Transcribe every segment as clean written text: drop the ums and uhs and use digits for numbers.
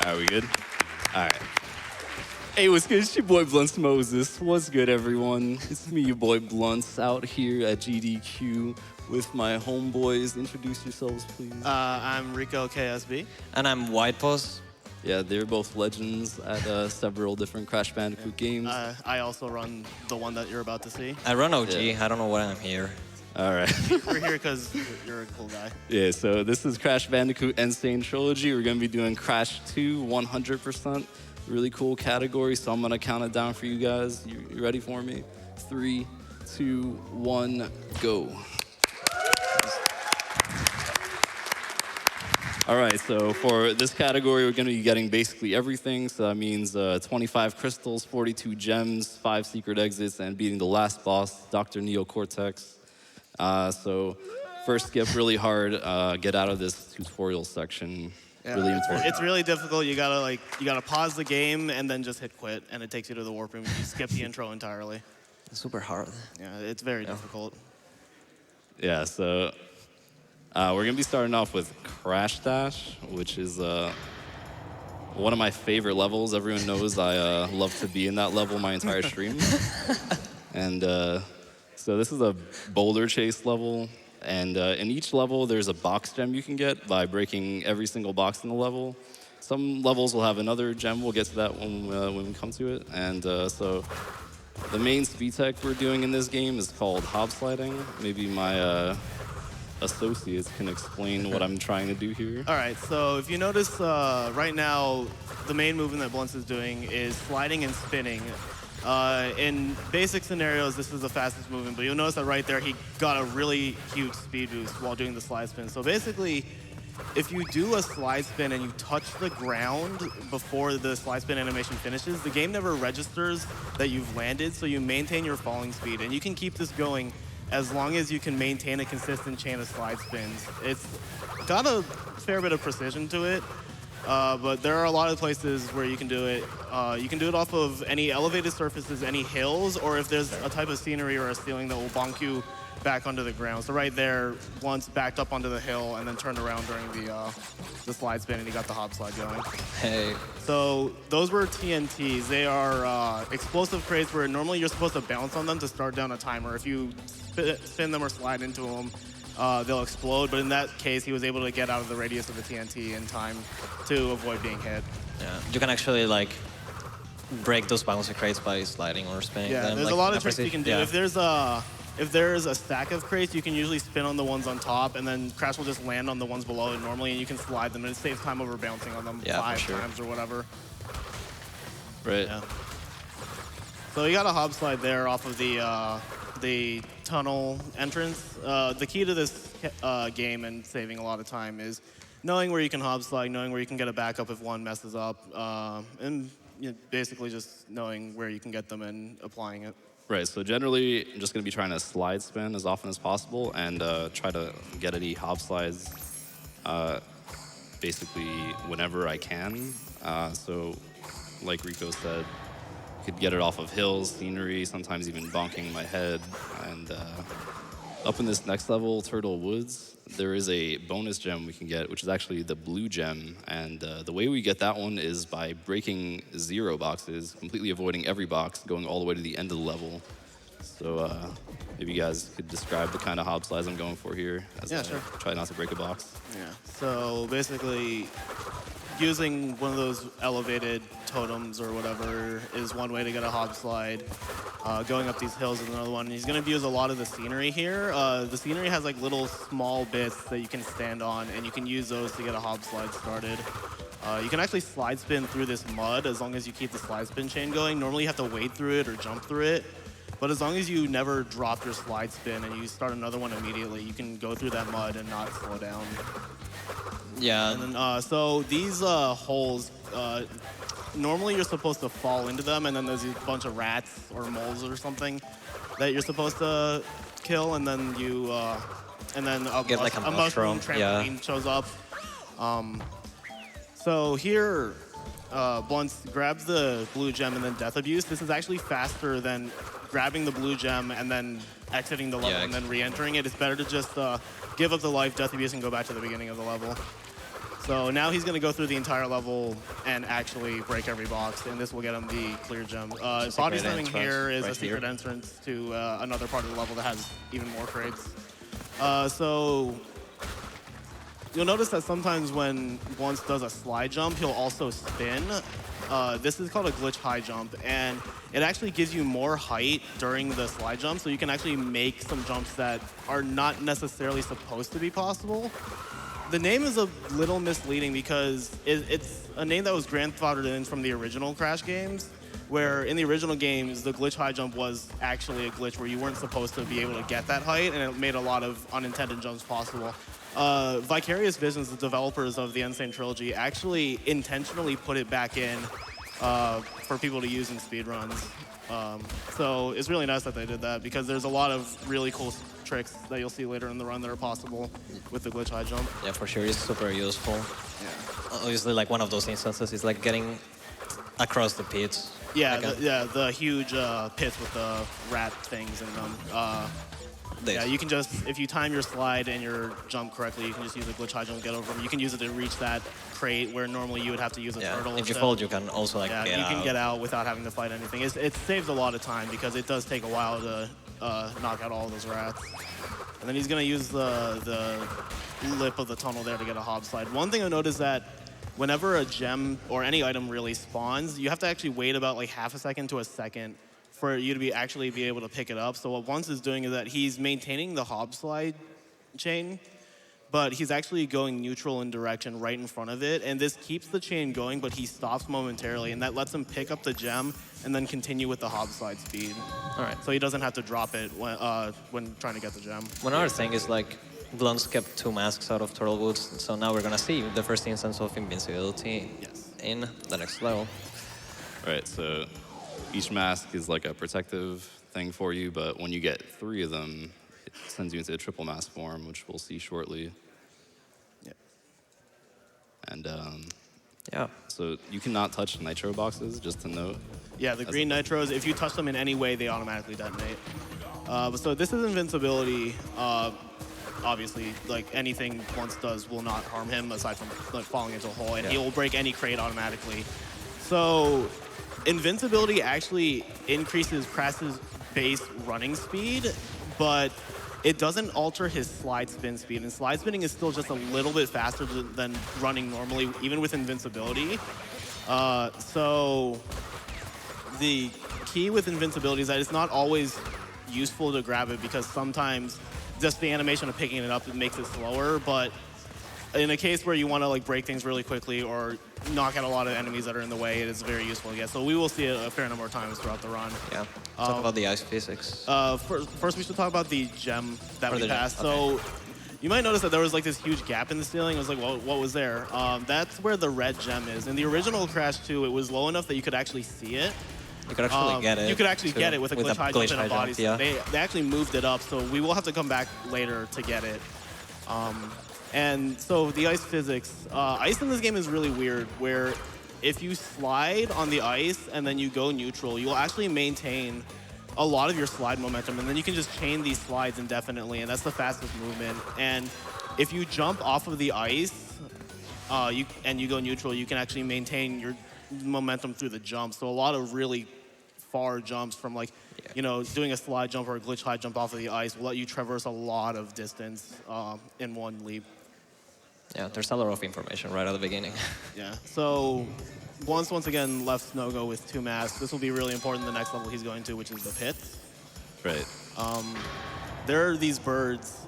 Are we good? All right. Hey, what's good? It's your boy Blunts Moses. What's good, everyone? It's me, your boy Blunts, out here at GDQ with my homeboys. Introduce yourselves, please. I'm Rico KSB. And I'm WhitePaaws. Yeah, they're both legends at several different Crash Bandicoot games. I also run the one that you're about to see. I run OG. Yeah. I don't know why I'm here. All right. We're here because you're a cool guy. Yeah, so this is Crash Bandicoot N.Sane Trilogy. We're going to be doing Crash 2 100%. Really cool category, so I'm going to count it down for you guys. You ready for me? 3, 2, 1, go. All right, so for this category, we're going to be getting basically everything. So that means 25 crystals, 42 gems, 5 secret exits, and beating the last boss, Dr. Neo Cortex. So first skip really hard, get out of this tutorial section. Yeah, really important. It's really difficult. You gotta pause the game and then just hit quit, and it takes you to the warp room. You skip the intro entirely. It's super hard. Yeah, it's very difficult. Yeah, so we're going to be starting off with Crash Dash, which is one of my favorite levels. Everyone knows I love to be in that level my entire stream. And so this is a boulder chase level. And in each level, there's a box gem you can get by breaking every single box in the level. Some levels will have another gem. We'll get to that when we come to it. And so the main speed tech we're doing in this game is called hop sliding. Maybe my associates can explain what I'm trying to do here. All right, so if you notice right now, the main movement that Blunts is doing is sliding and spinning. In basic scenarios, this is the fastest movement, but you'll notice that right there, he got a really huge speed boost while doing the slide spin. So basically, if you do a slide spin and you touch the ground before the slide spin animation finishes, the game never registers that you've landed, so you maintain your falling speed. And you can keep this going as long as you can maintain a consistent chain of slide spins. It's got a fair bit of precision to it. But there are a lot of places where you can do it. You can do it off of any elevated surfaces, any hills, or if there's a type of scenery or a ceiling that will bonk you back onto the ground. So right there, once backed up onto the hill and then turned around during the slide spin, and he got the hop slide going. Hey. So those were TNTs. They are explosive crates where normally you're supposed to bounce on them to start down a timer. If you spin them or slide into them, they'll explode, but in that case, he was able to get out of the radius of the TNT in time to avoid being hit. Yeah, you can actually like break those bouncy crates by sliding or spinning them. There's like, a lot of tricks you can do. Yeah. If there's a stack of crates, you can usually spin on the ones on top, and then Crash will just land on the ones below it normally, and you can slide them, and it saves time over bouncing on them 5 times or whatever. Right. Yeah. So you got a hop slide there off of the tunnel entrance. The key to this game and saving a lot of time is knowing where you can hop slide, knowing where you can get a backup if one messes up, and basically just knowing where you can get them and applying it. Right, so generally, I'm just going to be trying to slide spin as often as possible and try to get any hop slides basically whenever I can. So, like Rico said, could get it off of hills, scenery, sometimes even bonking my head. And up in this next level, Turtle Woods, there is a bonus gem we can get, which is actually the blue gem. And the way we get that one is by breaking 0 boxes, completely avoiding every box, going all the way to the end of the level. So maybe you guys could describe the kind of hop slides I'm going for here as I try not to break a box. Yeah, so basically, using one of those elevated totems or whatever is one way to get a hop slide. Going up these hills is another one. And he's going to use a lot of the scenery here. The scenery has like little small bits that you can stand on, and you can use those to get a hop slide started. You can actually slide spin through this mud as long as you keep the slide spin chain going. Normally you have to wade through it or jump through it. But as long as you never drop your slide spin and you start another one immediately, you can go through that mud and not slow down. Yeah. And then, so these holes, normally you're supposed to fall into them, and then there's a bunch of rats or moles or something that you're supposed to kill, and then you, and then get like a mushroom trampoline shows up. So here, Blunts grabs the blue gem and then Death Abuse. This is actually faster than grabbing the blue gem and then exiting the level and then re-entering it. It's better to just give up the life, Death Abuse, and go back to the beginning of the level. So now he's going to go through the entire level and actually break every box, and this will get him the clear gem. Body slamming here is a secret entrance to another part of the level that has even more crates. So you'll notice that sometimes when Once does a slide jump, he'll also spin. This is called a glitch high jump, and it actually gives you more height during the slide jump, so you can actually make some jumps that are not necessarily supposed to be possible. The name is a little misleading because it's a name that was grandfathered in from the original Crash games, where in the original games, the glitch high jump was actually a glitch where you weren't supposed to be able to get that height, and it made a lot of unintended jumps possible. Vicarious Visions, the developers of the N.Sane Trilogy, actually intentionally put it back in for people to use in speedruns. So it's really nice that they did that because there's a lot of really cool tricks that you'll see later in the run that are possible with the glitch high jump. Yeah, for sure, it's super useful. Yeah. Obviously, like one of those instances is like getting across the pits. Yeah, like the huge pits with the rat things in them. Yeah, you can just, if you time your slide and your jump correctly, you can just use a glitch high jump to get over them. You can use it to reach that crate where normally you would have to use a turtle. If you fold, you can also like get out. Can get out without having to fight anything. It saves a lot of time because it does take a while to knock out all those rats. And then he's going to use the lip of the tunnel there to get a hob slide. One thing I noticed is that whenever a gem or any item really spawns, you have to actually wait about like half a second to a second for you to actually be able to pick it up. So what Once is doing is that he's maintaining the hob slide chain, but he's actually going neutral in direction right in front of it. And this keeps the chain going, but he stops momentarily, and that lets him pick up the gem and then continue with the hob slide speed. All right. So he doesn't have to drop it when trying to get the gem. One other thing is like Blunts kept 2 masks out of Turtle Woods, so now we're gonna see the first instance of invincibility in the next level. Right, so each mask is like a protective thing for you, but when you get 3 of them, it sends you into a triple mask form, which we'll see shortly. Yeah. And Yeah. so you cannot touch nitro boxes, just to note. Yeah, the green nitros, if you touch them in any way, they automatically detonate. So this is invincibility. Obviously, like anything Once does will not harm him aside from like falling into a hole, and he will break any crate automatically. So invincibility actually increases Crash's base running speed, but it doesn't alter his slide spin speed. And slide spinning is still just a little bit faster than running normally, even with invincibility. So the key with invincibility is that it's not always useful to grab it because sometimes just the animation of picking it up, it makes it slower. But in a case where you want to like break things really quickly or knock out a lot of enemies that are in the way, it is very useful to get. So we will see it a fair number of times throughout the run. Yeah. Talk about the ice physics. First, we should talk about the gem that we passed. Okay. So you might notice that there was like this huge gap in the ceiling. I was like, well, what was there? That's where the red gem is. In the original Crash 2, it was low enough that you could actually see it. You could actually get it. You could actually get it with a glitch high jump and a body. Yeah. They actually moved it up, so we will have to come back later to get it. And so the ice physics. Ice in this game is really weird, where if you slide on the ice and then you go neutral, you'll actually maintain a lot of your slide momentum, and then you can just chain these slides indefinitely, and that's the fastest movement. And if you jump off of the ice and you go neutral, you can actually maintain your momentum through the jump. So a lot of really far jumps from like, you know, doing a slide jump or a glitch high jump off of the ice will let you traverse a lot of distance in one leap. Yeah, there's a lot of information right at the beginning. Yeah, so once again left Snogo with 2 masks. This will be really important in the next level he's going to, which is the pit. Right. There are these birds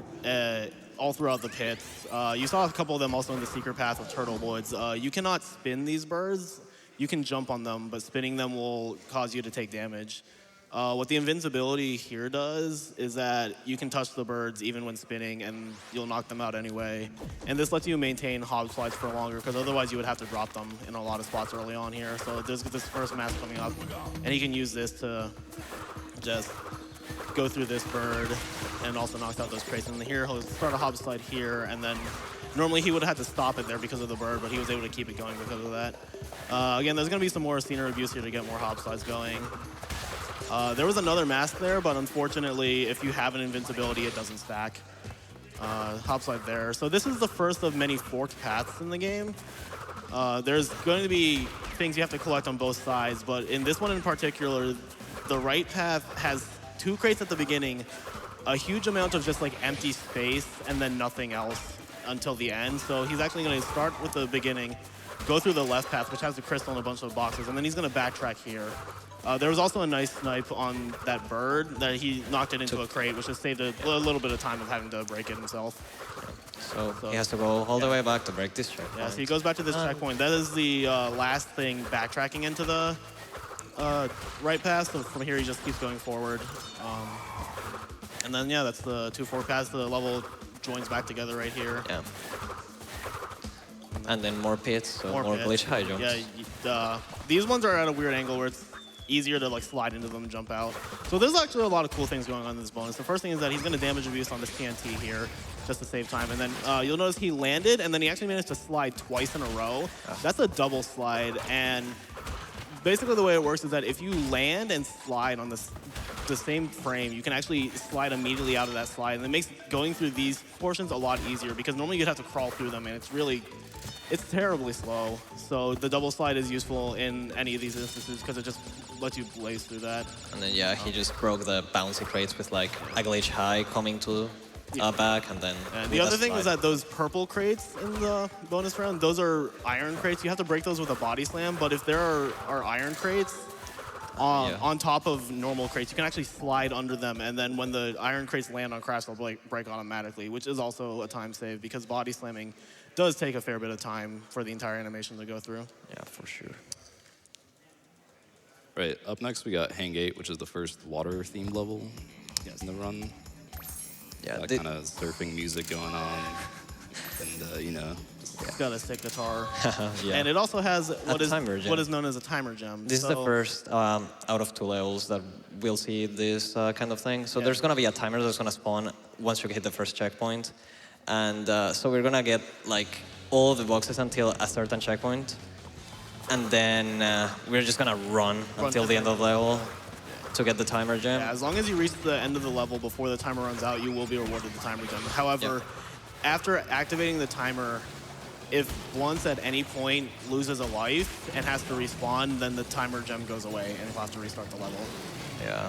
all throughout the pits. You saw a couple of them also in the secret path of Turtle Woods. You cannot spin these birds. You can jump on them, but spinning them will cause you to take damage. What the invincibility here does is that you can touch the birds even when spinning, and you'll knock them out anyway. And this lets you maintain hob slides for longer, because otherwise you would have to drop them in a lot of spots early on here. So there's this first mask coming up, and he can use this to just go through this bird and also knock out those crates. And here he'll start a hob slide here, and then normally he would have had to stop it there because of the bird, but he was able to keep it going because of that. Again, there's going to be some more scenery abuse here to get more hob slides going. There was another mask there, but unfortunately, if you have an invincibility, it doesn't stack. Hop slide there. So this is the first of many forked paths in the game. There's going to be things you have to collect on both sides, but in this one in particular, the right path has 2 crates at the beginning, a huge amount of just like empty space, and then nothing else until the end. So he's actually going to start with the beginning, go through the left path, which has a crystal and a bunch of boxes, and then he's going to backtrack here. There was also a nice snipe on that bird that he knocked it into a crate, which just saved a little bit of time of having to break it himself. So he has to go all the way back to break this checkpoint. Yeah, so he goes back to this checkpoint. That is the last thing backtracking into the right path. So from here, he just keeps going forward. And then, yeah, that's the 2 fork paths. The level joins back together right here. Yeah. And then more pits, so more pits. glitch high jumps. Yeah, these ones are at a weird angle where it's easier to like slide into them and jump out. So there's actually a lot of cool things going on in this bonus. The first thing is that he's going to damage abuse on this TNT here just to save time. And then you'll notice he landed, and then he actually managed to slide twice in a row. That's a double slide. And basically the way it works is that if you land and slide on the same frame, you can actually slide immediately out of that slide. And it makes going through these portions a lot easier, because normally you'd have to crawl through them, and it's terribly slow. So the double slide is useful in any of these instances because it just lets you blaze through that. And then, yeah, he just broke the bouncy crates with like a glitch high coming to back, and then... And the other thing is that those purple crates in the bonus round, those are iron crates. You have to break those with a body slam, but if there are iron crates on top of normal crates, you can actually slide under them, and then when the iron crates land on crash, they'll break automatically, which is also a time save, because body slamming does take a fair bit of time for the entire animation to go through. Yeah, for sure. Right, up next we got Hangate, which is the first water-themed level in the run. Yeah, kind of surfing music going on, and you know. It's got a sick guitar. Yeah. And it also has what is known as a timer gem. This is the first out of 2 levels that we'll see this kind of thing. So there's going to be a timer that's going to spawn once you hit the first checkpoint. And so we're going to get like all of the boxes until a certain checkpoint. And then we're just going to run until the end of the level to get the timer gem. Yeah, as long as you reach the end of the level before the timer runs out, you will be rewarded the timer gem. However, after activating the timer, if Blunts at any point loses a life and has to respawn, then the timer gem goes away and you'll have to restart the level. Yeah.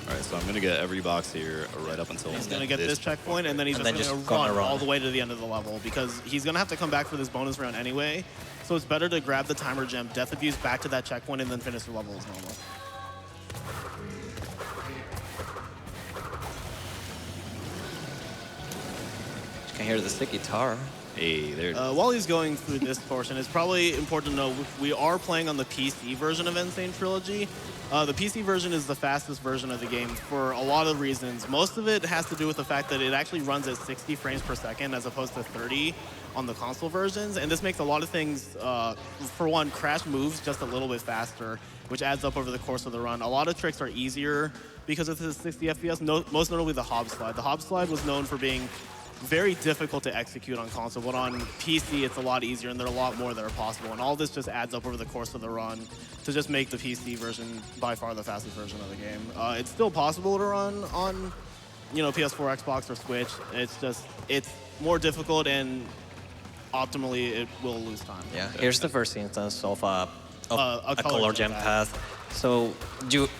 All right, so I'm going to get every box here right up until... He's going to get this checkpoint, and then he's just going to run all the way to the end of the level, because he's going to have to come back for this bonus round anyway. So it's better to grab the timer gem, death abuse back to that checkpoint, and then finish the level as normal. You can hear the sick guitar. Hey, there it is. While he's going through this portion, it's probably important to know we are playing on the PC version of N.Sane Trilogy. The PC version is the fastest version of the game for a lot of reasons. Most of it has to do with the fact that it actually runs at 60 frames per second as opposed to 30 on the console versions. And this makes a lot of things, for one, Crash moves just a little bit faster, which adds up over the course of the run. A lot of tricks are easier because of the 60 FPS, most notably the Hob Slide. The Hob Slide was known for being very difficult to execute on console, but on PC it's a lot easier, and there are a lot more that are possible. And all this just adds up over the course of the run to just make the PC version by far the fastest version of the game. It's still possible to run on, PS4, Xbox, or Switch. It's more difficult, and optimally it will lose time. Yeah, here's the first instance of a color gem path. So you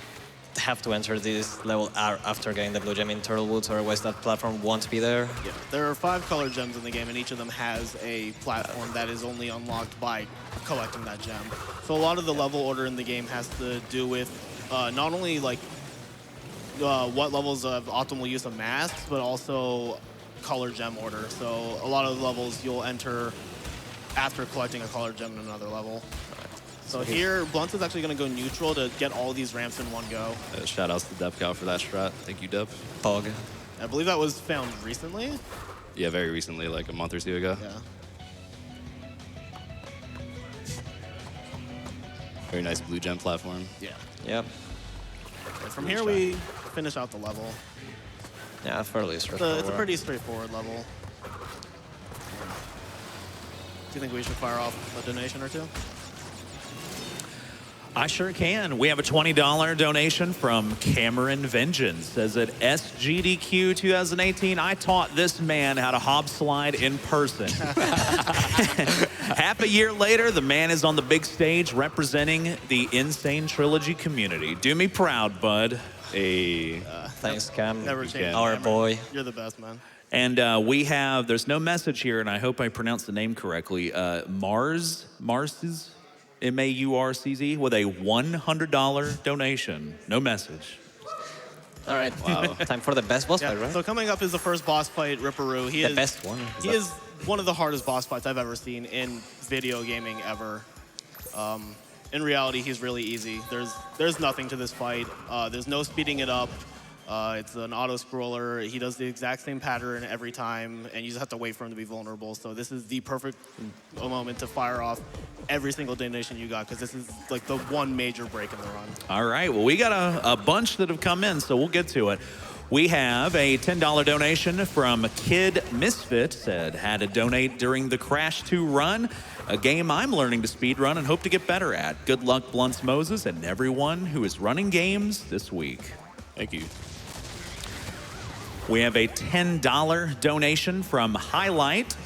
have to enter this level after getting the blue gem in Turtle Woods, otherwise that platform won't be there. Yeah, there are 5 color gems in the game, and each of them has a platform that is only unlocked by collecting that gem. So a lot of the level order in the game has to do with not only like what levels of optimal use of masks, but also color gem order. So a lot of the levels you'll enter after collecting a color gem in another level. So here, Blunt is actually going to go neutral to get all these ramps in one go. Shout outs to DevCow for that strat. Thank you, Dev. Pog. I believe that was found recently. Yeah, very recently, like a month or 2 ago. Yeah. Very nice blue gem platform. Yeah. Yep. And from here, we finish out the level. Yeah, fairly straightforward. It's a pretty straightforward level. Do you think we should fire off a donation or two? I sure can. We have a $20 donation from Cameron Vengeance. Says at AGDQ2019, I taught this man how to hob slide in person. Half a year later, the man is on the big stage representing the N.Sane Trilogy community. Do me proud, bud. Thanks, Cam. Never change. Our boy. You're the best, man. And we have, there's no message here, and I hope I pronounced the name correctly, Mars's, M-A-U-R-C-Z, with a $100 donation. No message. All right. Wow. Time for the best boss fight, right? So coming up is the first boss fight, Ripperoo. The best one. He is one of the hardest boss fights I've ever seen in video gaming ever. In reality, he's really easy. There's nothing to this fight. There's no speeding it up. It's an auto-scroller. He does the exact same pattern every time, and you just have to wait for him to be vulnerable. So this is the perfect moment to fire off every single donation you got, because this is like the one major break in the run. All right, well, we got a bunch that have come in, so we'll get to it. We have a $10 donation from Kid Misfit, said, had to donate during the Crash 2 run, a game I'm learning to speedrun and hope to get better at. Good luck, Blunts Moses, and everyone who is running games this week. Thank you. We have a $10 donation from Highlight.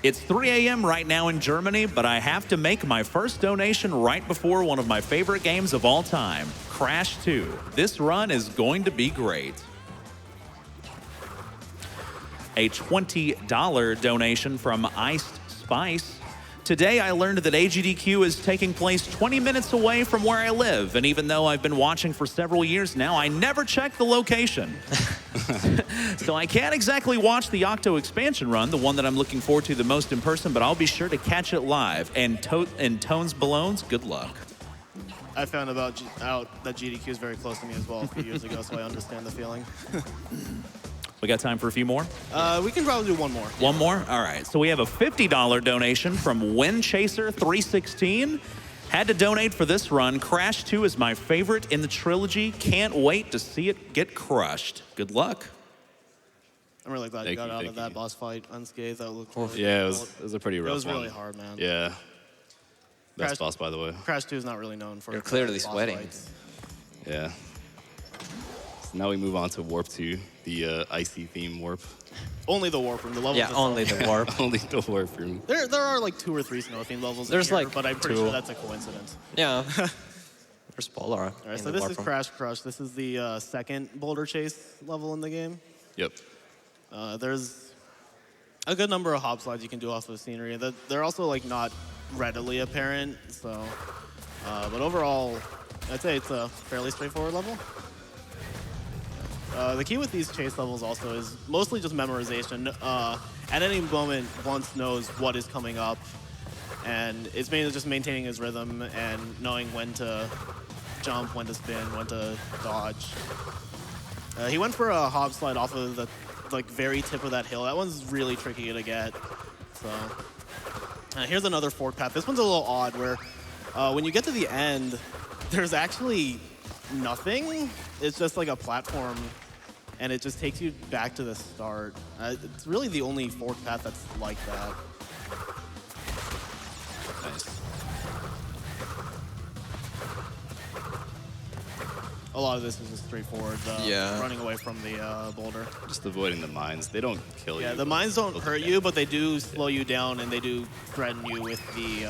It's 3 a.m. right now in Germany, but I have to make my first donation right before one of my favorite games of all time, Crash 2. This run is going to be great. A $20 donation from Iced Spice. Today I learned that AGDQ is taking place 20 minutes away from where I live, and even though I've been watching for several years now, I never check the location. So I can't exactly watch the Octo expansion run, the one that I'm looking forward to the most in person, but I'll be sure to catch it live. And Tones Ballones, good luck. I found out that GDQ is very close to me as well a few years ago, so I understand the feeling. We got time for a few more? We can probably do one more. One more? All right. So we have a $50 donation from WindChaser316. Had to donate for this run. Crash 2 is my favorite in the trilogy. Can't wait to see it get crushed. Good luck. I'm really glad you got out of that boss fight unscathed. That looked really Yeah, it difficult. was a pretty rough one. It was really hard, man. Yeah. Best boss, by the way. Crash 2 is not really known for. You're clearly boss sweating. fights. Yeah. So now we move on to Warp 2, the icy theme warp. Only the warp room. The level. Yeah, only the warp. Only the warp room. There are like 2 or 3 snow theme levels. There's in here, like but I'm pretty 2. sure that's a coincidence. Yeah. There's Polar. All right, so this is Crash Crush. This is the second boulder chase level in the game. Yep. There's a good number of hop slides you can do off of the scenery. They're also like not readily apparent. So, but overall, I'd say it's a fairly straightforward level. The key with these chase levels also is mostly just memorization. At any moment, Blunts knows what is coming up, and it's mainly just maintaining his rhythm and knowing when to jump, when to spin, when to dodge. He went for a hop slide off of the very tip of that hill. That one's really tricky to get. So here's another fork path. This one's a little odd where when you get to the end, there's actually nothing. It's just like a platform, and it just takes you back to the start. It's really the only fork path that's like that. Nice. A lot of this is just straightforward, Yeah. running away from the boulder. Just avoiding the mines. They don't kill you. Yeah, the mines don't hurt you, but they do slow you down, and they do threaten you with the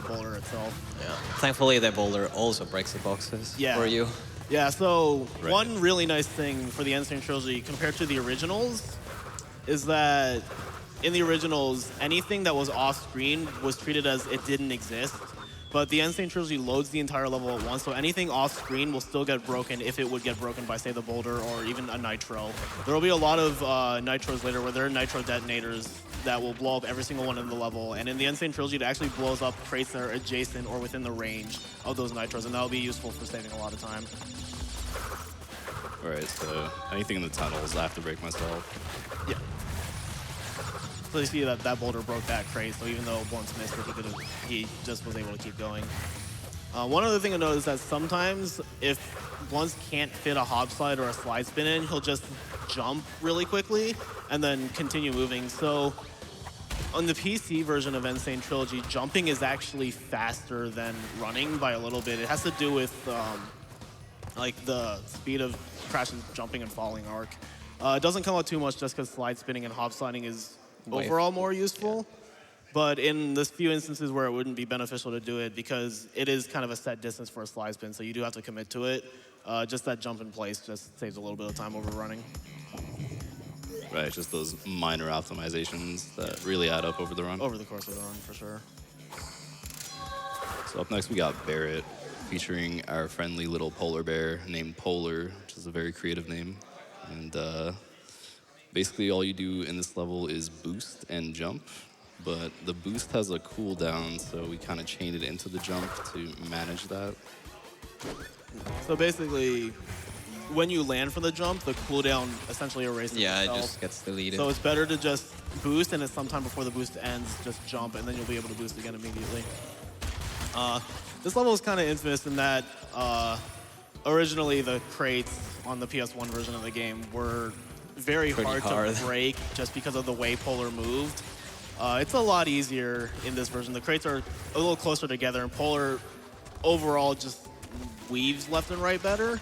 boulder itself. Yeah. Thankfully, the boulder also breaks the boxes for you. Yeah, so Right. one really nice thing for the N.Sane Trilogy compared to the originals is that in the originals, anything that was off-screen was treated as it didn't exist. But the N.Sane Trilogy loads the entire level at once, so anything off-screen will still get broken if it would get broken by, say, the boulder or even a nitro. There will be a lot of nitros later where there are nitro detonators that will blow up every single one in the level. And in the N.Sane Trilogy, it actually blows up crates that are adjacent or within the range of those nitros, and that will be useful for saving a lot of time. All right, so anything in the tunnels, I have to break myself. Yeah. So you see that boulder broke that crate, so even though Blunts missed it, he just was able to keep going. One other thing to note is that sometimes if Blunts can't fit a hop slide or a slide spin in, he'll just jump really quickly and then continue moving. So On the PC version of N.Sane Trilogy, jumping is actually faster than running by a little bit. It has to do with like the speed of Crash's jumping and falling arc. It doesn't come out too much just because slide spinning and hop sliding is overall more useful. But in this few instances where it wouldn't be beneficial to do it because it is kind of a set distance for a slide spin, so you do have to commit to it. Just that jump in place just saves a little bit of time over running. Right, just those minor optimizations that really add up over the run. Over the course of the run, for sure. So up next we got Barrett, featuring our friendly little polar bear named Polar, which is a very creative name. And basically all you do in this level is boost and jump. But the boost has a cooldown, so we kind of chain it into the jump to manage that. So basically, when you land from the jump, the cooldown essentially erases itself. Yeah, it just gets deleted. So it's better to just boost, and at some time before the boost ends, just jump, and then you'll be able to boost again immediately. This level is kind of infamous in that originally the crates on the PS1 version of the game were very hard to break just because of the way Polar moved. It's a lot easier in this version. The crates are a little closer together, and Polar overall just weaves left and right better.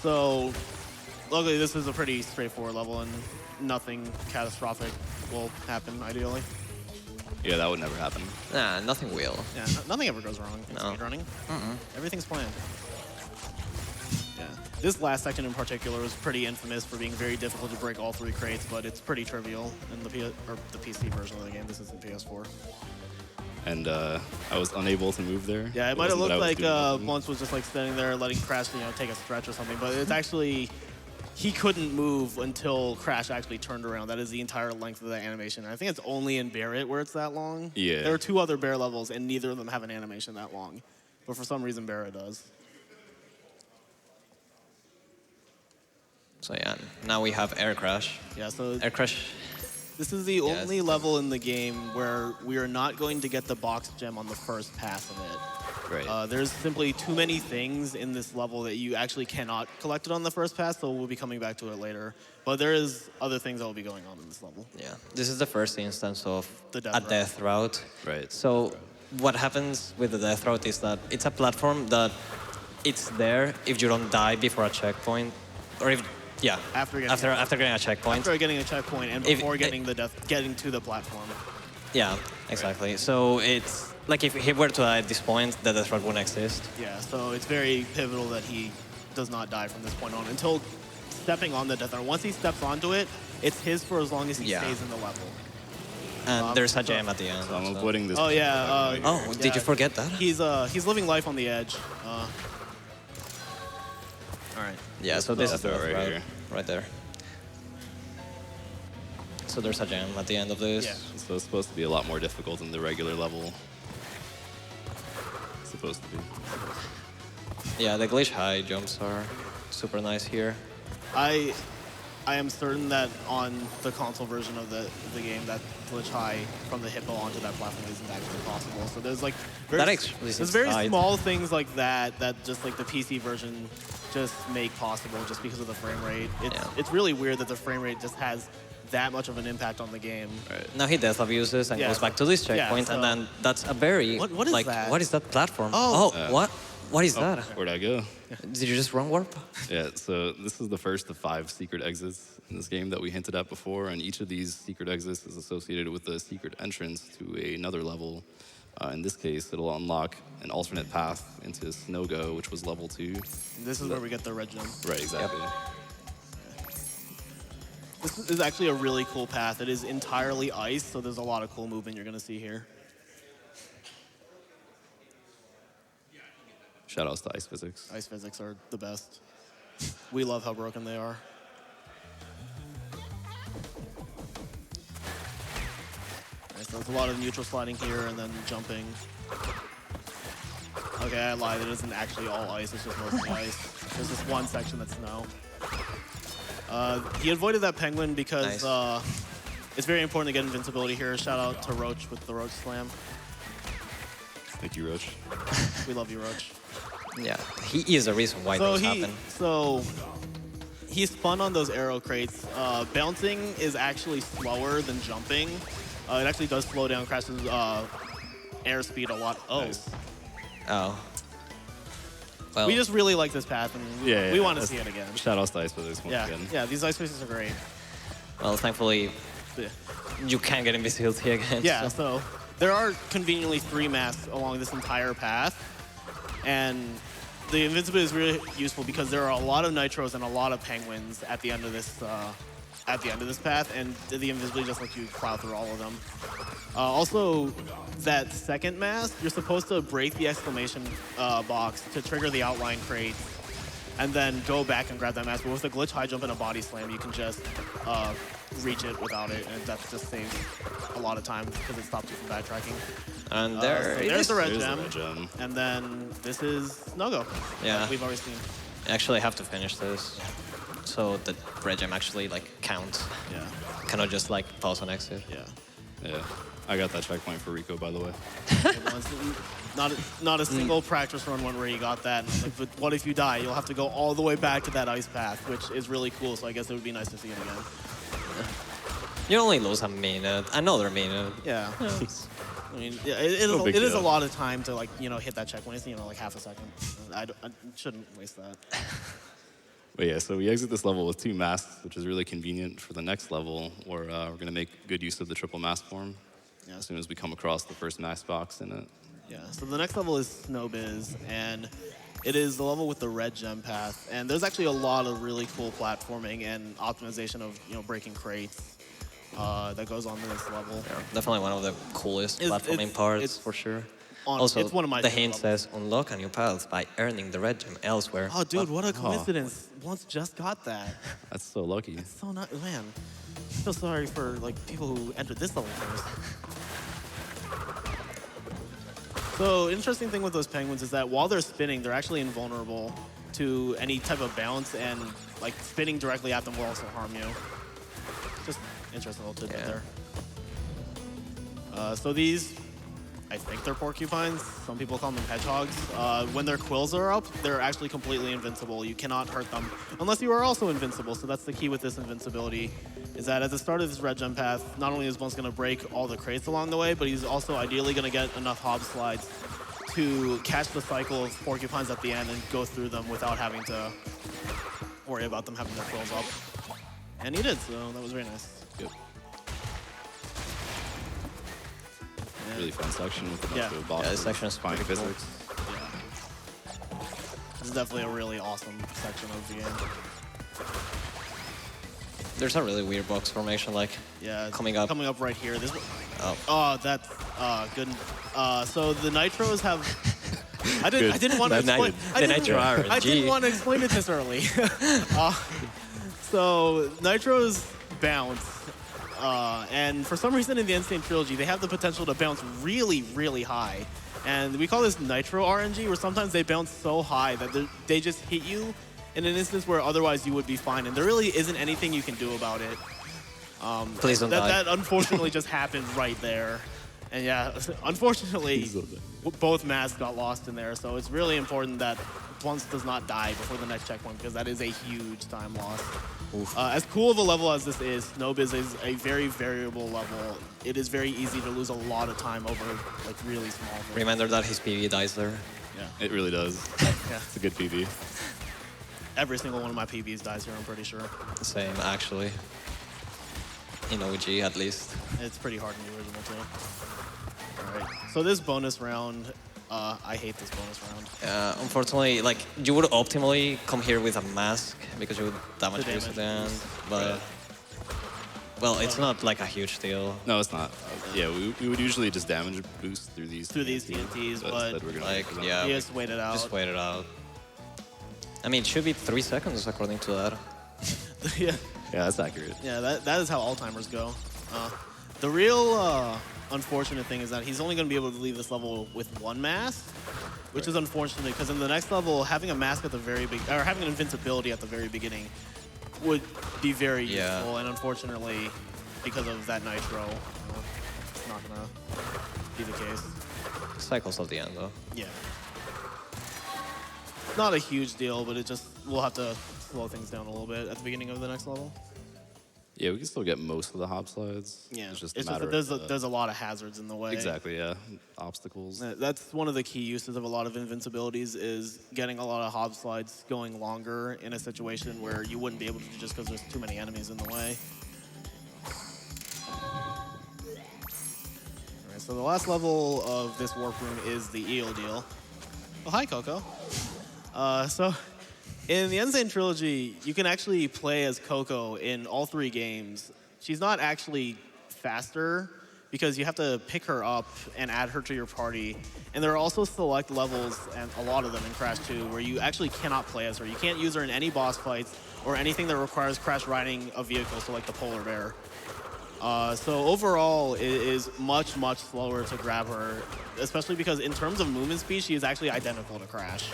So luckily this is a pretty straightforward level, and nothing catastrophic will happen, ideally. Yeah, that would never happen. Nah, nothing will. Yeah, nothing ever goes wrong in speedrunning. Everything's planned. Yeah. This last section in particular was pretty infamous for being very difficult to break all three crates, but it's pretty trivial in the PC version of the game. This is in PS4. And I was unable to move there. Yeah, it might have looked like Blunts was just like standing there letting Crash, take a stretch or something, but it's actually, he couldn't move until Crash actually turned around. That is the entire length of that animation. And I think it's only in Barrett where it's that long. Yeah. There are 2 other Bear levels, and neither of them have an animation that long. But for some reason, Barrett does. So yeah, now we have Air Crash. Yeah, so Air Crash. this is the only level in the game where we are not going to get the box gem on the first pass of it. Right. There's simply too many things in this level that you actually cannot collect it on the first pass, so we'll be coming back to it later. But there is other things that will be going on in this level. Yeah, this is the first instance of The death a route. death route. Right. So what happens with the death route is that it's a platform that it's there if you don't die before a checkpoint, or if after getting a checkpoint. After getting a checkpoint and before getting to the platform. Yeah, exactly. So it's like if he were to die at this point, the death route wouldn't exist. Yeah, so it's very pivotal that he does not die from this point on until stepping on the death route. Once he steps onto it, it's his for as long as he stays in the level. And there's a gem at the end. So I'm avoiding this. Oh yeah. Did you forget that? He's living life on the edge. All right. Yeah, so this is the right route, here. right there. So there's a gem at the end of this. Yeah. So it's supposed to be a lot more difficult than the regular level. It's supposed to be. Yeah, the glitch high jumps are super nice here. I am certain that on the console version of the game, that glitch high from the hippo onto that platform isn't actually possible. So there's like very small things like that just like the PC version just make possible just because of the frame rate. It's really weird that the frame rate just has that much of an impact on the game. Right. Now he death abuses and goes back to this checkpoint, and then that's a very what is that? What is that platform? What is that? Where'd I go? Did you just run warp? Yeah, so this is the first of 5 secret exits in this game that we hinted at before, and each of these secret exits is associated with a secret entrance to another level. In this case, it'll unlock an alternate path into Snowgo, which was level 2. This is where we get the red gem. Right, exactly. This is actually a really cool path. It is entirely ice, so there's a lot of cool movement you're going to see here. Shoutouts to Ice Physics. Ice physics are the best. We love how broken they are. Right, so there's a lot of neutral sliding here and then jumping. Okay, I lied. It isn't actually all ice. It's just mostly ice. There's this one section that's snow. He avoided that penguin because it's very important to get invincibility here. Shout out to Roach with the Roach Slam. Thank you, Roach. We love you, Roach. Yeah, he is the reason why those happen. So he spun on those arrow crates. Bouncing is actually slower than jumping. It actually does slow down Crash's airspeed a lot. Oh. Nice. Oh. Well, We just really like this path, and we want to see it again. Shout out to Ice for this one Yeah, again. yeah, these ice spaces are great. well, thankfully, Yeah. you can get invisibility again. Yeah, so- so there are conveniently 3 masks along this entire path, and the invincibility is really useful because there are a lot of nitros and a lot of penguins at the end of this path, and the invisibility just lets you plow through all of them. Also, that second mask, you're supposed to break the exclamation box to trigger the outline crate, and then go back and grab that mask. But with a glitch high jump and a body slam, you can just reach it without it, and that just saves a lot of time because it stops you from backtracking. And So there, there's the red There's the gem, red gem. and then this is no-go. Yeah. Like we've already seen. I actually have to finish this, so the red gem actually like counts. Yeah, Cannot just like pause and exit. yeah. Yeah. I got that checkpoint for Rico, by the way. Not a single practice run one where you got that. And like, but what if you die? You'll have to go all the way back to that ice path, which is really cool. So I guess it would be nice to see it again. You only lose a minute, another minute. Yeah. I mean, yeah, No big it is a deal. lot of time to like hit that checkpoint. It's like half a second. I shouldn't waste that. But yeah, so we exit this level with 2 masks, which is really convenient for the next level, where we're going to make good use of the triple mask form Yeah. as soon as we come across the first mask box in it. Yeah, so the next level is Snowbiz, and it is the level with the red gem path. And there's actually a lot of really cool platforming and optimization of breaking crates that goes on to this level. Definitely one of the coolest It's- platforming it's- parts it's for sure. on- Also, it's one of my the favorite hint levels. says unlock a new path by earning the red gem elsewhere. Oh, dude, what a coincidence! Once just got that. That's so lucky. So not man. I feel sorry for like people who entered this level first. So interesting thing with those penguins is that while they're spinning, they're actually invulnerable to any type of bounce, and like spinning directly at them will also harm you. Just interesting little tidbit Yeah. there. So these, I think they're porcupines. Some people call them hedgehogs. When their quills are up, they're actually completely invincible. You cannot hurt them unless you are also invincible. So that's the key with this invincibility, is that at the start of this red gem path, not only is Blunt's going to break all the crates along the way, but he's also ideally going to get enough hob slides to catch the cycle of porcupines at the end and go through them without having to worry about them having their quills up. And he did, so that was very nice. Good. Really fun section with a bunch Yeah. of bosses. Yeah, this section is fine pretty cool. physics. Yeah. This is definitely a really awesome section of the game. There's a really weird box formation, like Yeah, coming up. Coming up right here. This. Oh. Oh, that's good. So the nitros have. I didn't want to The explain. the nitro I didn't RNG. want to explain it this early. So nitros bounce, and for some reason in the N.Sane Trilogy, they have the potential to bounce really, really high. And we call this nitro RNG, where sometimes they bounce so high that they just hit you in an instance where otherwise you would be fine. And there really isn't anything you can do about it. Please don't die. That unfortunately just happened right there. And yeah, unfortunately, both masks got lost in there. So it's really important that Blunts does not die before the next checkpoint, because that is a huge time loss. As cool of a level as this is, Snowbiz is a very variable level. It is very easy to lose a lot of time over like really small things. Reminder that his PV dies there. Yeah. It really does. Yeah. It's a good PB. Every single one of my PBs dies here, I'm pretty sure. Same, actually. In OG, at least. It's pretty hard in the original too. All right. So this bonus round, I hate this bonus round. Unfortunately, like, you would optimally come here with a mask because you would damage The boost at the damage end. boost. But, well, it's not like a huge deal. No, it's not. Yeah, we would usually just damage boost through these TNTs, but, instead we're gonna Like, focus on yeah. You just wait it out. Just wait it out. I mean, it should be 3 seconds according to that. Yeah. Yeah, that's accurate. Yeah, that is how all timers go. The real unfortunate thing is that he's only going to be able to leave this level with one mask, which is unfortunate because in the next level, having a mask at the very or having an invincibility at the very beginning would be very useful. And unfortunately, because of that nitro, it's not going to be the case. Cycles at the end, though. Yeah. Not a huge deal, but we'll have to slow things down a little bit at the beginning of the next level. Yeah, we can still get most of the hop slides. Yeah, It's just it's a matter just of there's a lot of hazards in the way. exactly, yeah, obstacles. That's one of the key uses of a lot of invincibilities is getting a lot of hop slides going longer in a situation where you wouldn't be able to just because there's too many enemies in the way. All right, so the last level of this warp room is the eel deal. Oh, hi, Coco. So in the N.Sane Trilogy, you can actually play as Coco in all 3 games. She's not actually faster because you have to pick her up and add her to your party. And there are also select levels, and a lot of them in Crash 2, where you actually cannot play as her. You can't use her in any boss fights or anything that requires Crash riding a vehicle, so like the polar bear. So overall, it is much, much slower to grab her, especially because in terms of movement speed, she is actually identical to Crash.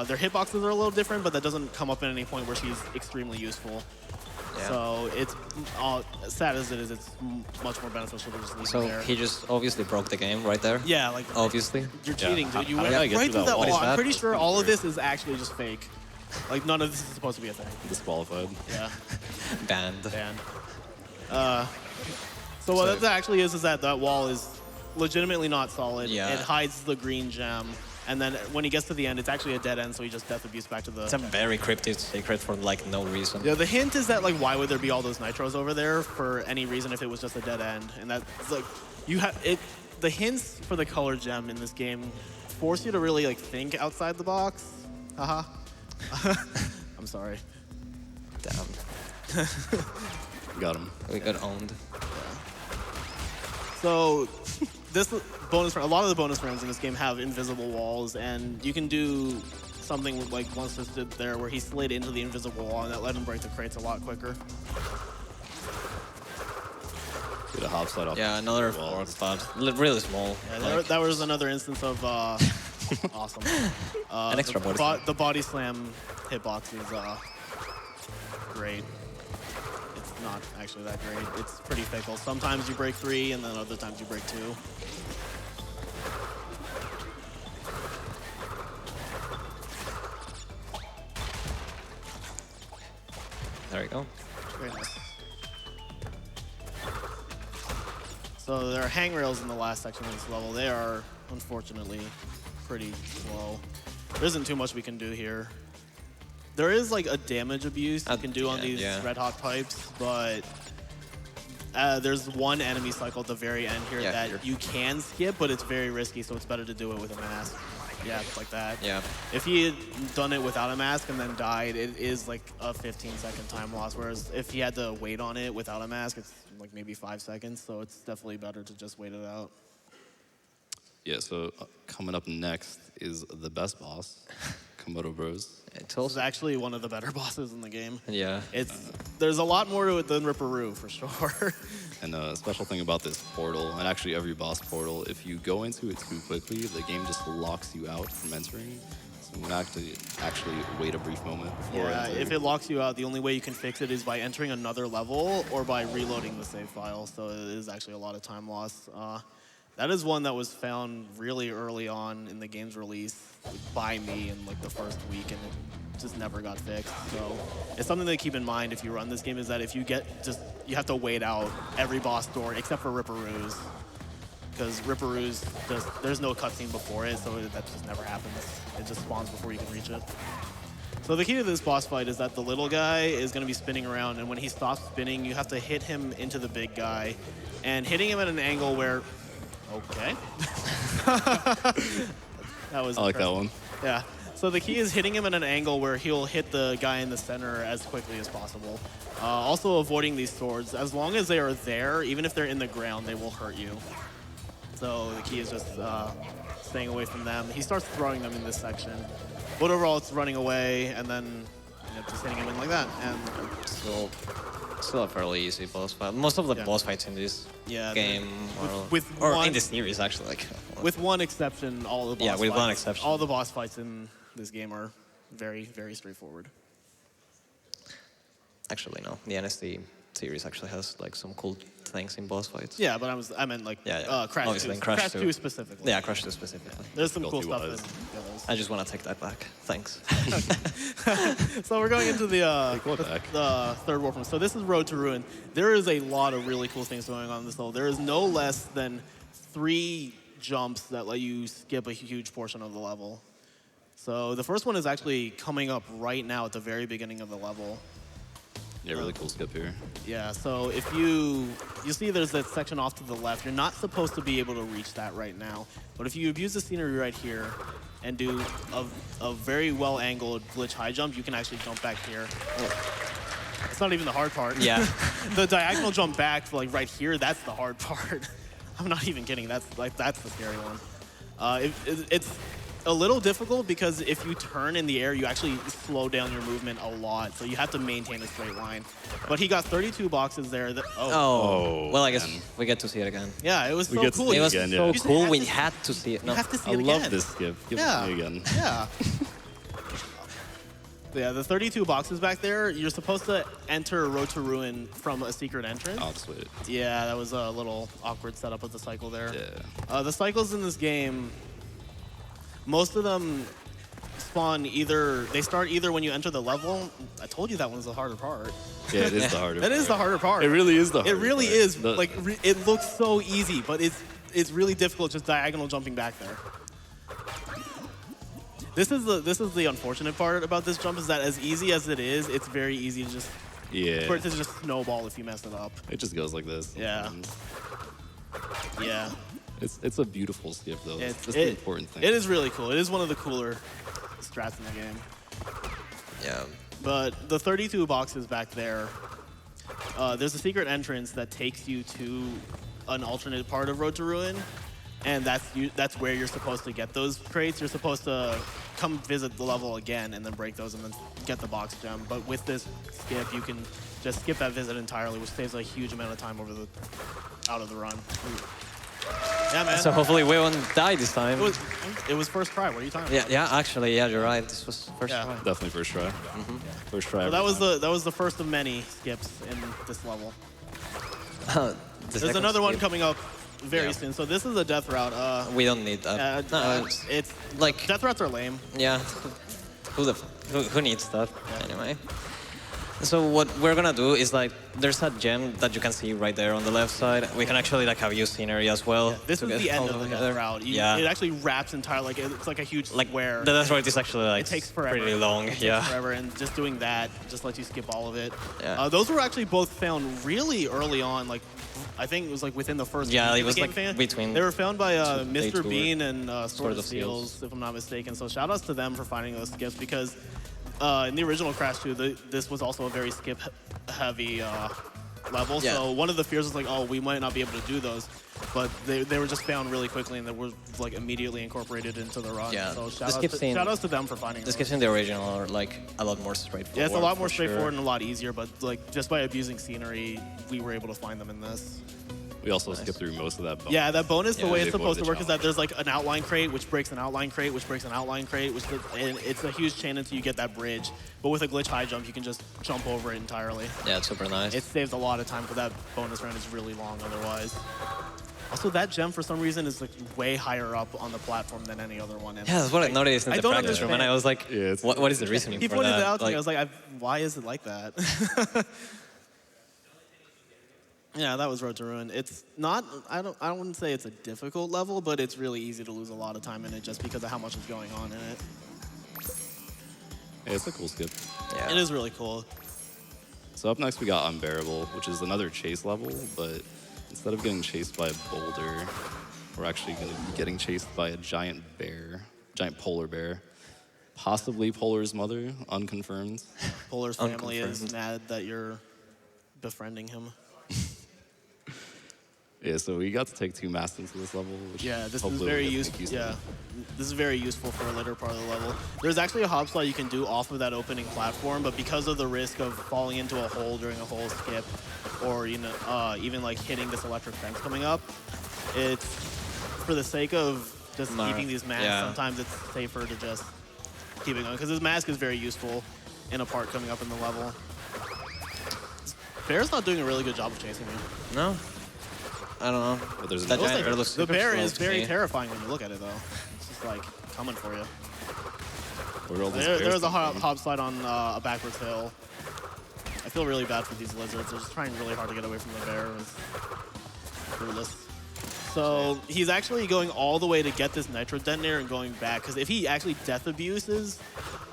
Their hitboxes are a little different, but that doesn't come up at any point where she's extremely useful. Yeah. So it's sad as it is, it's much more beneficial to just leave her there. So he just obviously broke the game right there? Yeah, like obviously. you're cheating, dude. You How went did I get right through through that that wall. wall? I'm pretty sure all of this is actually just fake. Like none of this is supposed to be a thing. Disqualified. Yeah. Banned. Banned. So what that actually is that wall is legitimately not solid. Yeah. It hides the green gem. And then when he gets to the end, it's actually a dead end, so he just death abuse back to the... It's a very cryptic secret for like no reason. Yeah, the hint is that like why would there be all those nitros over there for any reason if it was just a dead end? And that's like, you have it. The hints for the color gem in this game force you to really like think outside the box. Haha. I'm sorry. Damn. Got him. We got owned. So this bonus, a lot of the bonus rounds in this game have invisible walls, and you can do something like Monsters did there, where he slid into the invisible wall, and that let him break the crates a lot quicker. Get a hop slide off. Yeah, another fork spot. Really small. Yeah, that was another instance of awesome. An extra body slam. The body slam hitbox is great. It's not actually that great. It's pretty fickle. Sometimes you break 3, and then other times you break 2. There we go. Very nice. So there are hangrails in the last section of this level. They are, unfortunately, pretty slow. There isn't too much we can do here. There is like a damage abuse you can do on these red hot pipes, but there's one enemy cycle at the very end here that you can skip, but it's very risky, so it's better to do it with a mask. Yeah, like that. Yeah. If he had done it without a mask and then died, it is like a 15-second time loss, whereas if he had to wait on it without a mask, it's like maybe 5 seconds, so it's definitely better to just wait it out. Yeah, so coming up next is the best boss, Komodo Bros. It's This is actually one of the better bosses in the game. Yeah. There's a lot more to it than Ripperoo, for sure. And a special thing about this portal, and actually every boss portal, if you go into it too quickly, the game just locks you out from entering. So you have to actually wait a brief moment before entering. If it locks you out, the only way you can fix it is by entering another level or by reloading the save file. So it is actually a lot of time loss. That is one that was found really early on in the game's release by me in like the first week, and it just never got fixed. So it's something to keep in mind if you run this game, is that if you you have to wait out every boss door except for Ripperoo's, because Ripperoo's there's no cutscene before it, so that just never happens. It just spawns before you can reach it. So the key to this boss fight is that the little guy is going to be spinning around, and when he stops spinning, you have to hit him into the big guy, and hitting him at an angle where... Okay. That was I like that one. Yeah. So the key is hitting him at an angle where he'll hit the guy in the center as quickly as possible. Also avoiding these swords. As long as they are there, even if they're in the ground, they will hurt you. So the key is just staying away from them. He starts throwing them in this section. But overall, it's running away and then just hitting him in like that. And Still a fairly easy boss fight. Most of the boss fights in this game or in this series, actually, like with one exception, all the boss with one exception, all the boss fights in this game are very, very straightforward. Actually, no. The NSD series actually has like some cool things in boss fights. Yeah, but I meant like Crash obviously 2. Crash 2 specifically. Yeah, Crash 2 specifically. There's some cool stuff in Difficulty-wise. those. I just want to take that back. Thanks. So we're going into the what back? third warp room. So this is Road to Ruin. There is a lot of really cool things going on in this level. There is no less than 3 jumps that let you skip a huge portion of the level. So the first one is actually coming up right now at the very beginning of the level. Yeah, really cool skip here. Yeah, so if you see there's that section off to the left, you're not supposed to be able to reach that right now. But if you abuse the scenery right here and do a very well-angled glitch high jump, you can actually jump back here. It's not even the hard part. Yeah. The diagonal jump back, like right here, that's the hard part. I'm not even kidding. That's the scary one. It's a little difficult because if you turn in the air, you actually slow down your movement a lot. So you have to maintain a straight line. But he got 32 boxes there. Well, I guess man. we get to see it again. Yeah, it was so get to cool. see It was again, so yeah. cool. You We have to- had to see it. No. You have to see I it love again. this skip. Give it Yeah. to me again. Yeah. Yeah, the 32 boxes back there, you're supposed to enter Road to Ruin from a secret entrance. Oh, sweet. Yeah, that was a little awkward setup of the cycle there. Yeah. The cycles in this game, most of them start either when you enter the level. I told you that one's the harder part. Yeah, it is the harder That part. is the harder part. It really is the It harder really part. is. The- It looks so easy, but it's really difficult just diagonal jumping back there. This is the unfortunate part about this jump is that as easy as it is, it's very easy to just yeah. for it to just snowball if you mess it up. It just goes like this. Yeah. Yeah. It's a beautiful skip though. It's That's the important thing. It is really cool. It is one of the cooler strats in the game. Yeah. But the 32 boxes back there, there's a secret entrance that takes you to an alternate part of Road to Ruin, and that's where you're supposed to get those crates. You're supposed to come visit the level again and then break those and then get the box gem. But with this skip, you can just skip that visit entirely, which saves a huge amount of time out of the run. Yeah, man. So hopefully we won't die this time. It was first try. What are you talking about? Yeah, actually, yeah, you're right. This was first Yeah. try. Definitely first try. First try. So every that was the first of many skips in this level. The There's second another one skip, coming up very Yeah. soon. So this is a death route. We don't need that. No, It's like, death routes are lame. yeah. Who needs that? Anyway. So what we're gonna do is like, there's a gem that you can see right there on the left side. We can actually like have used scenery as well. This to is get the end all of the together. death route. Yeah. It actually wraps entirely. Like it's like a huge Like square. the death route is actually like It takes forever. pretty long. It takes Yeah. forever, and just doing that just lets you skip all of it. Yeah. Those were actually both found really early on. Like I think it was like within the first. Yeah, week it of was the game like fan. between They were found by day Mr. two Bean and Sword of of Seals. Seals, if I'm not mistaken. So shout outs to them for finding those skips because in the original Crash 2, this was also a very skip-heavy level. Yeah. So one of the fears was like, oh, we might not be able to do those, but they were just found really quickly and they were like immediately incorporated into the run. Yeah. So The skips in- shout outs to them for finding The those. skips in the original are like a lot more straightforward. Yeah, it's a lot more for sure. straightforward and a lot easier, but like just by abusing scenery, we were able to find them in this. We also skip through most of that bonus. Yeah, that bonus, the Yeah, way they it's supposed avoid to the work is that there's like an outline crate, which breaks an outline crate, which breaks an outline crate, and it's a huge chain until you get that bridge. But with a glitch high jump, you can just jump over it entirely. Yeah, it's super nice. It saves a lot of time, because that bonus round is really long otherwise. Also, that gem, for some reason, is like way higher up on the platform than any other one. And Yeah, that's what I noticed in I the don't practice room, and understand. I was like, Yeah, it's- what is the reasoning He for pointed that? it out to me. I was like, why is it like that? Yeah, that was Road to Ruin. It's not, I wouldn't say it's a difficult level, but it's really easy to lose a lot of time in it just because of how much is going on in it. Yeah, it's a cool skip. Yeah. It is really cool. So up next we got Unbearable, which is another chase level, but instead of getting chased by a boulder, we're actually going to be getting chased by a giant bear, giant polar bear. Possibly Polar's mother, unconfirmed. Polar's family is Unconfirmed. mad that you're befriending him. Yeah, so we got to take 2 masks into this level, which Yeah, this is hopefully very we'll get useful. to make use of. Yeah, this is very useful for a later part of the level. There's actually a hop slide you can do off of that opening platform, but because of the risk of falling into a hole during a hole skip, or even like hitting this electric fence coming up, it's for the sake of just keeping these masks. Yeah. Sometimes it's safer to just keep it going because this mask is very useful in a part coming up in the level. Bear's not doing a really good job of chasing you. No? I don't know. But there's That no giant bear. bear looks The super bear slow is to very me. terrifying when you look at it, though. It's just like coming for you. Where are all these There bears was a come from? hop slide on a backwards hill. I feel really bad for these lizards. They're just trying really hard to get away from the bear. It's clueless. So he's actually going all the way to get this nitro detonator and going back. Because if he actually death abuses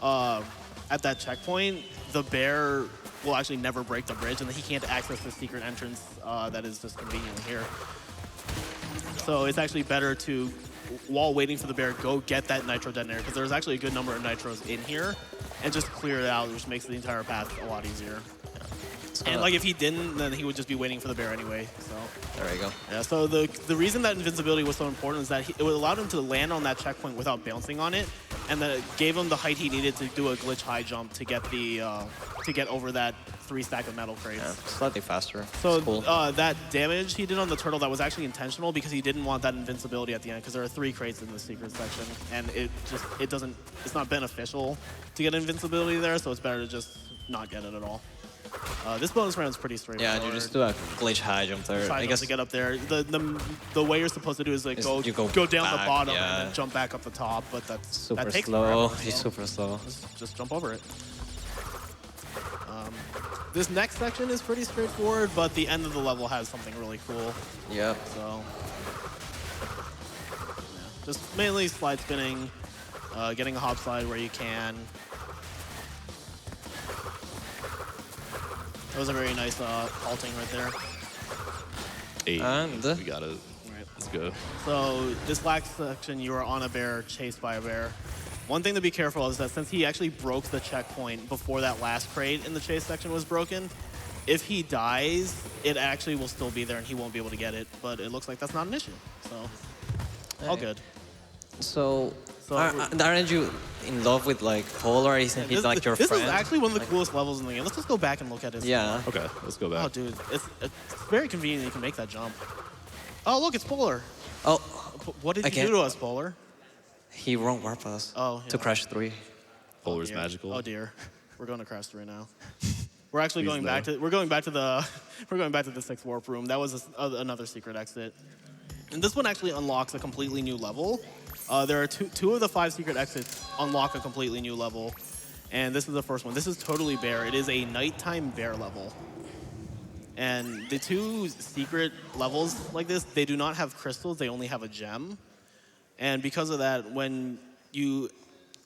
at that checkpoint, the bear will actually never break the bridge, and then he can't access the secret entrance that is just conveniently here. So it's actually better to, while waiting for the bear, go get that nitro detonator, because there's actually a good number of nitros in here, and just clear it out, which makes the entire path a lot easier. And like if he didn't, then he would just be waiting for the bear anyway. So There we go. yeah. So the reason that invincibility was so important is that it allowed him to land on that checkpoint without bouncing on it, and that it gave him the height he needed to do a glitch high jump to get the to get over that 3 stack of metal crates. Yeah, slightly faster. So It's cool. that damage he did on the turtle, that was actually intentional because he didn't want that invincibility at the end, because there are 3 crates in the secret section, and it's not beneficial to get invincibility there, so it's better to just not get it at all. This bonus round is pretty straightforward. Yeah, you just do a glitch high jump there. Try I guess to get up there. The way you're supposed to do is like you go go down the back, bottom yeah. and then jump back up the top, but that super takes slow. forever, He's so super slow. just jump over it. This next section is pretty straightforward, but the end of the level has something really cool. Yep. So yeah, just mainly slide spinning, getting a hop slide where you can. That was a very nice halting right there. Hey, And- we got it. Right. Let's go. So this last section, you are on a bear, chased by a bear. One thing to be careful of is that since he actually broke the checkpoint before that last crate in the chase section was broken, if he dies, it actually will still be there and he won't be able to get it. But it looks like that's not an issue. So all Hey. good. So, So- aren't you in love with like Paul, or isn't he like your this friend? is actually one of the coolest levels in the game. Let's just go back and look at it. Yeah. Okay, let's go back. Oh, dude, it's very convenient you can make that jump. Oh, look, it's Polar. Oh, What did you Again? do to us, Polar? he wrong WhitePaaws. Oh, To yeah. Crash 3. Polar's dear. magical. Oh dear, we're going to Crash 3 now. We're actually Please going no. back to the 6th warp room. That was another secret exit, and this one actually unlocks a completely new level. There are two of the 5 secret exits unlock a completely new level, and this is the first one. This is totally bear. It is a nighttime bear level, and the 2 secret levels like this, they do not have crystals. They only have a gem, and because of that, when you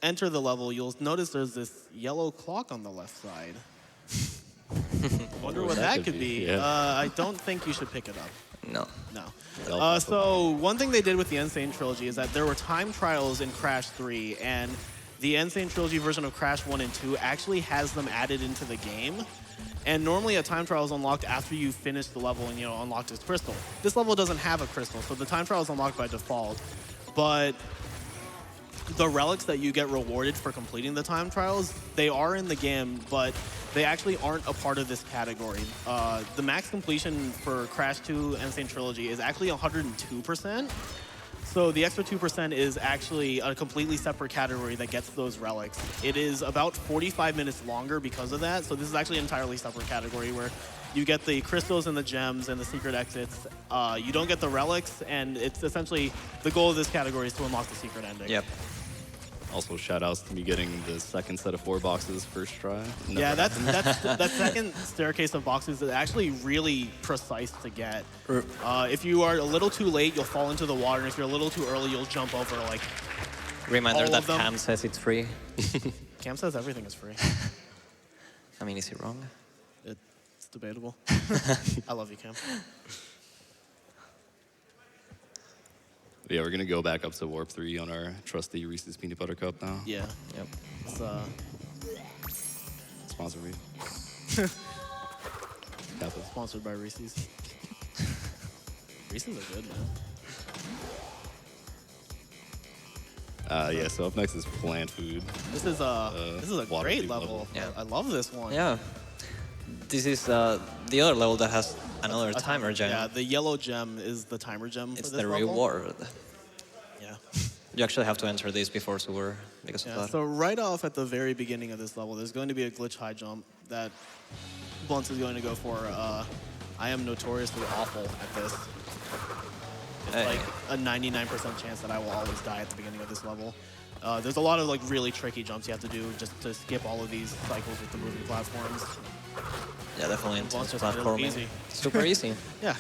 enter the level, you'll notice there's this yellow clock on the left side. Wonder what that could be. Yeah. I don't think you should pick it up. No. No. That'll pop So one thing they did with the N.Sane Trilogy is that there were time trials in Crash 3, and the N.Sane Trilogy version of Crash 1 and 2 actually has them added into the game. And normally a time trial is unlocked after you finish the level and unlocked its crystal. This level doesn't have a crystal, so the time trial is unlocked by default. But the relics that you get rewarded for completing the time trials, they are in the game, but they actually aren't a part of this category. The max completion for Crash 2 N.Sane Trilogy is actually 102%. So the extra 2% is actually a completely separate category that gets those relics. It is about 45 minutes longer because of that. So this is actually an entirely separate category where you get the crystals and the gems and the secret exits. You don't get the relics, and it's essentially the goal of this category is to unlock the secret ending. Yep. Also, shout outs to me getting the second set of 4 boxes first try. Never Yeah, happened. that second staircase of boxes is actually really precise to get. If you are a little too late, you'll fall into the water, and if you're a little too early, you'll jump over. Like Reminder All that of them? Cam says it's free. Cam says, everything is free. I mean, is he wrong? It's debatable. I love you, Cam. Yeah, we're gonna go back up to Warp 3 on our trusty Reese's Peanut Butter Cup now. Yeah, Yep. it's, Sponsor me. Kappa. sponsored by Reese's. Reese's are good, man. Yeah, so up next is plant food. This is a water great tube level. Yeah. I love this one. Yeah. This is the other level that has another timer gem. Yeah, the yellow gem is the timer gem It's for this the level. reward. Yeah. You actually have to enter this before sewer because of Yeah, that. so right off at the very beginning of this level, there's going to be a glitch high jump that Blunts is going to go for. I am notoriously awful at this. It's like a 99% chance that I will always die at the beginning of this level. There's a lot of like really tricky jumps you have to do just to skip all of these cycles with the moving platforms. Yeah, definitely Well, it's intense just really platforming. easy. Super easy. Yeah,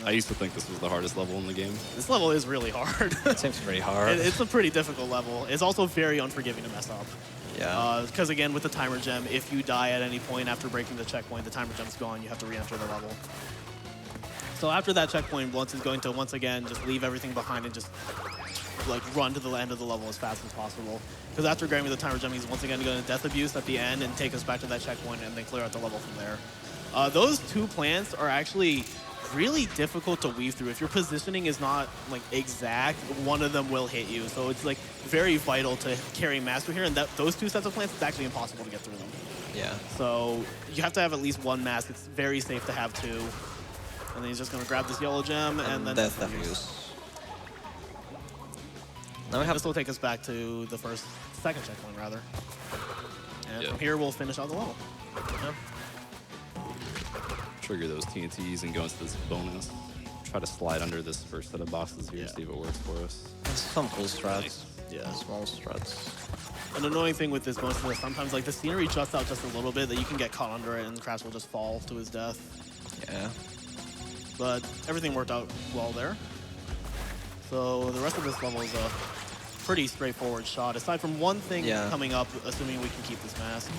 I used to think this was the hardest level in the game. this level is really hard. It seems pretty hard. It's a pretty difficult level. It's also very unforgiving to mess up. Yeah. Because again, with the timer gem, if you die at any point after breaking the checkpoint, the timer gem's gone. You have to re-enter the level. So after that checkpoint, Blunts is going to once again just leave everything behind and just like run to the end of the level as fast as possible. Because after grabbing the timer gem, he's once again going to Death Abuse at the end and take us back to that checkpoint and then clear out the level from there. Those two plants are actually really difficult to weave through. If your positioning is not like exact, one of them will hit you. So it's like very vital to carry master here. And those two sets of plants, it's actually impossible to get through them. Yeah. So you have to have at least one mask. It's very safe to have two. And then he's just going to grab this yellow gem and then Death Abuse. Now we have this will take us back to the second checkpoint rather. And Yeah. from here we'll finish out the level. Yeah. Trigger those TNTs and go into this bonus. Try to slide under this first set of boxes here, Yeah. see if it works for us. some cool strats. Yeah. Small strats. An annoying thing with this bonus is sometimes like the scenery juts out just a little bit that you can get caught under it and Crash will just fall to his death. Yeah. But everything worked out well there. So the rest of this level is a pretty straightforward shot, aside from one thing Yeah. coming up, assuming we can keep this mask.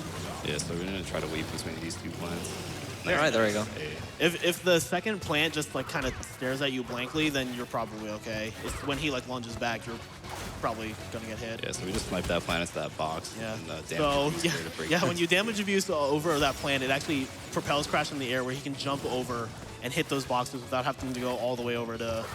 Yeah, so we're gonna try to weave between these two plants. All right, there we go. Hey, If the second plant just like kind of stares at you blankly, then you're probably okay. It's when he like lunges back, you're probably gonna get hit. yeah, so we just sniped that plant into that box. Yeah. And, damage So abuse yeah, there to break yeah. it. When you damage abuse over that plant, it actually propels Crash in the air, where he can jump over and hit those boxes without having to go all the way over to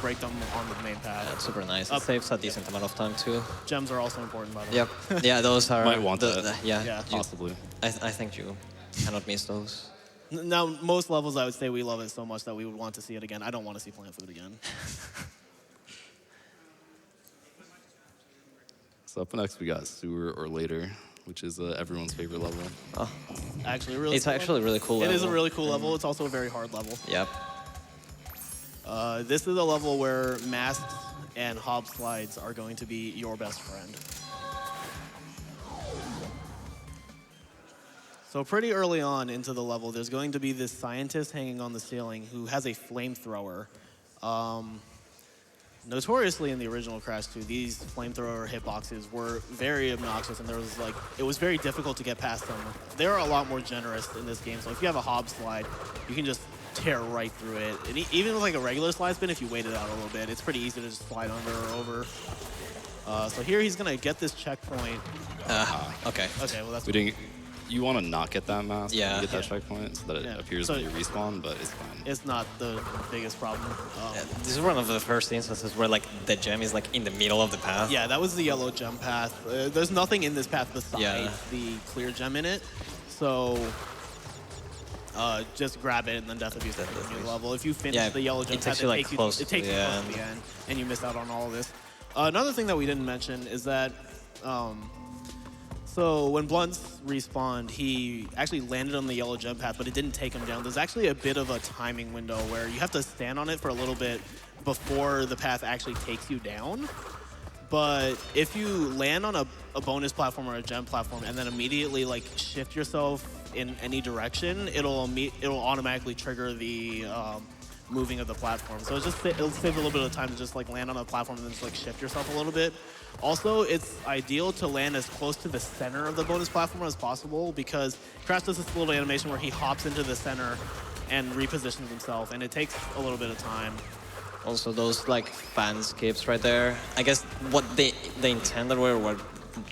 break them on the main path. That's super nice. It Up. saves a decent amount of time too. Gems are also important, by the way. Yep. Yeah, those are. Might want that. Yeah. Yeah. Possibly. I think you cannot miss those. Now, most levels, I would say we love it so much that we would want to see it again. I don't want to see plant food again. So up next we got Sewer or Later, which is everyone's favorite level. Oh, Actually, really. it's cool actually level. really cool. It is a level. really cool level. It's also a very hard level. Yep. This is a level where masks and hob slides are going to be your best friend. So pretty early on into the level, there's going to be this scientist hanging on the ceiling who has a flamethrower. Notoriously in the original Crash 2, these flamethrower hitboxes were very obnoxious, and it was very difficult to get past them. They're a lot more generous in this game, so if you have a hob slide, you can just tear right through it. And even with like a regular slide spin, if you wait it out a little bit, it's pretty easy to just slide under or over. So here he's gonna get this checkpoint. Okay. Okay, well that's We didn't. You want to not get that mask Yeah. when you get that Yeah. checkpoint so that it Yeah. appears So- when you respawn, but it's fine. it's not the biggest problem. This is one of the first instances where like the gem is like in the middle of the path. Yeah, that was the yellow gem path. There's nothing in this path besides Yeah. the clear gem in it. So just grab it and then Death Abuse at the new level. If you finish Yeah, the yellow gem it path, takes you, like, close it to takes the you close end. to the end, and you miss out on all of this. Another thing that we didn't mention is that so when Blunts respawned, he actually landed on the yellow gem path, but it didn't take him down. There's actually a bit of a timing window where you have to stand on it for a little bit before the path actually takes you down. But if you land on a bonus platform or a gem platform and then immediately like shift yourself in any direction, it'll automatically trigger the moving of the platform. So it'll save a little bit of time to just like land on a platform and then just like shift yourself a little bit. Also, it's ideal to land as close to the center of the bonus platform as possible, because Crash does this little animation where he hops into the center and repositions himself, and it takes a little bit of time. Also, those like fan skips right there. I guess what they intended were what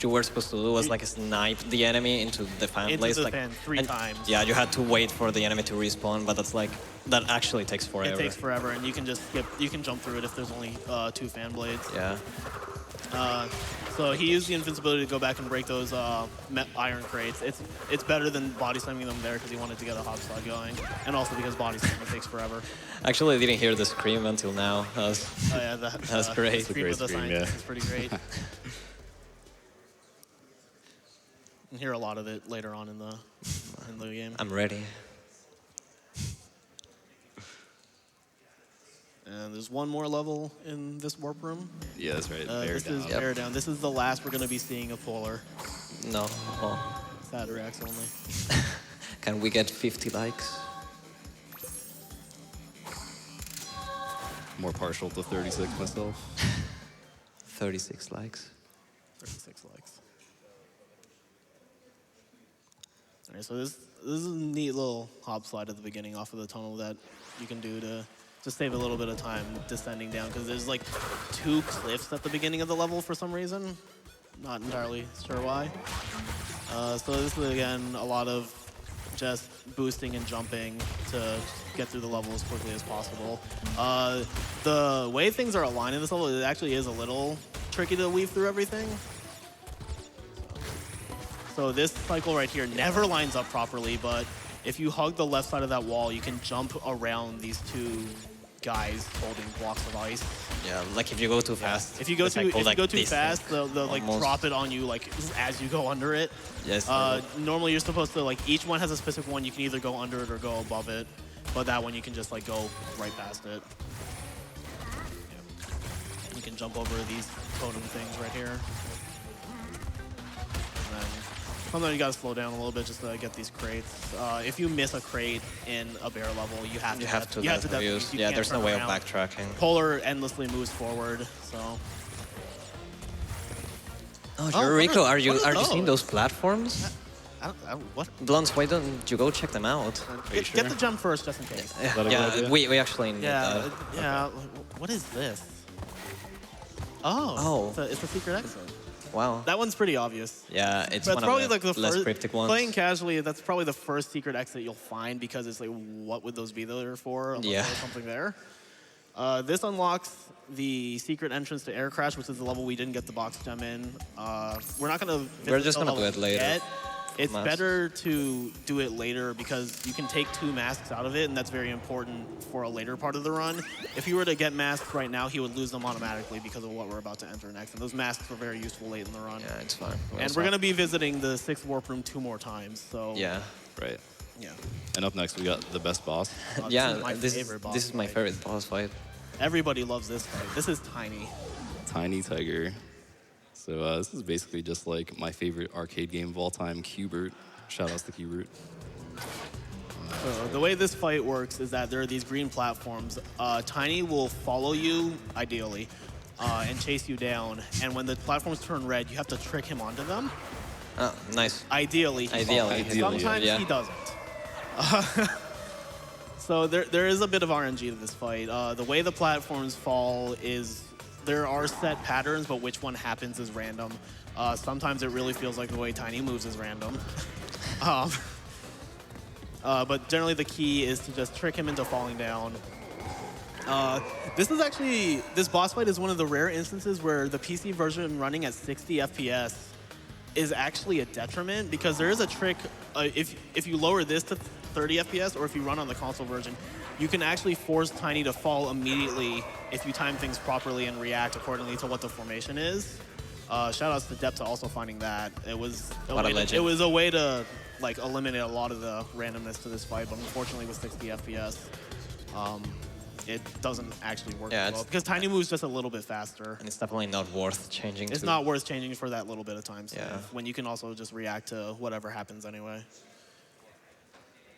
you were supposed to do was like snipe the enemy into the fan Into place. the like, fan three and- times. Yeah, you had to wait for the enemy to respawn, but that actually takes forever. It takes forever, and you can just skip. You can jump through it if there's only 2 fan blades. Yeah. So he used the invincibility to go back and break those iron crates. It's better than body slamming them there because he wanted to get a hop slide going, and also because body slamming takes forever. Actually, I didn't hear the scream until now. That was Oh yeah, That's great. The It's a scream great of the scream, scientist yeah. is pretty great. You hear a lot of it later on in the game. I'm ready. And there's one more level in this warp room. Yeah, that's right. Bear This down. is Bear Down. This is the last we're going to be seeing of Polar. No. Oh. Sad reacts only. Can we get 50 likes? More partial to 36 myself. 36 likes. 36 likes. All right, so this is a neat little hop slide at the beginning off of the tunnel that you can do to save a little bit of time descending down, because there's like 2 cliffs at the beginning of the level for some reason. Not entirely sure why. So this is, again, a lot of just boosting and jumping to get through the level as quickly as possible. The way things are aligned in this level, it actually is a little tricky to weave through everything. So this cycle right here never lines up properly, but if you hug the left side of that wall, you can jump around these 2 guys holding blocks of ice. Yeah, like if you go too fast. If you go the cycle, like too this fast, thing. they'll like Almost. drop it on you like as you go under it. Yes. Normally you're supposed to, like, each one has a specific one. You can either go under it or go above it, but that one you can just like go right past it. You can jump over these totem things right here. And then sometimes you gotta slow down a little bit just to get these crates. If you miss a crate in a bear level, you have to. definitely use. Yeah, there's no way of backtracking. Polar endlessly moves forward, so. Oh, Rico, are you seeing those? those platforms? What? Blunts, why don't you go check them out? Get the jump first, just in case. Yeah, we actually need that. Yeah. What is this? Oh. It's a secret exit. Wow. That one's pretty obvious. Yeah, it's But one probably of the, like the less first, cryptic ones. playing casually, that's probably the first secret exit you'll find, because it's like, what would those be there for? Unless Yeah. there's something there. This unlocks the secret entrance to Air Crash, which is the level we didn't get the box gem in. We're not gonna. We're just gonna do it later. Yet. It's Masks. better to do it later because you can take 2 masks out of it, and that's very important for a later part of the run. If you were to get masks right now, he would lose them automatically because of what we're about to enter next. And those masks are very useful late in the run. Yeah, it's fine. And we're going to be visiting the 6th warp room 2 more times, so... Yeah. Right. Yeah. And up next, we got the best boss. Yeah, this is my favorite boss this is my fight. favorite boss fight. Everybody loves this fight. This is Tiny. Tiny Tiger. So this is basically just like my favorite arcade game of all time, Q*bert. Shout outs to Q*bert. The way this fight works is that there are these green platforms. Tiny will follow you, ideally, and chase you down. And when the platforms turn red, you have to trick him onto them. Oh, nice. Ideally, he follows. Sometimes yeah. he doesn't. So there is a bit of RNG to this fight. The way the platforms fall is there are set patterns, but which one happens is random. Sometimes it really feels like the way Tiny moves is random. But generally the key is to just trick him into falling down. This boss fight is one of the rare instances where the PC version running at 60 FPS is actually a detriment, because there is a trick. If you lower this to 30 FPS, or if you run on the console version, you can actually force Tiny to fall immediately if you time things properly and react accordingly to what the formation is. Shout outs to Depta also finding that. It was a way to like eliminate a lot of the randomness to this fight, but unfortunately with 60 FPS, it doesn't actually work well, because Tiny moves just a little bit faster. And it's definitely not worth changing. It's not worth changing for that little bit of time save, Yeah. when you can also just react to whatever happens anyway.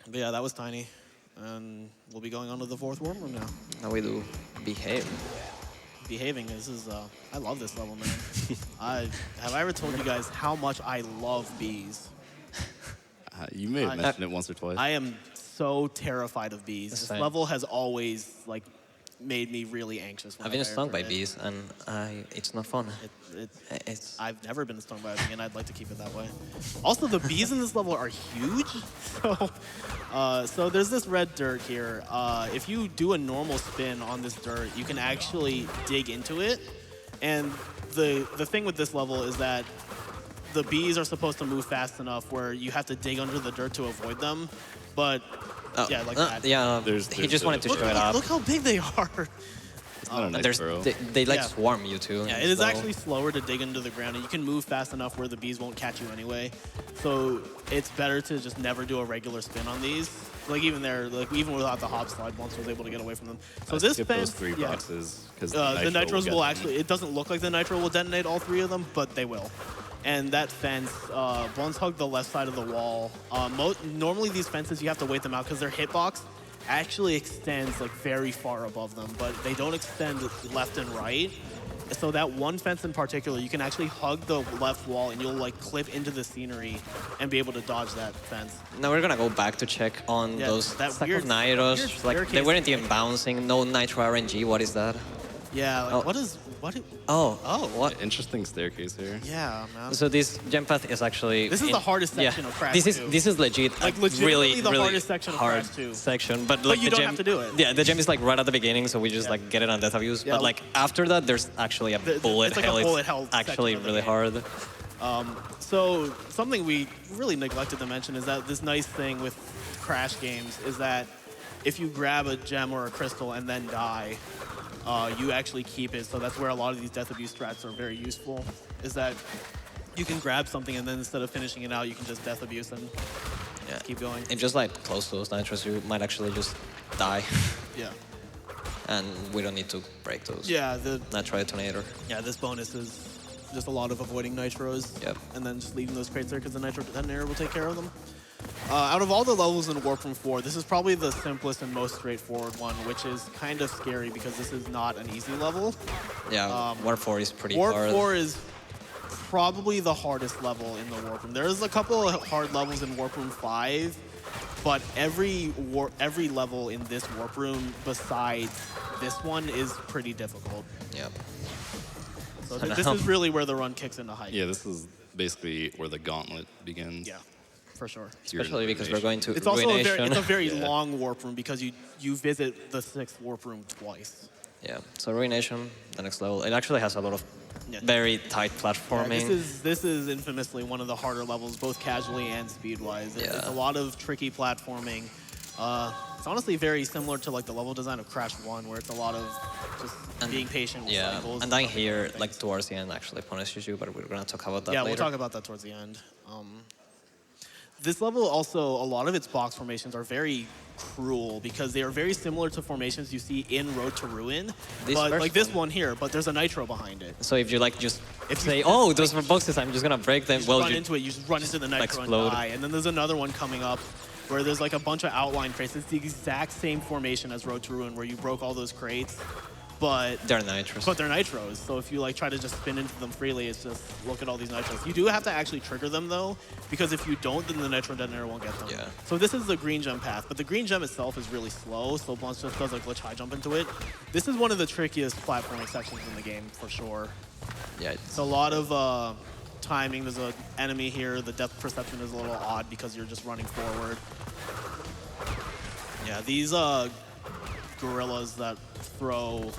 But yeah, that was Tiny. And we'll be going on to the 4th warp room now. Now we do Behave. Behaving, this is, I love this level, man. Have I ever told you guys how much I love bees? You may have mentioned it once or twice. I am so terrified of bees. This Same. level has always, like, made me really anxious. I've been stung by bees, and it's not fun. I've never been stung by a bee, and I'd like to keep it that way. Also, the bees in this level are huge. So there's this red dirt here. If you do a normal spin on this dirt, you can actually dig into it. And the thing with this level is that the bees are supposed to move fast enough where you have to dig under the dirt to avoid them. But yeah, like that. Yeah, There's he just wanted to show it off. Look how big they are. It's not a And nitro. they like Yeah. swarm you too. Yeah, it is actually slower to dig into the ground, and you can move fast enough where the bees won't catch you anyway. So it's better to just never do a regular spin on these. Like even without the hop slide, once was able to get away from them. So I this skip fence, those 3 yeah. boxes because The nitros will actually, it doesn't look like the nitro will detonate all 3 of them, but they will. And that fence, once hug the left side of the wall. Normally these fences, you have to wait them out because their hitbox actually extends like very far above them, but they don't extend left and right. So that one fence in particular, you can actually hug the left wall and you'll like clip into the scenery and be able to dodge that fence. Now we're gonna go back to check on those that stack weird of nitros. Like they staircase weren't even thing. bouncing. No nitro RNG. What is that? Yeah, like what? Oh, what? Interesting staircase here. Yeah, man. So this jump path is actually. This is the hardest section of Crash This 2. is legit. Like, a legitimately really, the really hardest section of hard Crash 2. section. But like you the don't gem, have to do it. Yeah, the gem is like right at the beginning, so we just like get it on death abuse. Yeah. But like after that, there's actually a bullet it's like hell. a bullet hell It's actually section of the really game. hard. So something we really neglected to mention is that this nice thing with Crash games is that if you grab a gem or a crystal and then die, you actually keep it. So that's where a lot of these death abuse strats are very useful, is that you can grab something and then instead of finishing it out, you can just death abuse and just keep going. If just like close to those nitros, you might actually just die. Yeah. And we don't need to break those. Yeah, Nitro detonator. yeah, this bonus is just a lot of avoiding nitros. Yep. And then just leaving those crates there because the nitro detonator will take care of them. Out of all the levels in Warp Room 4, this is probably the simplest and most straightforward one, which is kind of scary because this is not an easy level. Yeah, Warp 4 is pretty Warp hard. 4 is probably the hardest level in the Warp Room. There's a couple of hard levels in Warp Room 5, but every level in this Warp Room besides this one is pretty difficult. Yeah. So this is really where the run kicks into height. Yeah, this is basically where the gauntlet begins. Yeah, for sure. Especially because we're going to It's also Ruination. a very long warp room because you visit the 6th warp room twice. Yeah, so Ruination, the next level. It actually has a lot of very tight platforming. Yeah, this is infamously one of the harder levels, both casually and speed-wise. It's a lot of tricky platforming. It's honestly very similar to like the level design of Crash 1, where it's a lot of just being patient with cycles. And dying here, like towards the end, actually punishes you, but we're gonna talk about that later. Yeah, we'll talk about that towards the end. This level also, a lot of its box formations are very cruel because they are very similar to formations you see in Road to Ruin, but like this one here, but there's a nitro behind it. So if you like just say, oh, those were boxes, I'm just gonna break them. You just run into the nitro explode. and die. And then there's another one coming up where there's like a bunch of outline crates. It's the exact same formation as Road to Ruin where you broke all those crates, but they're nitros. But they're nitros, so if you like try to just spin into them freely, it's just look at all these nitros. You do have to actually trigger them though, because if you don't, then the nitro detonator won't get them. Yeah. So this is the green gem path, but the green gem itself is really slow, so Blunts just does a glitch high jump into it. This is one of the trickiest platforming sections in the game, for sure. Yeah. It's a lot of timing. There's an enemy here. The depth perception is a little odd because you're just running forward. Yeah, these gorillas that throw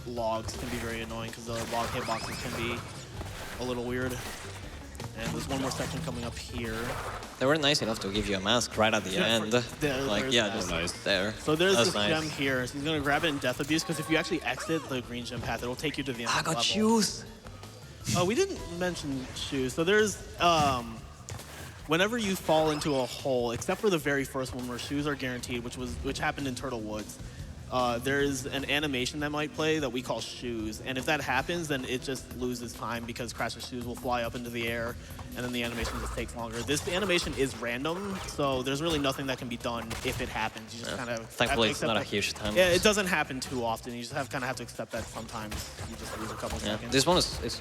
logs can be very annoying because the log hitboxes can be a little weird. And there's one more section coming up here. They were nice enough to give you a mask right at the end. Like, yeah, just nice. there. So there's That's this nice. gem here. So he's going to grab it in Death Abuse because if you actually exit the green gem path, it'll take you to the end of the level. shoes. We didn't mention shoes. So there's, whenever you fall into a hole, except for the very first one where shoes are guaranteed, which happened in Turtle Woods, there's an animation that might play that we call shoes. And if that happens, then it just loses time because Crash's shoes will fly up into the air and then the animation just takes longer. This animation is random, so there's really nothing that can be done if it happens. You just kind of Thankfully, it's not a huge time. Yeah, it doesn't happen too often. You just kind of have to accept that sometimes you just lose a couple seconds. This one is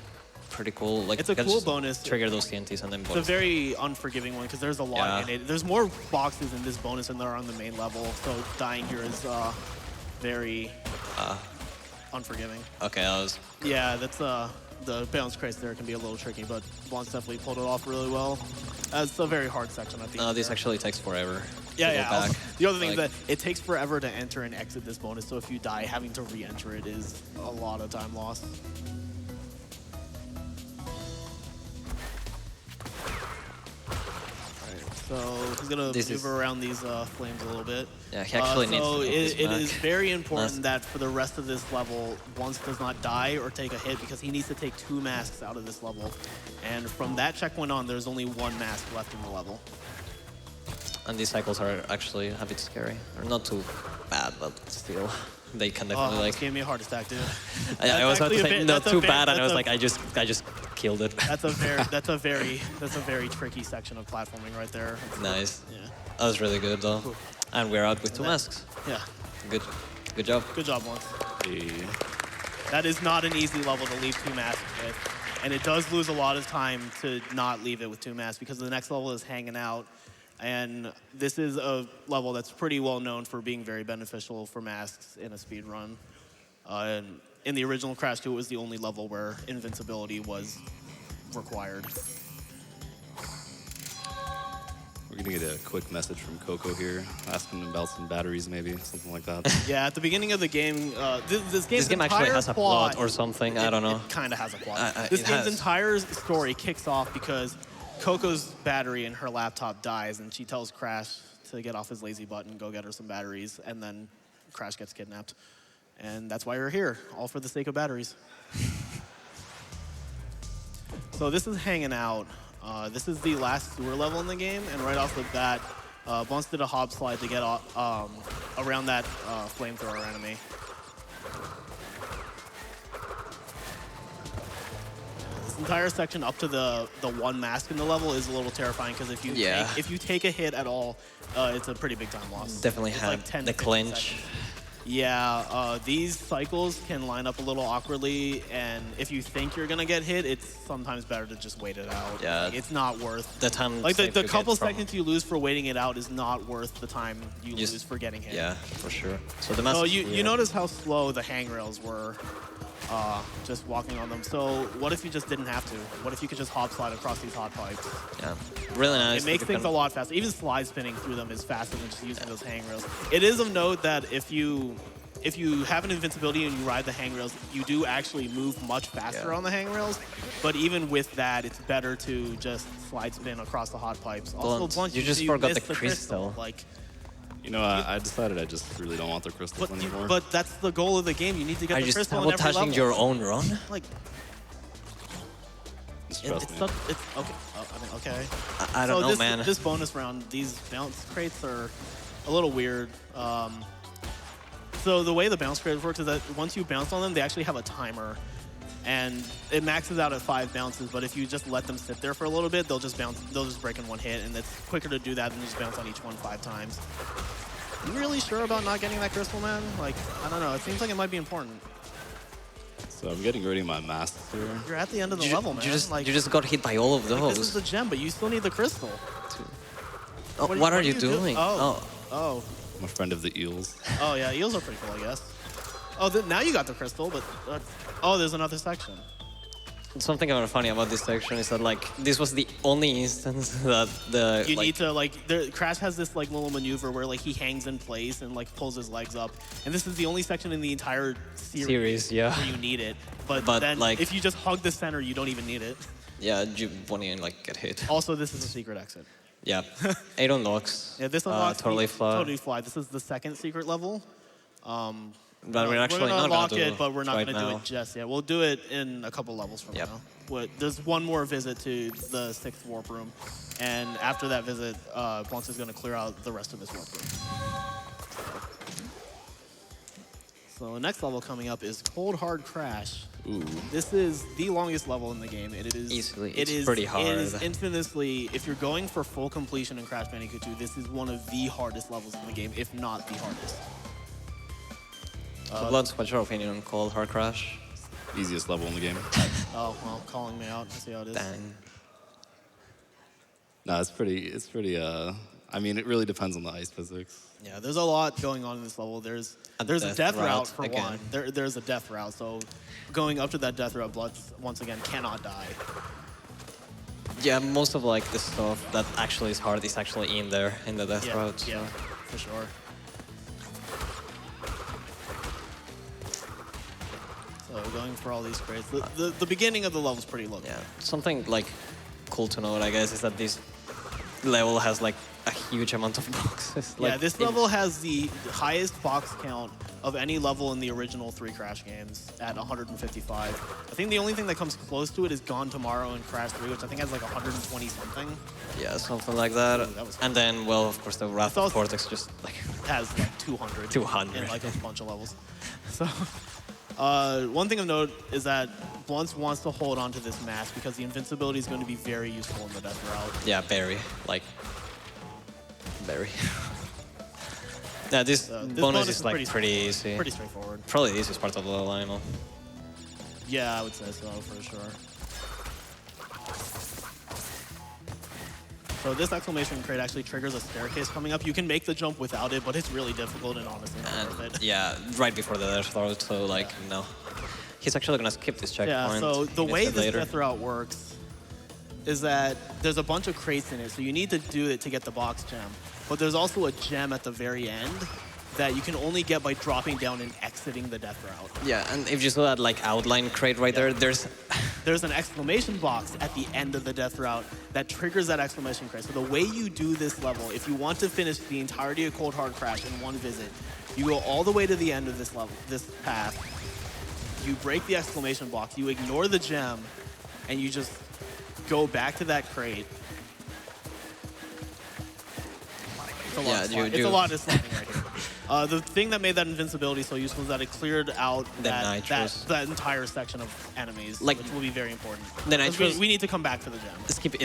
pretty cool. Like, It's a you can cool just bonus. Trigger those TNTs and then It's a bonus. very unforgiving one because there's a lot in it. There's more boxes in this bonus than there are on the main level, so dying here is very unforgiving. Okay, that was... Yeah, that's the bounce crates there can be a little tricky, but Blonde definitely pulled it off really well. It's a very hard section, I think. No, this actually takes forever. Yeah, to go yeah. back. The other thing is Like- that it takes forever to enter and exit this bonus, so if you die, having to re-enter it is a lot of time lost. So he's gonna This maneuver around these flames a little bit. Yeah, he actually needs so to get it this is back. very important Mask. that for the rest of this level, Blunts does not die or take a hit because he needs to take 2 masks out of this level. And from that checkpoint on, there's only 1 mask left in the level. And these cycles are actually a bit scary. They're not too bad, but still, they can definitely This like. gave me a heart attack, dude. I was about to actually a say bit- not that's a too bit- bad, and I that's was a- like, I just killed it. That's a very tricky section of platforming right there. Nice. Yeah. That was really good though. And we're out with 2 masks. Yeah. Good job. Good job, Blunts. Hey. That is not an easy level to leave 2 masks with. And it does lose a lot of time to not leave it with 2 masks because the next level is hanging out. And this is a level that's pretty well known for being very beneficial for masks in a speed run. And in the original Crash 2, it was the only level where invincibility was required. We're gonna get a quick message from Coco here, asking about some batteries, maybe something like that. Yeah, at the beginning of the game, this Game actually has a plot or something. I don't know. It kind of has a plot. it This game's has. entire story kicks off because Coco's battery in her laptop dies, and she tells Crash to get off his lazy butt and go get her some batteries, and then Crash gets kidnapped. And that's why we're here, all for the sake of batteries. So this is hanging out. This is the last sewer level in the game, and right off the bat, Blunts did a hop slide to get around that flamethrower enemy. This entire section up to the 1 mask in the level is a little terrifying because if you take a hit at all, it's a pretty big time loss. Definitely It's had like 10 to the 15 clinch. seconds. Yeah, these cycles can line up a little awkwardly, and if you think you're gonna get hit, it's sometimes better to just wait it out. Yeah. Like, it's not worth The time. like save the you couple get from- seconds you lose for waiting it out is not worth the time you Just- lose for getting hit. Yeah, for sure. So the mask. So you notice how slow the hangrails were just walking on them. So what if you just didn't have to? What if you could just hop slide across these hot pipes? Yeah, really nice. It makes that you things a can- lot faster. Even slide spinning through them is faster than just using those hangrails. It is of note that if you have an invincibility and you ride the hangrails, you do actually move much faster on the hangrails. But even with that, it's better to just slide spin across the hot pipes. Also, Blunt, Blunt, you just forgot missed the crystal. Like, You know, I decided I just really don't want the crystals anymore. but that's the goal of the game. You need to get Are the you crystal in every level. sabotaging your own run? Like, Just it's trust me. okay. I mean, okay. I don't So know, man. This bonus round, these bounce crates are a little weird. So the way the bounce crates works is that once you bounce on them, they actually have a timer. And it maxes out at 5 bounces, but if you just let them sit there for a little bit, they'll just bounce. They'll just break in 1 hit, and it's quicker to do that than just bounce on each one 5 times. You really sure about not getting that crystal, man? Like, I don't know. It seems like it might be important. So I'm getting rid of my masks here. You're at the end of the You level, man. You just, like, you just got hit by all of like, those. this is the gem, but you still need the crystal. Oh, what are you doing? Oh. I'm a friend of the eels. Oh, yeah. Eels are pretty cool, I guess. Oh, now you got the crystal, but... oh, there's another section. Something kind of funny about this section is that like this was the only instance that the You need to, like... Crash has this, like, little maneuver where, like, he hangs in place and, like, pulls his legs up. And this is the only section in the entire series yeah. where you need it. But then, like, if you just hug the center, you don't even need it. Yeah, you won't even like get hit. Also, this is a secret exit. Yeah, 8 unlocks. Yeah, this unlocks totally fly. Totally fly. This is the second secret level. But we're actually gonna not unlock gonna do it, but we're not right gonna do now. it just yet. We'll do it in a couple levels from Yep. now. There's one more visit to the 6th warp room, and after that visit, Blunts is gonna clear out the rest of this warp room. So the next level coming up is Cold Hard Crash. Ooh. This is the longest level in the game. It is Easily. It It's is pretty It hard. is infamously, if you're going for full completion in Crash Bandicoot 2, this is one of the hardest levels in the game, if not the hardest. So Blunts, what's your opinion on Cold Hard Crash? Easiest level in the game. Oh well, calling me out. I see how it is. Dang. No, it's pretty, I mean, it really depends on the ice physics. Yeah, there's a lot going on in this level. There's a death death route route for again. one. There's a death route, so going up to that death route, Blunts once again cannot die. Yeah, most of like the stuff that actually is hard is actually in there in the death route. So. Yeah, for sure. So going for all these crates. The beginning of the level is pretty low. Yeah, something like cool to note, I guess, is that these level has like a huge amount of boxes. Yeah, this level has the highest box count of any level in the original 3 Crash games at 155. I think the only thing that comes close to it is Gone Tomorrow and Crash 3, which I think has like 120 something. Yeah, something like that. Ooh, that was and then, well, of course, the Wrath of Cortex just like has like 200. 200. In like a bunch of levels. So, one thing of note is that Blunts wants to hold on to this mask because the invincibility is going to be very useful in the death route. Yeah, very. Like, very. Yeah, this bonus is like pretty easy. Pretty straightforward. Probably the easiest part of the level. Yeah, I would say so, for sure. So this exclamation crate actually triggers a staircase coming up. You can make the jump without it, but it's really difficult and honestly not worth it. Yeah, right before the death route, so like, no. He's actually gonna skip this checkpoint. Yeah, so the way this later. death route works is that there's a bunch of crates in it, so you need to do it to get the box gem. But there's also a gem at the very end that you can only get by dropping down and exiting the death route. Yeah, and if you saw that like outline crate right there, there's an exclamation box at the end of the death route that triggers that exclamation crate. So the way you do this level, if you want to finish the entirety of Cold Hard Crash in one visit, you go all the way to the end of this level, this path, you break the exclamation box, you ignore the gem, and you just go back to that crate. It's a lot of sliding right here. The thing that made that invincibility so useful is that it cleared out that entire section of enemies, like, which will be very important. The nitros, we need to come back for the gem.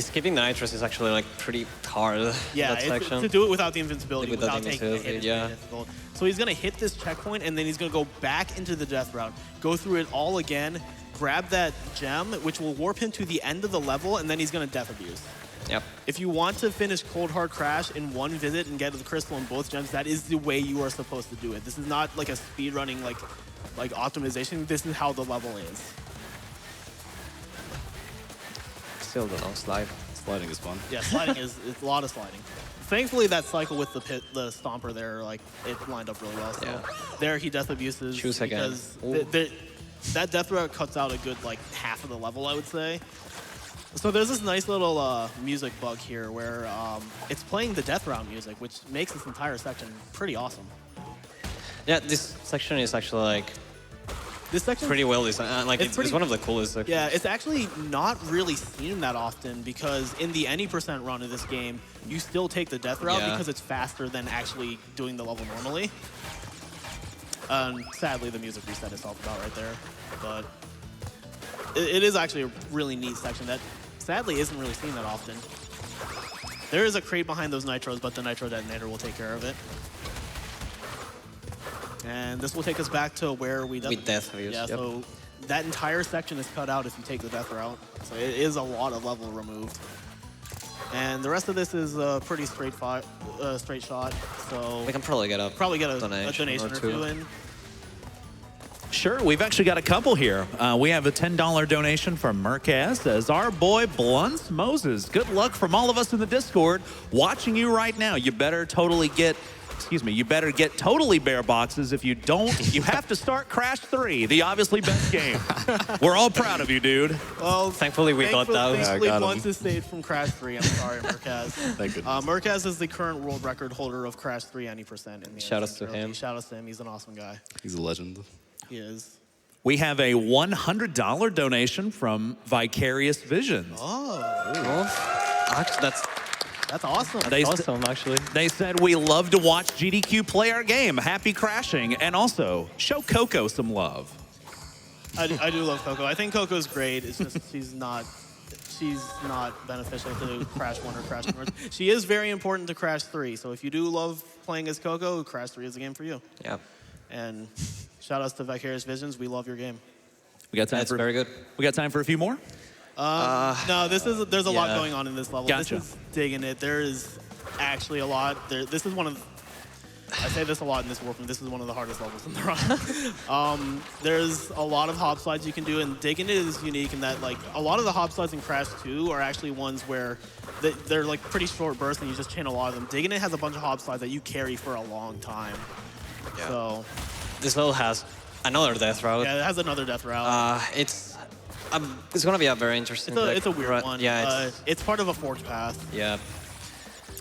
Skipping the nitros is actually like pretty hard. Yeah, that section. To do it without the invincibility, without taking the hit, is yeah. very difficult. So he's gonna hit this checkpoint, and then he's gonna go back into the death route, go through it all again, grab that gem, which will warp him to the end of the level, and then he's gonna death abuse. Yep. If you want to finish Cold Hard Crash in one visit and get the crystal and both gems, that is the way you are supposed to do it. This is not like a speed running like optimization. This is how the level is. Still the long slide. Sliding is fun. Yeah, sliding it's a lot of sliding. Thankfully, that cycle with the stomper there, like, it lined up really well. So yeah. There he death abuses Choose again. Because that death route cuts out a good like half of the level, I would say. So there's this nice little music bug here where it's playing the death route music, which makes this entire section pretty awesome. Yeah, this section is actually like pretty well designed. Like it's one of the coolest sections. Yeah, it's actually not really seen that often because in the any % run of this game, you still take the death route because it's faster than actually doing the level normally. Sadly, the music reset is helped out right there, but it is actually a really neat section that sadly isn't really seen that often. There is a crate behind those nitros, but the nitro detonator will take care of it. And this will take us back to where we death abuse. Yeah, so that entire section is cut out if you take the death route. So it is a lot of level removed. And the rest of this is a pretty straight shot. So we can probably get a donation or two in. Sure, we've actually got a couple here. We have a $10 donation from Merkaz as our boy Blunts Moses. Good luck from all of us in the Discord watching you right now. You better get totally bare boxes. If you don't, you have to start Crash 3, the obviously best game. We're all proud of you, dude. Well, thankfully we got that. Thankfully, Blunts has stayed from Crash 3. I'm sorry, Merkaz. Thank goodness. Merkaz is the current world record holder of Crash 3 any %. In the Shout outs to Trilogy. him. Shout outs to him. He's an awesome guy. He's a legend. He is. We have a $100 donation from Vicarious Visions. Oh. Actually, that's awesome. That's awesome, actually. They said, we love to watch GDQ play our game. Happy crashing. And also, show Coco some love. I do love Coco. I think Coco's great. It's just she's not beneficial to Crash 1 or Crash 2. She is very important to Crash 3. So if you do love playing as Coco, Crash 3 is the game for you. Yeah. And shout outs to Vicarious Visions. We love your game. We got time very good. We got time for a few more? No, there's a lot going on in this level. Gotcha. This is digging it. There is actually a lot. This is one of, I say this a lot in this warp room, this is one of the hardest levels in the run. There's a lot of hop slides you can do, and digging it is unique in that like a lot of the hop slides in Crash 2 are actually ones where they're like pretty short bursts and you just chain a lot of them. Digging it has a bunch of hop slides that you carry for a long time. Yeah. So this level has another death route. yeah, it has another death route. It's gonna be a very interesting. It's a weird one. Yeah, it's part of a forge path. Yeah.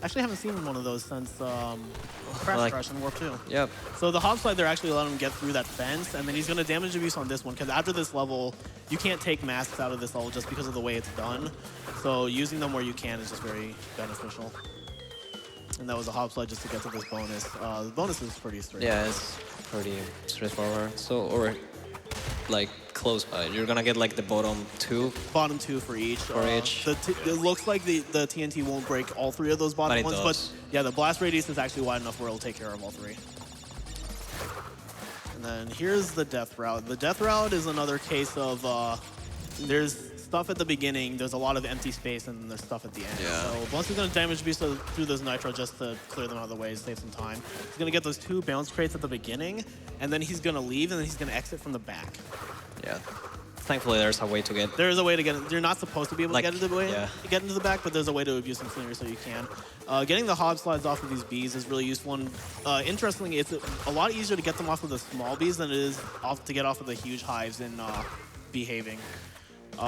Actually, I haven't seen one of those since Crash Like- Crash in Warp 2. Yep. So the hop slide, they're actually letting him get through that fence, and then he's going to damage abuse on this one, because after this level, you can't take masks out of this level just because of the way it's done. So using them where you can is just very beneficial. And that was a hop slide just to get to this bonus. The bonus is pretty straight. Yeah, it's pretty straightforward. So, or like close by. You're gonna get like the bottom two. Bottom two for each. Each. It looks like the TNT won't break all three of those bottom But it ones, does. but yeah, the blast radius is actually wide enough where it'll take care of all three. And then here's the death route. The death route is another case of there's stuff at the beginning, there's a lot of empty space, and then there's stuff at the end. Yeah. So once he's going to damage beast through those nitro just to clear them out of the way, save some time. He's going to get those 2 bounce crates at the beginning, and then he's going to leave, and then he's going to exit from the back. Yeah. Thankfully, there's a way to get. There is a way to get it. You're not supposed to be able Like, to get into the way, yeah. get into the back, but there's a way to abuse some scenery so you can. Getting the hop slides off of these bees is really useful. And interestingly, it's a lot easier to get them off of the small bees than it is to get off of the huge hives in behaving. He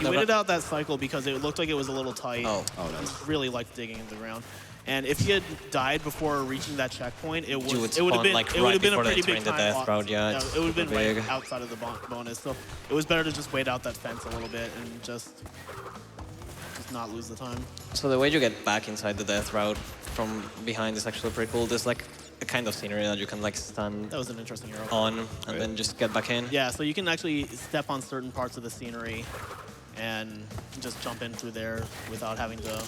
No, waited but- out that cycle because it looked like it was a little tight. Oh. Nice. He really liked digging into the ground. And if he had died before reaching that checkpoint, it would You would have spawn, been like, it would right have been a before they pretty big turn the time death loss. route, yeah, it's it would have been super big. right outside of the bonus. So it was better to just wait out that fence a little bit and just not lose the time. So the way you get back inside the death route from behind is actually pretty cool. There's like a kind of scenery that you can like stand That was an interesting hero. on and then just get back in. Yeah, so you can actually step on certain parts of the scenery and just jump in through there without having to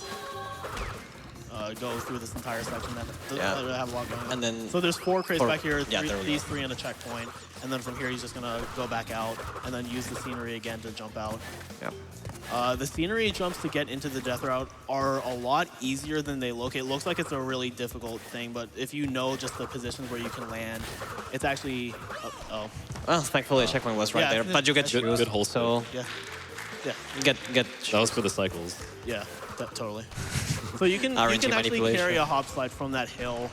go through this entire section that doesn't Yeah. really have a lot going on. And then so there's 4 crates back here, yeah, there we these go. 3 and a checkpoint, and then from here he's just gonna go back out and then use the scenery again to jump out. Yep. The scenery jumps to get into the death route are a lot easier than they look. It looks like it's a really difficult thing, but if you know just the positions where you can land, it's actually Well, thankfully the checkpoint was right yeah, there, but you get good- shoes, good hold so yeah. Yeah, get That was for the cycles. yeah, totally. So you can RNG actually manipulation. carry a hop slide from that hill,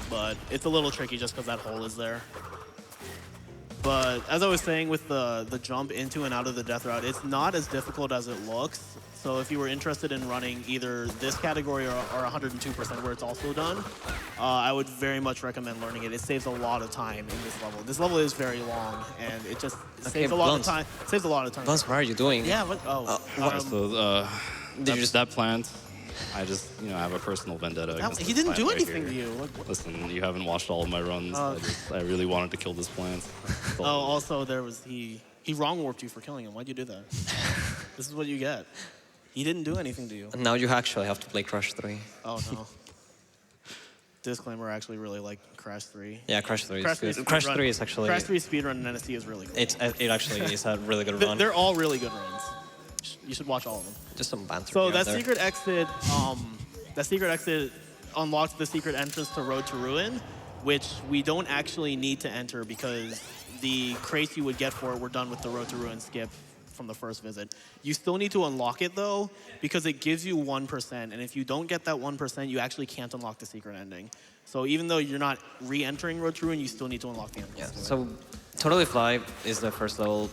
but it's a little tricky just because that hole is there. But as I was saying with the jump into and out of the death route, it's not as difficult as it looks. So if you were interested in running either this category or 102% where it's also done, I would very much recommend learning it. It saves a lot of time in this level. This level is very long, and it just saves a lot of Blunts. time. Saves a lot of time. Vance, what are you doing? Yeah. What? So Did you just that plant, I just have a personal vendetta against he this didn't plant do right anything here. to you. What? Listen, you haven't watched all of my runs. I really wanted to kill this plant. Oh, also there was he wrong warped you for killing him. Why'd you do that? This is what you get. He didn't do anything to you. And now you actually have to play Crash 3. Oh no. Disclaimer, I actually really like Crash 3. Yeah, Crash 3 Crash is 3 good. Crash 3 is actually Crash 3 speedrun in NSC is really good. it actually is a really good run. They're all really good runs. You should watch all of them. Just some banter. So here that and there. secret exit unlocks the secret entrance to Road to Ruin, which we don't actually need to enter because the crates you would get for it were done with the Road to Ruin skip from the first visit. You still need to unlock it though, because it gives you 1%, and if you don't get that 1%, you actually can't unlock the secret ending. So even though you're not re-entering Road to Ruin, you still need to unlock the entrance. Yeah. to it. So Totally Fly is the first level.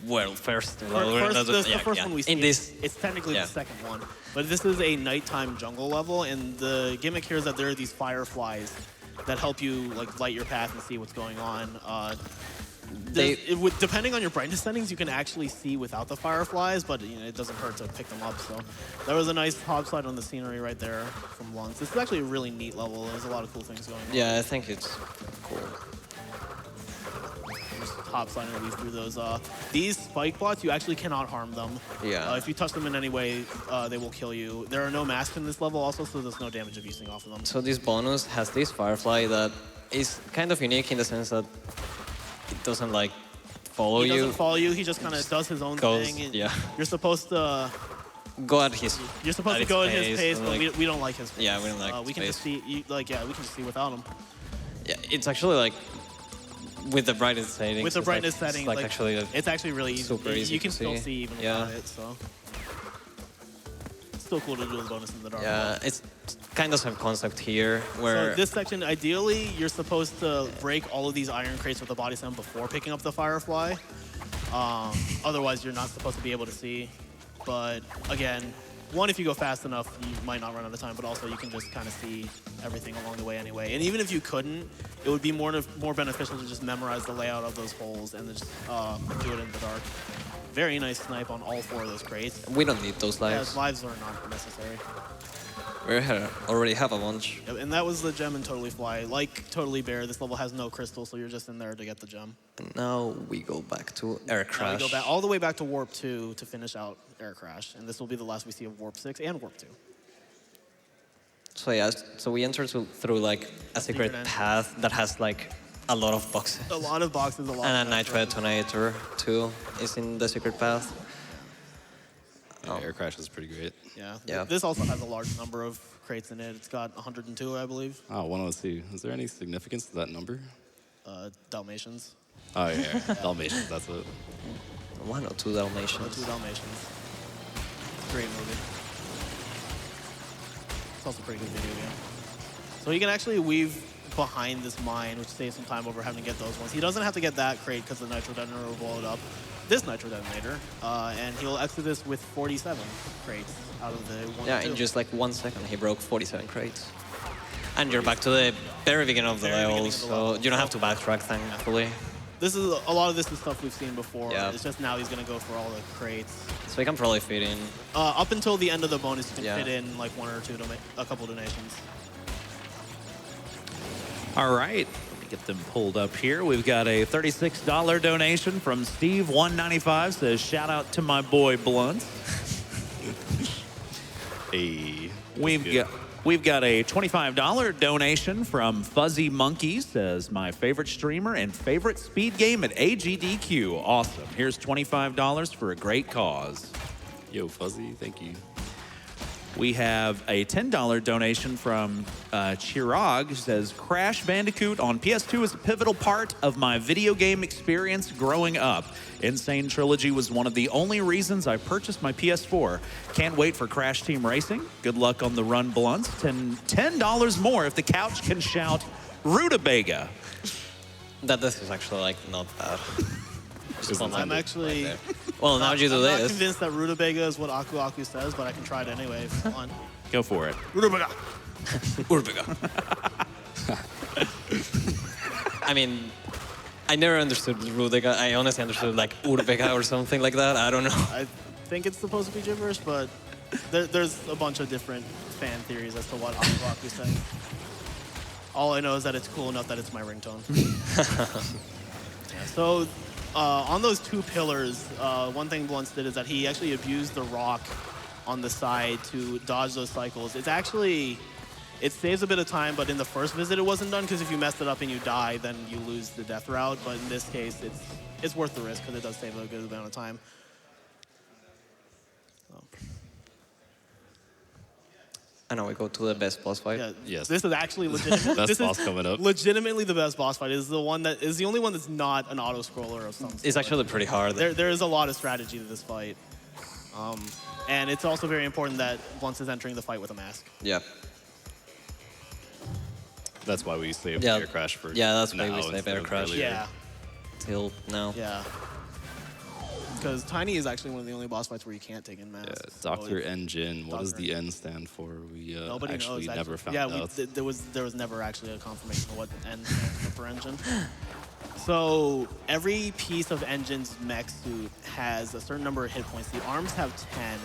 Well, first level. The first one we see. In this, It's technically yeah. the second one, but this is a nighttime jungle level, and the gimmick here is that there are these fireflies that help you like light your path and see what's going on. Depending on your brightness settings, you can actually see without the fireflies, but it doesn't hurt to pick them up. So there was a nice hop slide on the scenery right there from Lunds. This is actually a really neat level. There's a lot of cool things going on. yeah, I think it's cool. Just hop sliding at least through those. These spike bots, you actually cannot harm them. Yeah. If you touch them in any way, they will kill you. There are no masks in this level also, so there's no damage abusing off of them. So this bonus has this Firefly that is kind of unique in the sense that it doesn't like follow He you. doesn't follow you. He just kind of does his own Goes- thing. And yeah. You're supposed to. Go at his. You're supposed to its go at his pace, and, but like, we don't like his pace. Yeah, we don't like We his can just pace. see. We can just see without him. Yeah, it's actually like with the brightness settings. With the it's brightness like, setting, it's like actually it's actually really easy. super easy You can to still see. see even Yeah. without it. So it's still cool to do the bonus in the dark. yeah, it's kind of some concept here where So this section, ideally, you're supposed to break all of these iron crates with the body slam before picking up the Firefly. Otherwise, you're not supposed to be able to see. But again, one, if you go fast enough, you might not run out of time, but also you can just kind of see everything along the way anyway. And even if you couldn't, it would be more beneficial to just memorize the layout of those holes and then just do it in the dark. Very nice snipe on all 4 of those crates. We don't need those Yeah, lives. lives are not necessary. We already have a bunch. Yep, and that was the gem in Totally Fly. Like Totally Bear, this level has no crystal, so you're just in there to get the gem. And now we go back to Air Now Crash. we go back all the way back to Warp 2 to finish out Air Crash, and this will be the last we see of Warp 6 and Warp 2. So yeah, so we enter through like a secret end. path that has like a lot of boxes. A lot of boxes, a lot And a of nitro detonator too is in the secret path. Air Crash is pretty great. Yeah. Yeah. This also has a large number of crates in it. It's got 102, I believe. Oh, 102. Is there any significance to that number? Dalmatians. Oh, yeah. Dalmatians, that's it. 102 Dalmatians. 2 Dalmatians. Great movie. It's also a pretty good video game. So you can actually weave behind this mine, which saves some time over having to get those ones. He doesn't have to get that crate because the nitro detonator will blow it up. This nitro detonator, and he'll exit this with 47 crates out of the 1 Yeah, or 2. in just like 1 second, he broke 47 crates. And you're back to the very beginning of the Very beginning level, of the so level. you don't have to backtrack, thankfully. This is a lot of this is stuff we've seen before. Yeah. It's just now he's gonna go for all the crates. So we can probably fit in. Up until the end of the bonus, you can Yeah. fit in like 1 or 2, a couple donations. All right, let me get them pulled up here. We've got a $36 donation from Steve195. Says, shout out to my boy Blunt. Hey. We've got a $25 donation from Fuzzy Monkey. Says, my favorite streamer and favorite speed game at AGDQ. Awesome. Here's $25 for a great cause. Yo, Fuzzy, thank you. We have a $10 donation from Chirag, who says, Crash Bandicoot on PS2 is a pivotal part of my video game experience growing up. N.Sane Trilogy was one of the only reasons I purchased my PS4. Can't wait for Crash Team Racing. Good luck on the run, Blunts. $10 more if the couch can shout, Rutabaga. This is actually like not bad. Just fun I'm time. actually Well, now you do I'm not this. convinced that Rutabaga is what Aku Aku says, but I can try it anyway if you want. Go for it. Rutabaga! I mean, I never understood Rudega. I honestly understood like Urbega or something like that. I don't know. I think it's supposed to be gibberish, but there's a bunch of different fan theories as to what Aku Aku is saying. All I know is that it's cool enough that it's my ringtone. Yeah, so on those 2 pillars, one thing Blunts did is that he actually abused the rock on the side to dodge those cycles. It's actually, it saves a bit of time, but in the first visit it wasn't done because if you messed it up and you die, then you lose the death route. But in this case, it's worth the risk because it does save a good amount of time. And now we go to the best boss fight. Yeah, Yes. This is actually legitimately Best this boss is coming up. legitimately the best boss fight. It is the one that is the only one that's not an auto scroller of some sort. It's actually pretty hard. There is a lot of strategy to this fight, and it's also very important that Blunts is entering the fight with a mask. Yeah. That's why we saved Yeah. Air Crash for Yeah, that's why we now saved instead Air of Crash. earlier. Yeah, Till now. yeah. Because Tiny is actually one of the only boss fights where you can't take in masks. Yeah, So Dr. it's- N. What does Dr. the N stand for? We Nobody actually knows. never found yeah, out. there was never actually a confirmation of what N stands for engine. So every piece of Engine's mech suit has a certain number of hit points. The arms have 10,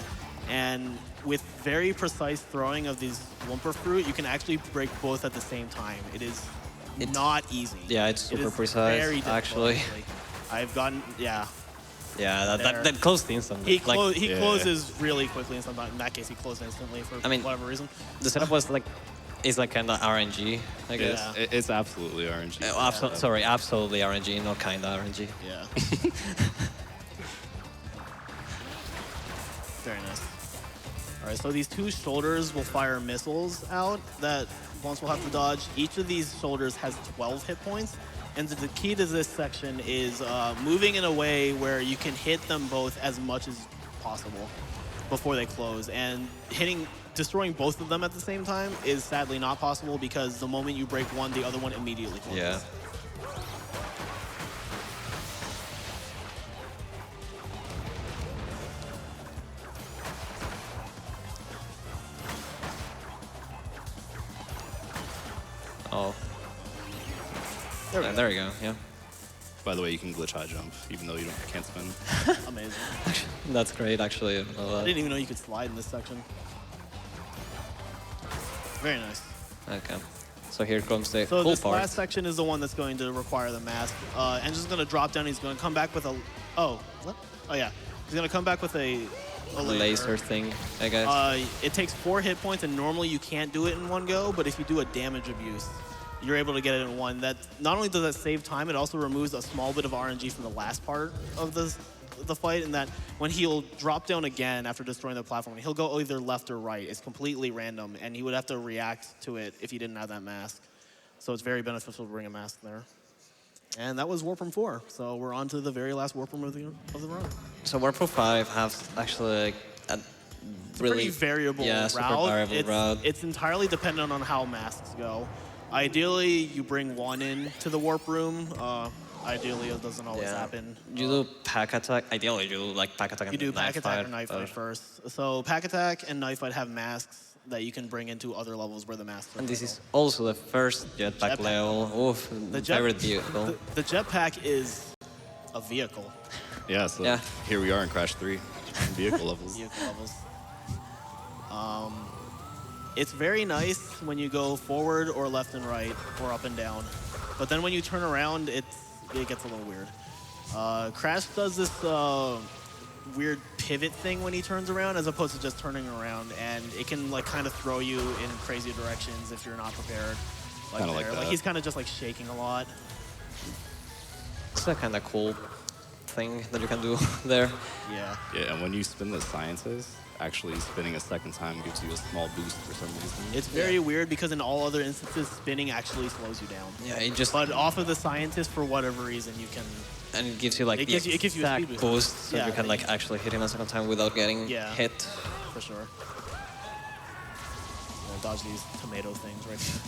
and with very precise throwing of these Wumper Fruit, you can actually break both at the same time. It's not easy. Yeah, it's It super is precise, very difficult, actually. I've gotten, yeah. Yeah, There. that closed instantly. He Yeah. closes really quickly, and sometimes in that case he closed instantly for I mean, whatever reason. The setup was like, it's like kind of RNG, I guess. Yeah. It's absolutely RNG. Sorry, absolutely RNG, not kind of RNG. Yeah. Very nice. All right, so these 2 shoulders will fire missiles out that Blunts will have to dodge. Each of these shoulders has 12 hit points. And the key to this section is moving in a way where you can hit them both as much as possible before they close. And destroying both of them at the same time is sadly not possible because the moment you break one, the other one immediately closes. Yeah. Oh. There we go. There we go. Yeah. By the way, you can glitch high jump, even though you can't spin. Amazing. That's great, actually. I didn't even know you could slide in this section. Very nice. Okay. So here comes the So cool this part. last section is the one that's going to require the mask. And just going to drop down. He's going to come back with a... Oh, what? Oh, yeah. He's going to come back with a Laser thing, I guess. It takes 4 hit points, and normally you can't do it in one go, but if you do a damage abuse, you're able to get it in one. That not only does that save time, it also removes a small bit of RNG from the last part of the fight, in that when he'll drop down again after destroying the platform, he'll go either left or right. It's completely random, and he would have to react to it if he didn't have that mask. So it's very beneficial to bring a mask there. And that was Warp Room 4. So we're on to the very last Warp Room of the run. So Warp Room 5 has actually a really Pretty variable yeah, route. super variable route. It's entirely dependent on how masks go. Ideally, you bring one in to the Warp Room. Ideally, it doesn't always happen. You do pack attack. Ideally, you do like pack attack and You do knife pack attack fight, or knife fight first. So pack attack and knife fight have masks that you can bring into other levels where the masks are. And this is also the first jetpack level. Oof, favorite vehicle. The jetpack is a vehicle. Yeah, so here we are in Crash 3, vehicle levels. Vehicle levels. It's very nice when you go forward or left and right or up and down. But then when you turn around, it gets a little weird. Crash does this weird pivot thing when he turns around as opposed to just turning around, and it can like kind of throw you in crazy directions if you're not prepared. Kind of like that. Like he's kind of just like shaking a lot. It's a kind of cool thing that you can do there. Yeah. Yeah, and when you spin the scientist, actually spinning a second time gives you a small boost for some reason. It's very weird because in all other instances, spinning actually slows you down. Yeah, it just... But off of the scientist, for whatever reason, you can... And it gives you like it gives you a exact speed boost, so Yeah, you can like actually hit him a second time without getting hit. For sure. Dodge these tomato things right here.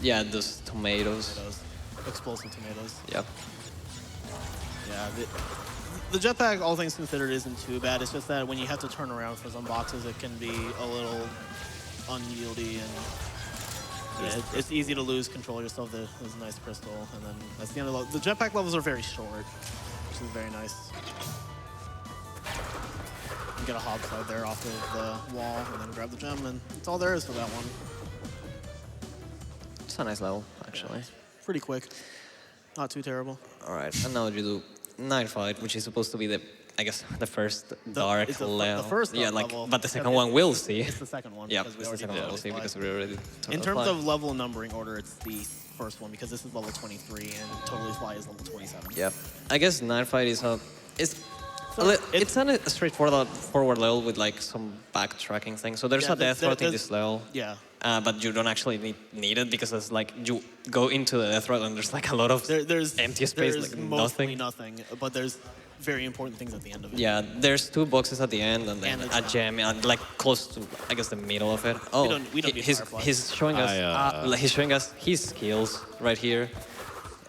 Yeah, those tomatoes. Explosive tomatoes. Yep. Yeah, the jetpack, all things considered, isn't too bad. It's just that when you have to turn around for some boxes, it can be a little unyieldy, and it's easy to lose control of yourself. There's a nice crystal, and then that's the end of the jetpack levels are very short, which is very nice. You get a hop slide there off of the wall, and then grab the gem, and that's all there is for that one. It's a nice level, actually. Yeah, pretty quick. Not too terrible. All right, and now you do Night Fight, which is supposed to be the, I guess, the first dark level. The first yeah, like, level. but the second one we'll see. It's the second one. Yeah, because it's the second one we'll see because we already. In terms of level numbering order, it's the first one because this is level 23 and Totally Fly is level 27. Yep. I guess Night Fight is a, it's not a straightforward level with like some backtracking thing. So there's a death threat in this level. Yeah. But you don't actually need it because it's like you go into the death threat and there's like a lot of there's empty space, there's like mostly nothing. But there's very important things at the end of it. Yeah, there's 2 boxes at the end and then a gem and like close to, I guess, the middle of it. Oh, we don't need Firefly. He's showing us his skills right here.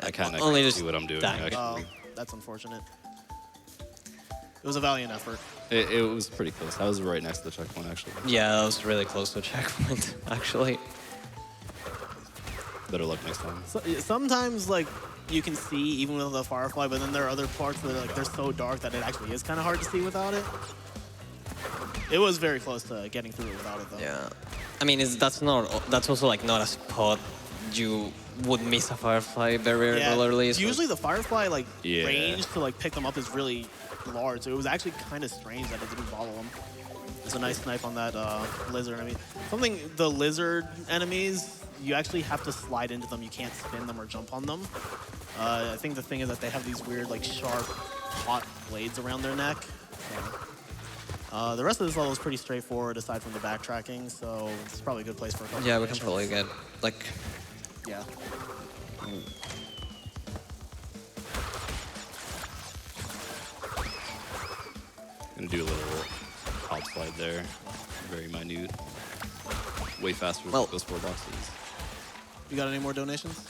I kind of see what I'm doing, actually. Oh, that's unfortunate. It was a valiant effort. It was pretty close. I was right next to the checkpoint, actually. Yeah, that was really close to a checkpoint, actually. Better luck next time. So, sometimes, like, you can see even with the Firefly, but then there are other parts that are, like, they're so dark that it actually is kind of hard to see without it. It was very close to getting through it without it, though. Yeah. I mean, that's also, like, not a spot you would miss a Firefly very regularly. So Usually the Firefly, like, range to, like, pick them up is really large, so it was actually kind of strange that it didn't follow him. There's a nice snipe on that lizard enemy. The lizard enemies, you actually have to slide into them. You can't spin them or jump on them. I think the thing is that they have these weird, like, sharp, hot blades around their neck. So. The rest of this level is pretty straightforward aside from the backtracking, so it's probably a good place for a couple. Yeah, we can probably get, like... Yeah. Gonna do a little hop slide there. Very minute. Way faster than those 4 boxes. You got any more donations?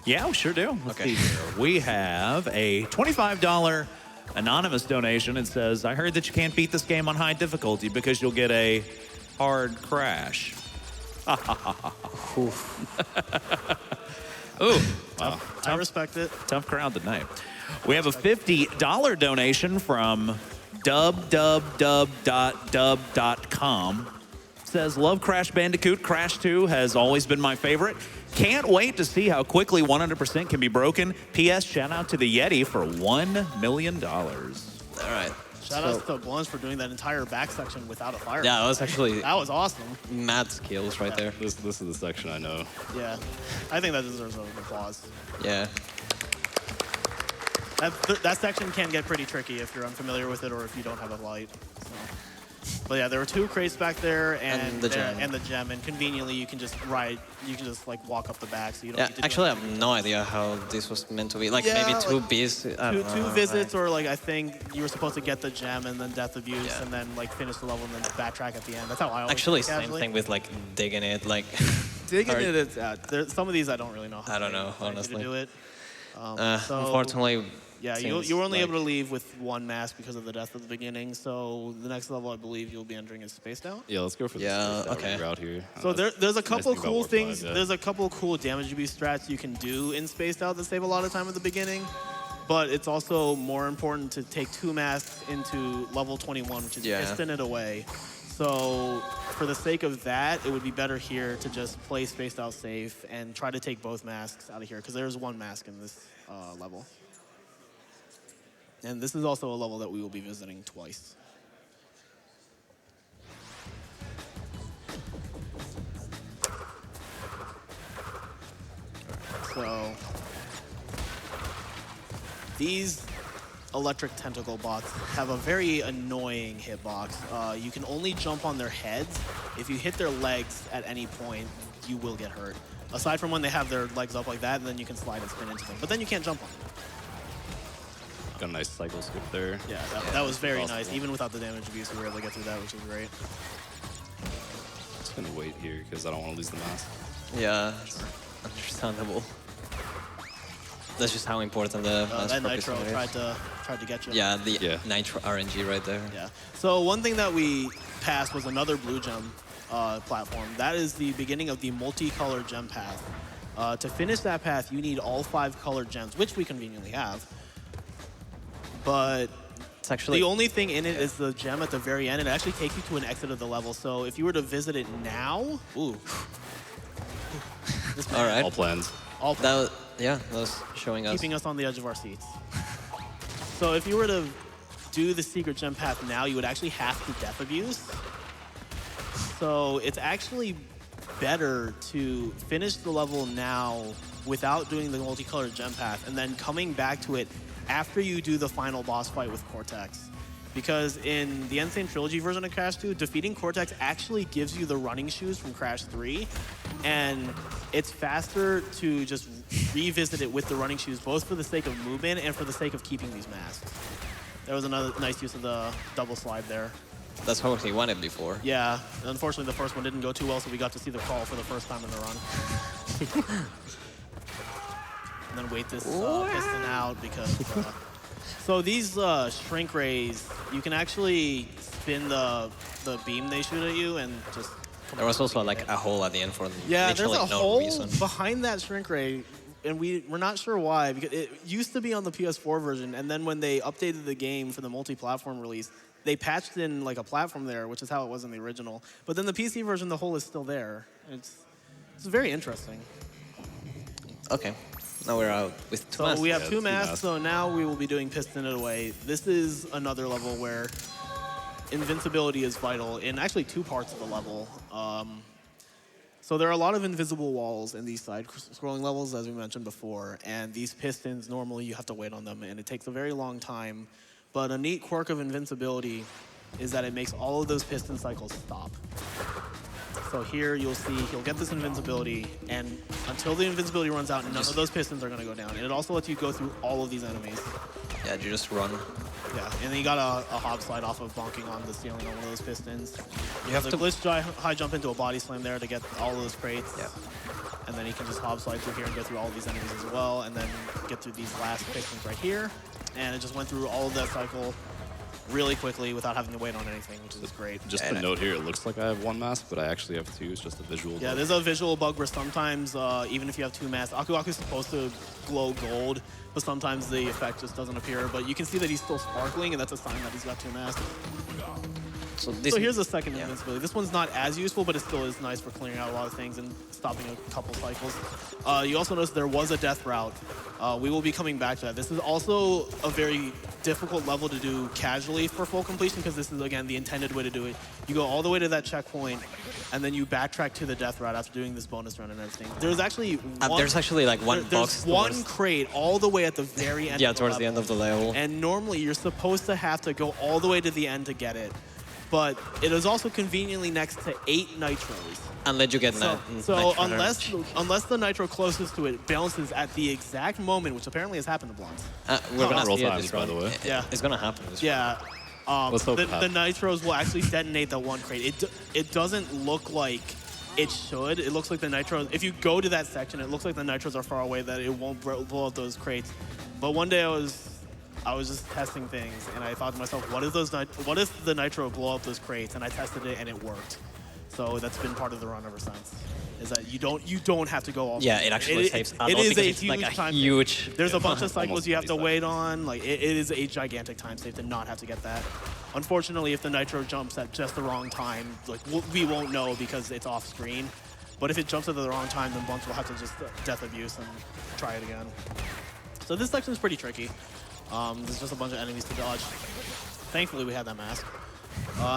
Yeah, we sure do. Let's see here. We have a $25 anonymous donation. It says, I heard that you can't beat this game on high difficulty because you'll get a hard crash. Ooh, I respect it. tough crowd tonight. We have a $50 donation from dub.dub.com. Says, love Crash Bandicoot. Crash 2 has always been my favorite. Can't wait to see how quickly 100% can be broken. P.S. Shout out to the Yeti for $1 million. All right. Shout out to Blunts for doing that entire back section without a fire. Yeah, that was actually That was awesome. mad skills right there. This is the section I know. Yeah. I think that deserves an applause. Yeah. That section can get pretty tricky if you're unfamiliar with it or if you don't have a light. So. But yeah, there were 2 crates back there and the gem. and the gem, and conveniently you can just like walk up the back, so you don't Yeah, need to actually, I do have no idea how this was meant to be. Like, Yeah, maybe 2 like, bees. I don't two know. visits, or like I think you were supposed to get the gem and then death abuse, Yeah. and then like finish the level and then backtrack at the end. That's how I always Actually, do it same casually. thing with, like, digging it. Like, Digging Hard. it, it's some of these I don't really know. How I don't they know, expect you honestly. To do it. So, unfortunately, yeah, seems you were only like- able to leave with 1 mask because of the death at the beginning. So the next level I believe you'll be entering is Spaced Out. Yeah, let's go for the Yeah, space okay. route here. So there's a couple thing about cool Warp things. 5, yeah. There's a couple cool damage abuse strats you can do in Spaced Out that save a lot of time at the beginning. But it's also more important to take 2 masks into level 21, which is Yeah. piston it away. So for the sake of that, it would be better here to just play Spaced Out safe and try to take both masks out of here, because there's 1 mask in this level. And this is also a level that we will be visiting twice. So these electric tentacle bots have a very annoying hitbox. You can only jump on their heads. If you hit their legs at any point, you will get hurt. Aside from when they have their legs up like that, and then you can slide and spin into them. But then you can't jump on them. Got a nice cycle skip there. Yeah, that was very Possible. nice. Even without the damage abuse, we were able to get through that, which is great. Just gonna wait here because I don't want to lose the mask. yeah, it's understandable. That's just how important the mass That properties Nitro are. tried to get you. Yeah, the Yeah. Nitro RNG right there. Yeah. So one thing that we passed was another blue gem platform. That is the beginning of the multicolored gem path. To finish that path, you need all 5 colored gems, which we conveniently have. But It's actually the only thing in it is the gem at the very end. It actually takes you to an exit of the level. So if you were to visit it now, ooh. This all right. All plans. all That was, yeah, that was showing us. keeping us on the edge of our seats. So if you were to do the secret gem path now, you would actually have to death abuse. So it's actually better to finish the level now without doing the multicolored gem path and then coming back to it after you do the final boss fight with Cortex. Because in the N.Sane Trilogy version of Crash 2, defeating Cortex actually gives you the running shoes from Crash 3, and it's faster to just revisit it with the running shoes, both for the sake of movement and for the sake of keeping these masks. There was another nice use of the double slide there. That's what he wanted before. Yeah, unfortunately the first one didn't go too well, so we got to see the crawl for the first time in the run. And then wait this piston out because... so these shrink rays, you can actually spin the beam they shoot at you and just... There was also like a hole at the end for Yeah, there's literally a no hole reason. behind that shrink ray, and we're not sure why, because it used to be on the PS4 version, and then when they updated the game for the multi-platform release, they patched in like a platform there, which is how it was in the original. But then the PC version, the hole is still there. It's very interesting. Okay, now we're out with 2 So masks. we have Yeah, 2 2 masks, masks. so now we will be doing Piston It Away. This is another level where invincibility is vital in actually 2 parts of the level. So there are a lot of invisible walls in these side-scrolling levels, as we mentioned before, and these pistons, normally you have to wait on them, and it takes a very long time. But a neat quirk of invincibility is that it makes all of those piston cycles stop. So here you'll see he'll get this invincibility, and until the invincibility runs out, none of those pistons are going to go down. And it also lets you go through all of these enemies. Yeah, you just run. Yeah, and then you got a hop slide off of bonking on the ceiling on one of those pistons. You have There's a glitch high jump into a body slam there to get all of those crates. Yeah. And then you can just hop slide through here and get through all of these enemies as well, and then get through these last pistons right here. And it just went through all of that cycle really quickly without having to wait on anything, which is great. Just a note here, it looks like I have one mask, but I actually have two. It's just a visual Yeah, bug. there's a visual bug where sometimes, even if you have two masks, Aku Aku's supposed to glow gold, but sometimes the effect just doesn't appear. But you can see that he's still sparkling, and that's a sign that he's got two masks. So So here's a second invincibility. This one's not as useful, but it still is nice for clearing out a lot of things and stopping a couple cycles. You also notice there was a death route. We will be coming back to that. This is also a very difficult level to do casually for full completion because this is, again, the intended way to do it. You go all the way to that checkpoint, and then you backtrack to the death route after doing this bonus run and everything. There's actually one, there's actually like one box. There's one crate all the way at the very end. Yeah, of the towards the level. end of the level. And normally you're supposed to have to go all the way to the end to get it. But it is also conveniently next to 8 nitros. And let you get So nitro unless the nitro closest to it bounces at the exact moment, which apparently has happened to Blunts. we're gonna roll see it times, this by run. the way. Yeah. It's gonna happen. This Yeah. Let's hope the it happens. nitros will actually detonate that one crate. It doesn't look like it should. It looks like the nitros, if you go to that section, it looks like the nitros are far away, that it won't blow up those crates. But one day I was just testing things, and I thought to myself, what if the nitro blow up those crates? And I tested it, and it worked. So that's been part of the run ever since. Is that you don't have to go all. Yeah, it actually saves a lot It is because a it's huge like a time huge. save. There's a bunch of cycles Almost you have to 20 wait on. Like it is a gigantic time save to not have to get that. Unfortunately, if the nitro jumps at just the wrong time, like we won't know because it's off screen. But if it jumps at the wrong time, then Bunch will have to just death abuse and try it again. So this section is pretty tricky. There's just a bunch of enemies to dodge. Thankfully, we had that mask.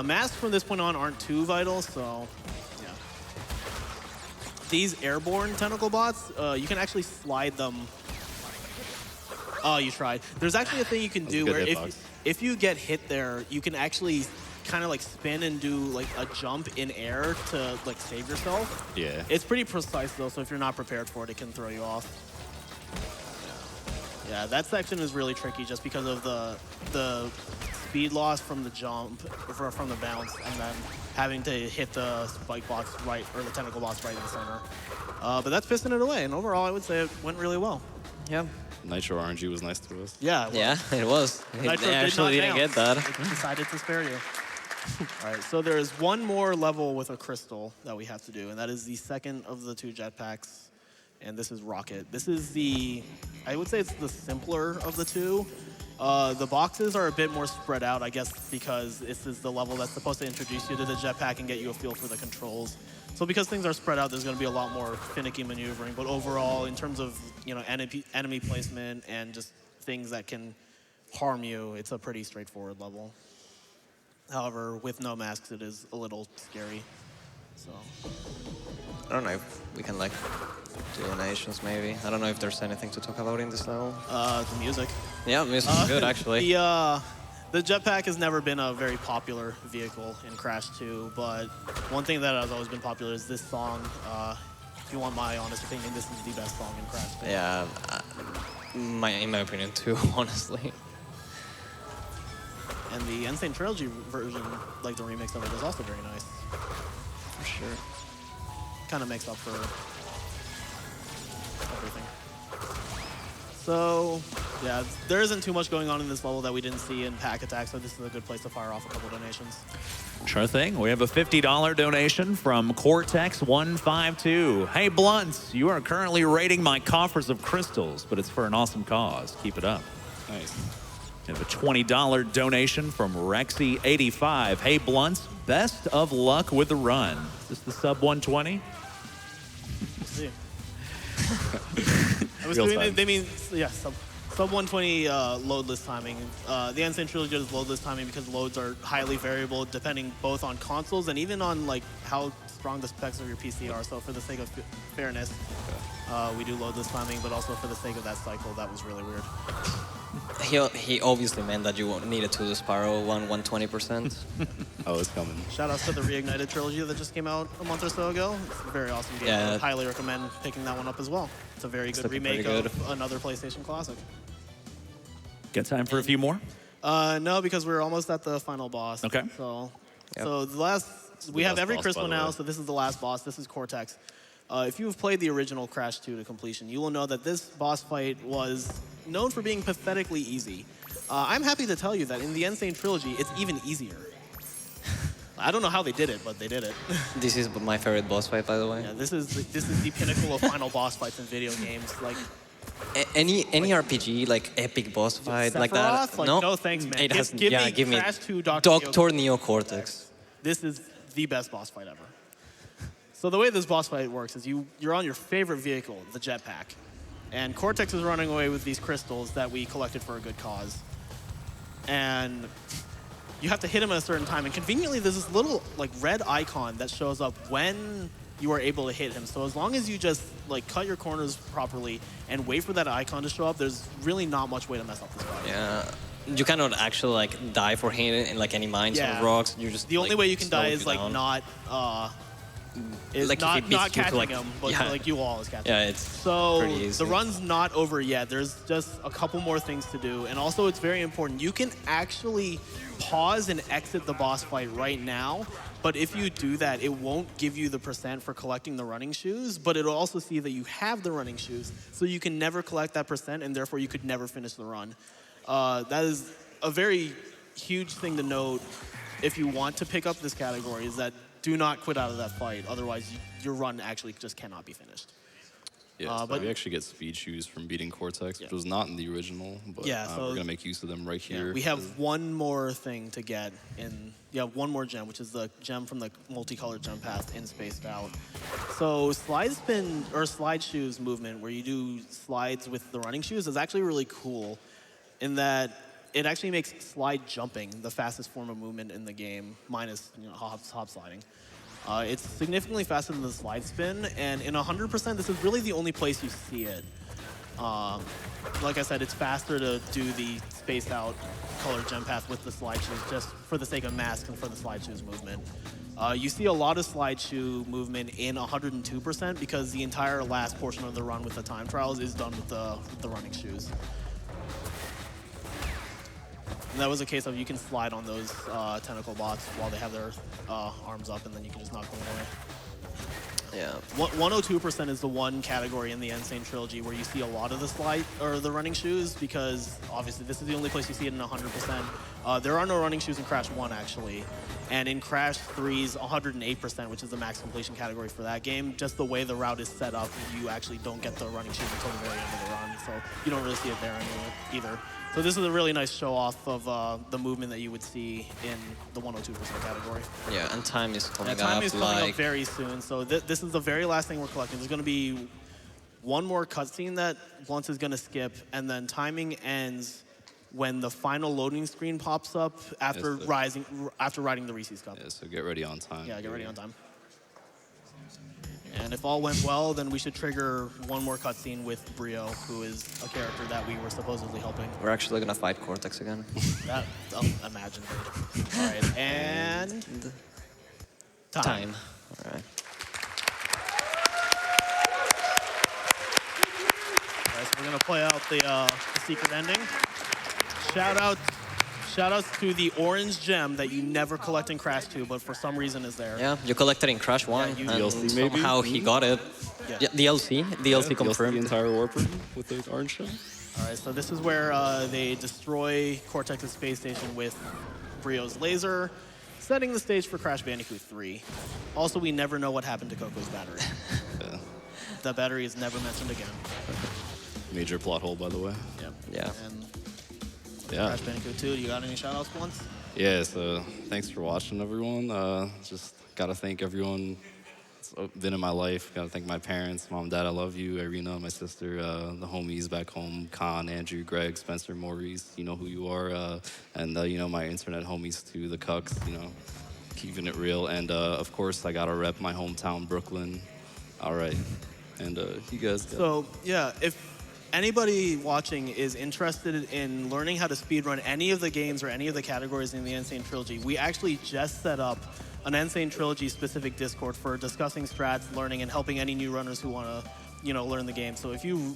Masks from this point on aren't too vital, so yeah. These airborne tentacle bots, you can actually slide them. Oh, you tried. There's actually a thing you can do good where hitbox. if you get hit there, you can actually kind of like spin and do like a jump in air to like save yourself. Yeah. It's pretty precise though, so if you're not prepared for it, it can throw you off. Yeah, that section is really tricky just because of the speed loss from the jump, from the bounce, and then having to hit the spike box right, or the tentacle box right in the center. But that's piston it away, and overall I would say it went really well. Yeah. Nitro RNG was nice to us. Yeah, well, Yeah, it was. Nitro They actually did not didn't get that. It decided to spare you. All right, so there is one more level with a crystal that we have to do, and that is the second of the 2 jetpacks. And this is Rocket. This is I would say it's the simpler of the 2. The boxes are a bit more spread out, I guess, because this is the level that's supposed to introduce you to the jetpack and get you a feel for the controls. So because things are spread out, there's going to be a lot more finicky maneuvering. But overall, in terms of enemy placement and just things that can harm you, it's a pretty straightforward level. However, with no masks, it is a little scary. So I don't know if we can like do donations maybe. I don't know if there's anything to talk about in this level. the music. Yeah, music's good actually. The jetpack has never been a very popular vehicle in Crash 2, but one thing that has always been popular is this song. If you want my honest opinion, this is the best song in Crash 2. Yeah, in my opinion too, honestly. And the N.Sane Trilogy version, like the remix of it, is also very nice. For sure. Kind of makes up for everything. So, yeah, there isn't too much going on in this level that we didn't see in Pack Attack, so this is a good place to fire off a couple donations. Sure thing. We have a $50 donation from Cortex152. Hey, Blunts, you are currently raiding my coffers of crystals, but it's for an awesome cause. Keep it up. Nice. We have a $20 donation from Rexy85. Hey, Blunts, best of luck with the run. Is this the sub 120? Let's see. I was Real doing time. they mean, yeah, sub 120 loadless timing. The N.Sane Trilogy does loadless timing because loads are highly variable depending both on consoles and even on like how strong the specs of your PC are. So for the sake of fairness, we do loadless timing, but also for the sake of that cycle, that was really weird. He obviously meant that you needed to do Sparrow 120%. Oh, it's coming. Shout outs to the Reignited Trilogy that just came out a month or so ago. It's a very awesome game. Yeah. I highly recommend picking that one up as well. It's a very good looking remake pretty of another PlayStation classic. Got time for a few more? No, because we're almost at the final boss. Okay. So, Yep. so the last, we have last every boss, crystal by the now, way. so this is the last boss. This is Cortex. If you have played the original Crash 2 to completion, you will know that this boss fight was known for being pathetically easy. I'm happy to tell you that in the N.Sane Trilogy, it's even easier. I don't know how they did it, but they did it. This is my favorite boss fight, by the way. Yeah, this is the pinnacle of final boss fights in video games. Like Any RPG, like epic boss fight like that? Sephiroth? Like, no thanks, man. It has, Give me give me Crash 2 Dr. Neocortex. This is the best boss fight ever. So the way this boss fight works is you're on your favorite vehicle, the jetpack. And Cortex is running away with these crystals that we collected for a good cause. And you have to hit him at a certain time. And conveniently, there's this little like red icon that shows up when you are able to hit him. So as long as you just like cut your corners properly and wait for that icon to show up, there's really not much way to mess up this fight. Yeah. You cannot actually like die for hitting in like any mines or rocks. You just the only way you can die is like down. not not catching him, but like you always catch him. Yeah, it's so pretty easy. the run's not over yet. There's just a couple more things to do, and also it's very important. You can actually pause and exit the boss fight right now, but if you do that, it won't give you the % for collecting the running shoes, but it'll also see that you have the running shoes, so you can never collect that %, and therefore you could never finish the run. That is a very huge thing to note if you want to pick up this category, is that do not quit out of that fight. Otherwise, your run actually just cannot be finished. Yeah, so we actually get speed shoes from beating Cortex, which was not in the original, but so we're going to make use of them right here. We have one more thing to get in, one more gem, which is the gem from the multicolored gem path in Spaced Out. So slide spin, or slide shoes movement, where you do slides with the running shoes, is actually really cool in that it actually makes slide jumping the fastest form of movement in the game, minus hop sliding. It's significantly faster than the slide spin, and in 100%, this is really the only place you see it. Like I said, it's faster to do the spaced out colored gem path with the slide shoes, just for the sake of mask and for the slide shoes movement. You see a lot of slide shoe movement in 102% because the entire last portion of the run with the time trials is done with the running shoes. And that was a case of you can slide on those tentacle bots while they have their arms up, and then you can just knock them away. Yeah. 102% is the one category in the N.Sane Trilogy where you see a lot of the slide or the running shoes, because obviously this is the only place you see it in 100%. There are no running shoes in Crash 1 actually, and in Crash 3's 108%, which is the max completion category for that game, just the way the route is set up, you actually don't get the running shoes until the very end of the run, so you don't really see it there either. So this is a really nice show off of the movement that you would see in the 102% category. Yeah, and time is coming up. Time is coming up very soon. So this is the very last thing we're collecting. There's going to be one more cutscene that Blunt is going to skip, and then timing ends when the final loading screen pops up after riding the Reese's Cup. Yeah, so get ready on time. Yeah, get ready on time. And if all went well, then we should trigger one more cutscene with Brio, who is a character that we were supposedly helping. We're actually gonna fight Cortex again. That, imagine. All right, and time. All right. All right, so we're gonna play out the secret ending. Shout outs to the orange gem that you never collect in Crash 2, but for some reason is there. Yeah, you collected in Crash 1, Yeah, and DLC maybe? somehow he got it. Yeah. DLC confirmed. The entire warper with the orange gem. All right, so this is where they destroy Cortex's space station with Brio's laser, setting the stage for Crash Bandicoot 3. Also, we never know what happened to Coco's battery. Yeah. The battery is never mentioned again. Major plot hole, by the way. Yep. Yeah. And Yeah. Crash Bandicoot 2, do you got any shout-outs, Blunts? Yeah, so thanks for watching, everyone. Just gotta thank everyone that's been in my life. Gotta thank my parents, mom, dad, I love you, Irina, my sister, the homies back home, Khan, Andrew, Greg, Spencer, Maurice, you know who you are, and you know, my internet homies too, the Cucks, you know, keeping it real. And of course, I gotta rep my hometown, Brooklyn. All right, and you guys. So yeah, if anybody watching is interested in learning how to speedrun any of the games or any of the categories in the N.Sane Trilogy, we actually just set up an N.Sane Trilogy specific Discord for discussing strats, learning, and helping any new runners who want to, learn the game. So if you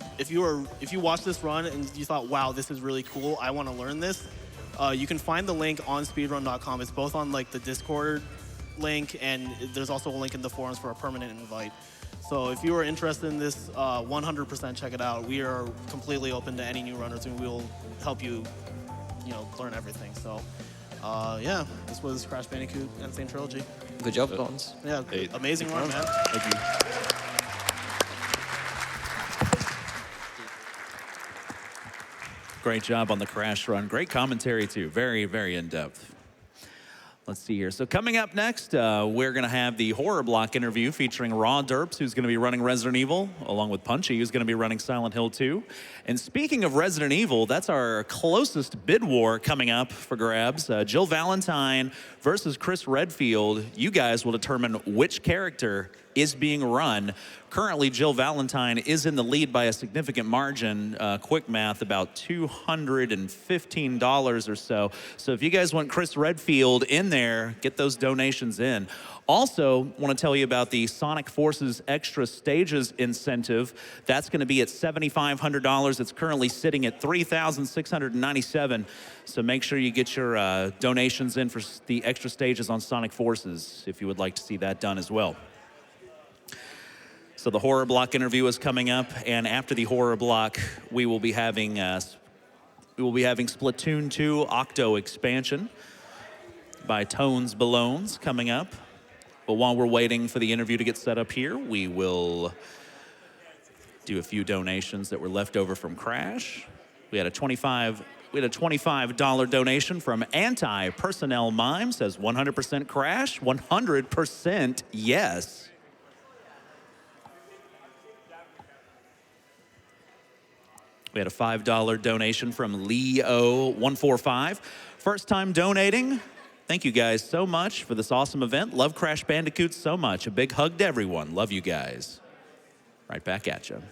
watch this run and you thought, wow, this is really cool, I want to learn this, you can find the link on speedrun.com. It's both on like the Discord link, and there's also a link in the forums for a permanent invite. So if you are interested in this, 100% check it out. We are completely open to any new runners, and we will help you learn everything. So, yeah, this was Crash Bandicoot N.Sane Trilogy. Good job, Bones. Yeah, Hey. amazing run, man. Thank you. Great job on the crash run. Great commentary, too. Very, very in-depth. Let's see here. So coming up next, we're going to have the Horror Block interview featuring Raw Derps, who's going to be running Resident Evil, along with Punchy, who's going to be running Silent Hill 2. And speaking of Resident Evil, that's our closest bid war coming up for grabs. Jill Valentine versus Chris Redfield. You guys will determine which character is being run. Currently, Jill Valentine is in the lead by a significant margin. Quick math, about $215 or so. So if you guys want Chris Redfield in there, get those donations in. Also, want to tell you about the Sonic Forces Extra Stages incentive. That's going to be at $7,500. It's currently sitting at $3,697. So make sure you get your donations in for the extra stages on Sonic Forces if you would like to see that done as well. So the Horror Block interview is coming up, and after the Horror Block, we will be having Splatoon 2 Octo expansion by Tones Balones coming up. But while we're waiting for the interview to get set up here, we will do a few donations that were left over from Crash. We had a $25 donation from Anti-Personnel Mime, says 100% Crash, 100% yes. We had a $5 donation from Leo145. First time donating. Thank you guys so much for this awesome event. Love Crash Bandicoot so much. A big hug to everyone. Love you guys. Right back at you.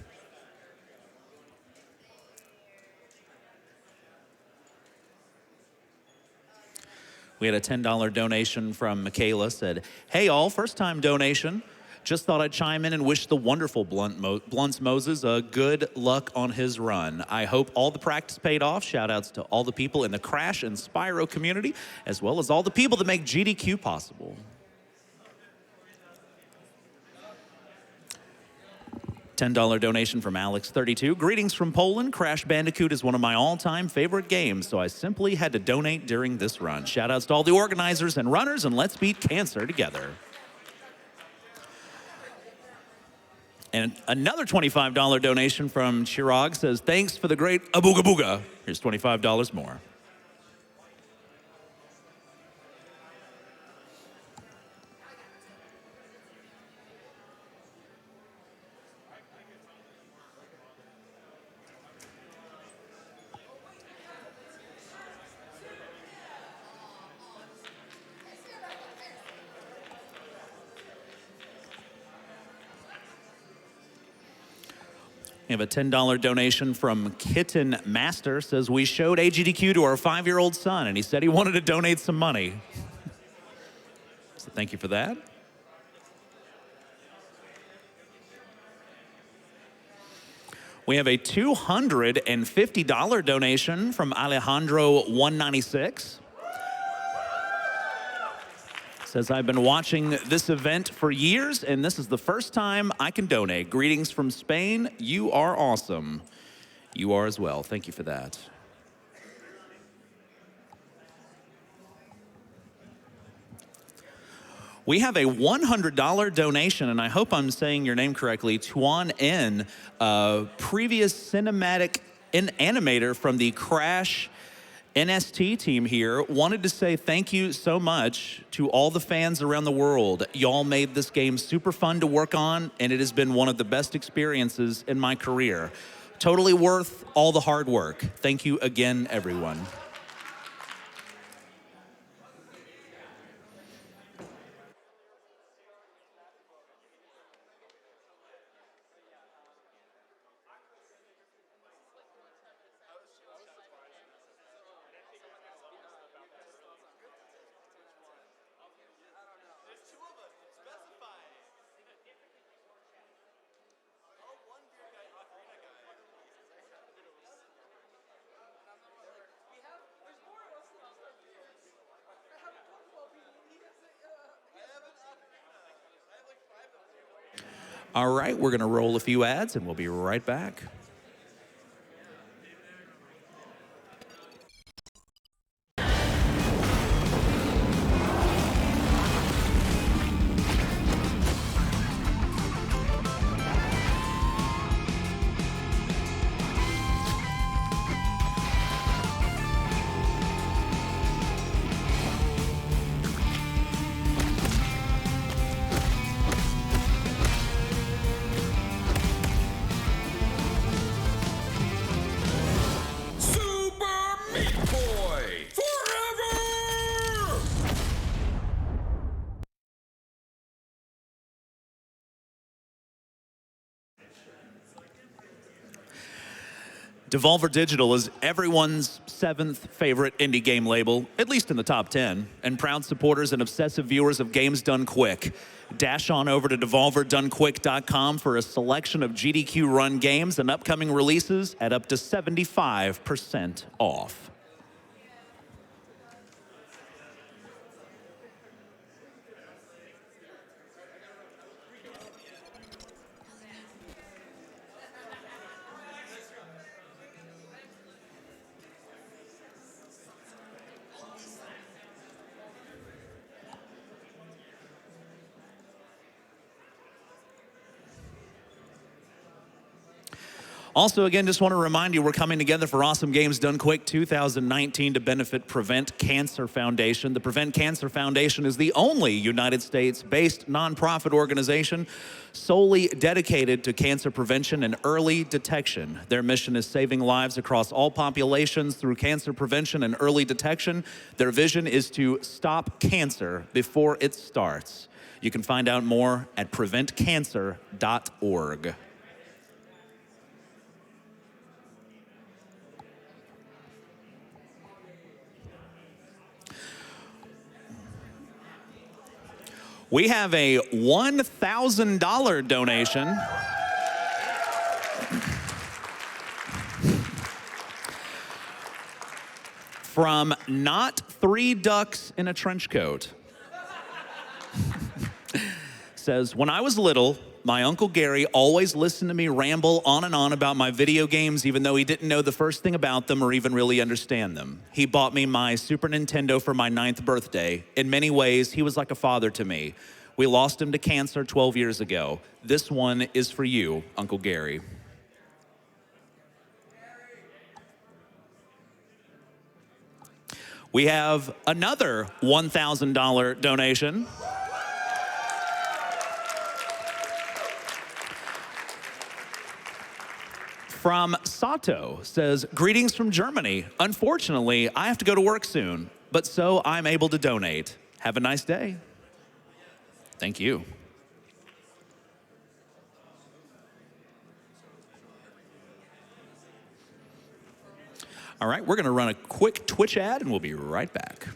We had a $10 donation from Michaela. Said, hey all, first time donation. Just thought I'd chime in and wish the wonderful Blunts Moses good luck on his run. I hope all the practice paid off. Shout outs to all the people in the Crash and Spyro community, as well as all the people that make GDQ possible. $10 donation from Alex32. Greetings from Poland. Crash Bandicoot is one of my all-time favorite games, so I simply had to donate during this run. Shout outs to all the organizers and runners, and let's beat cancer together. And another $25 donation from Chirag says, thanks for the great Abooga Booga. Here's $25 more. We have a $10 donation from Kitten Master. Says, we showed AGDQ to our 5-year-old son, and he said he wanted to donate some money. So thank you for that. We have a $250 donation from Alejandro196. Says, I've been watching this event for years, and this is the first time I can donate. Greetings from Spain. You are awesome. You are as well. Thank you for that. We have a $100 donation, and I hope I'm saying your name correctly, Tuan N, previous cinematic animator from the Crash NST team here, wanted to say thank you so much to all the fans around the world. Y'all made this game super fun to work on, and it has been one of the best experiences in my career. Totally worth all the hard work. Thank you again, everyone. All right, we're going to roll a few ads, and we'll be right back. Devolver Digital is everyone's 7th favorite indie game label, at least in the top 10, and proud supporters and obsessive viewers of games done quick. Dash on over to devolverdonequick.com for a selection of GDQ-run games and upcoming releases at up to 75% off. Also, again, just want to remind you, we're coming together for Awesome Games Done Quick 2019 to benefit Prevent Cancer Foundation. The Prevent Cancer Foundation is the only United States-based nonprofit organization solely dedicated to cancer prevention and early detection. Their mission is saving lives across all populations through cancer prevention and early detection. Their vision is to stop cancer before it starts. You can find out more at preventcancer.org. We have a $1,000 donation from Not Three Ducks in a Trench Coat. Says, when I was little, my Uncle Gary always listened to me ramble on and on about my video games, even though he didn't know the first thing about them or even really understand them. He bought me my Super Nintendo for my 9th birthday. In many ways, he was like a father to me. We lost him to cancer 12 years ago. This one is for you, Uncle Gary. We have another $1,000 donation from Sato. Says, greetings from Germany. Unfortunately, I have to go to work soon, but so I'm able to donate. Have a nice day. Thank you. All right, we're going to run a quick Twitch ad and we'll be right back.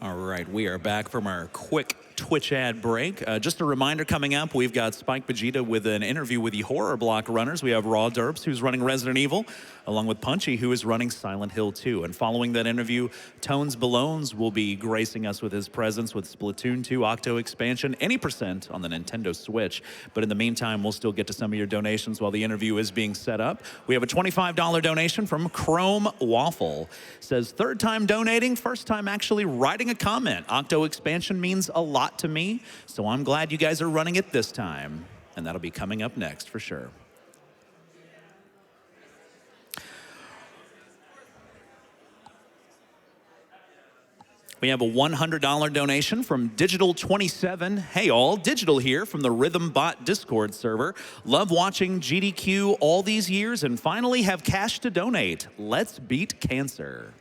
All right, we are back from our quick Twitch ad break. Just a reminder, coming up, we've got Spikevegeta with an interview with the Horror Block runners. We have Raw Derps, who's running Resident Evil, along with Punchy, who is running Silent Hill 2. And following that interview, Tones Balones will be gracing us with his presence with Splatoon 2 Octo Expansion, any % on the Nintendo Switch. But in the meantime, we'll still get to some of your donations while the interview is being set up. We have a $25 donation from Chrome Waffle. Says, third time donating, first time actually writing a comment. Octo Expansion means a lot to me, so I'm glad you guys are running it this time. And that'll be coming up next for sure. We have a $100 donation from Digital27. Hey all, Digital here from the Rhythm Bot Discord server. Love watching GDQ all these years and finally have cash to donate. Let's beat cancer.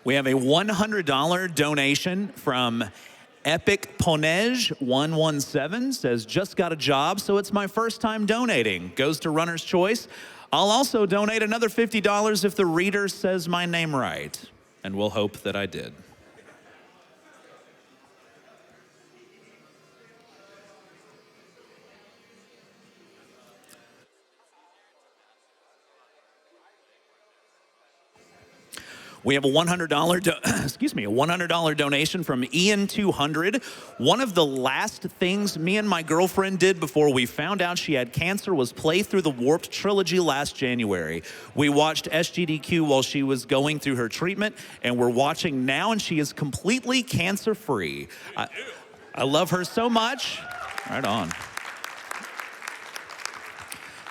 We have a $100 donation from Epic Ponege 117. Says, just got a job, so it's my first time donating. Goes to Runner's Choice. I'll also donate another $50 if the reader says my name right. And we'll hope that I did. We have a $100 donation from Ian200. One of the last things me and my girlfriend did before we found out she had cancer was play through the Warped Trilogy last January. We watched SGDQ while she was going through her treatment, and we're watching now, and she is completely cancer-free. I love her so much. Right on.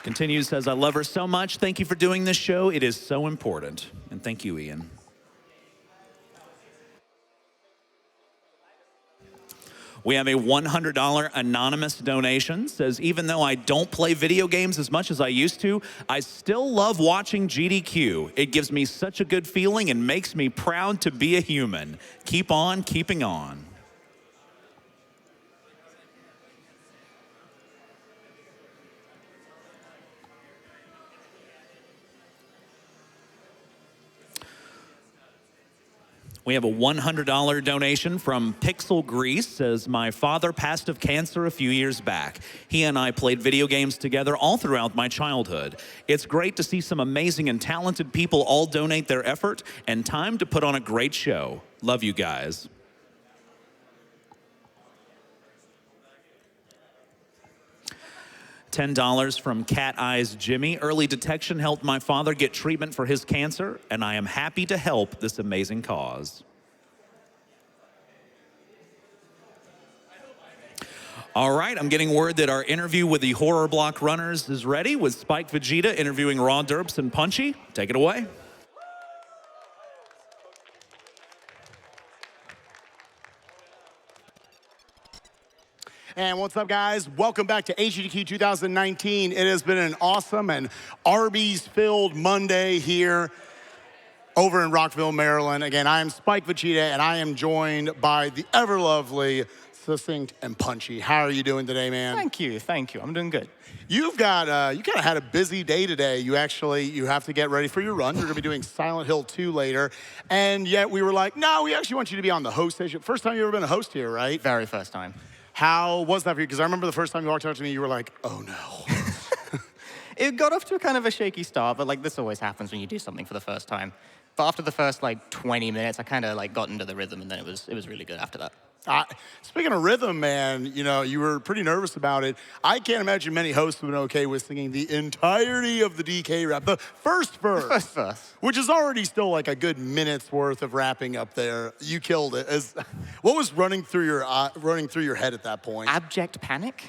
Continues, says, I love her so much. Thank you for doing this show. It is so important. And thank you, Ian. We have a $100 anonymous donation. Says, even though I don't play video games as much as I used to, I still love watching GDQ. It gives me such a good feeling and makes me proud to be a human. Keep on keeping on. We have a $100 donation from Pixel Grease. Says, my father passed of cancer a few years back. He and I played video games together all throughout my childhood. It's great to see some amazing and talented people all donate their effort and time to put on a great show. Love you guys. $10 from Cat Eyes Jimmy. Early detection helped my father get treatment for his cancer, and I am happy to help this amazing cause. All right, I'm getting word that our interview with the Horror Block Runners is ready, with Spikevegeta interviewing Raw Derps and Punchy. Take it away. And what's up, guys? Welcome back to AGDQ 2019. It has been an awesome and Arby's-filled Monday here over in Rockville, Maryland. Again, I am Spikevegeta, and I am joined by the ever-lovely, succinct, and Punchy. How are you doing today, man? Thank you. I'm doing good. You've got, you kind of had a busy day today. You have to get ready for your run. You're gonna be doing Silent Hill 2 later. And yet we were like, no, we actually want you to be on the host station. First time you've ever been a host here, right? Very first time. How was that for you? Because I remember the first time you walked out to me, you were like, oh no. It got off to a kind of a shaky start, but like this always happens when you do something for the first time. But after the first like 20 minutes, I kind of like got into the rhythm, and then it was really good after that. Speaking of rhythm, man, you know, you were pretty nervous about it. I can't imagine many hosts would have been okay with singing the entirety of the DK rap, the first verse. First verse. Which is already still like a good minute's worth of rapping up there. You killed it. What was running through your head at that point? Abject panic,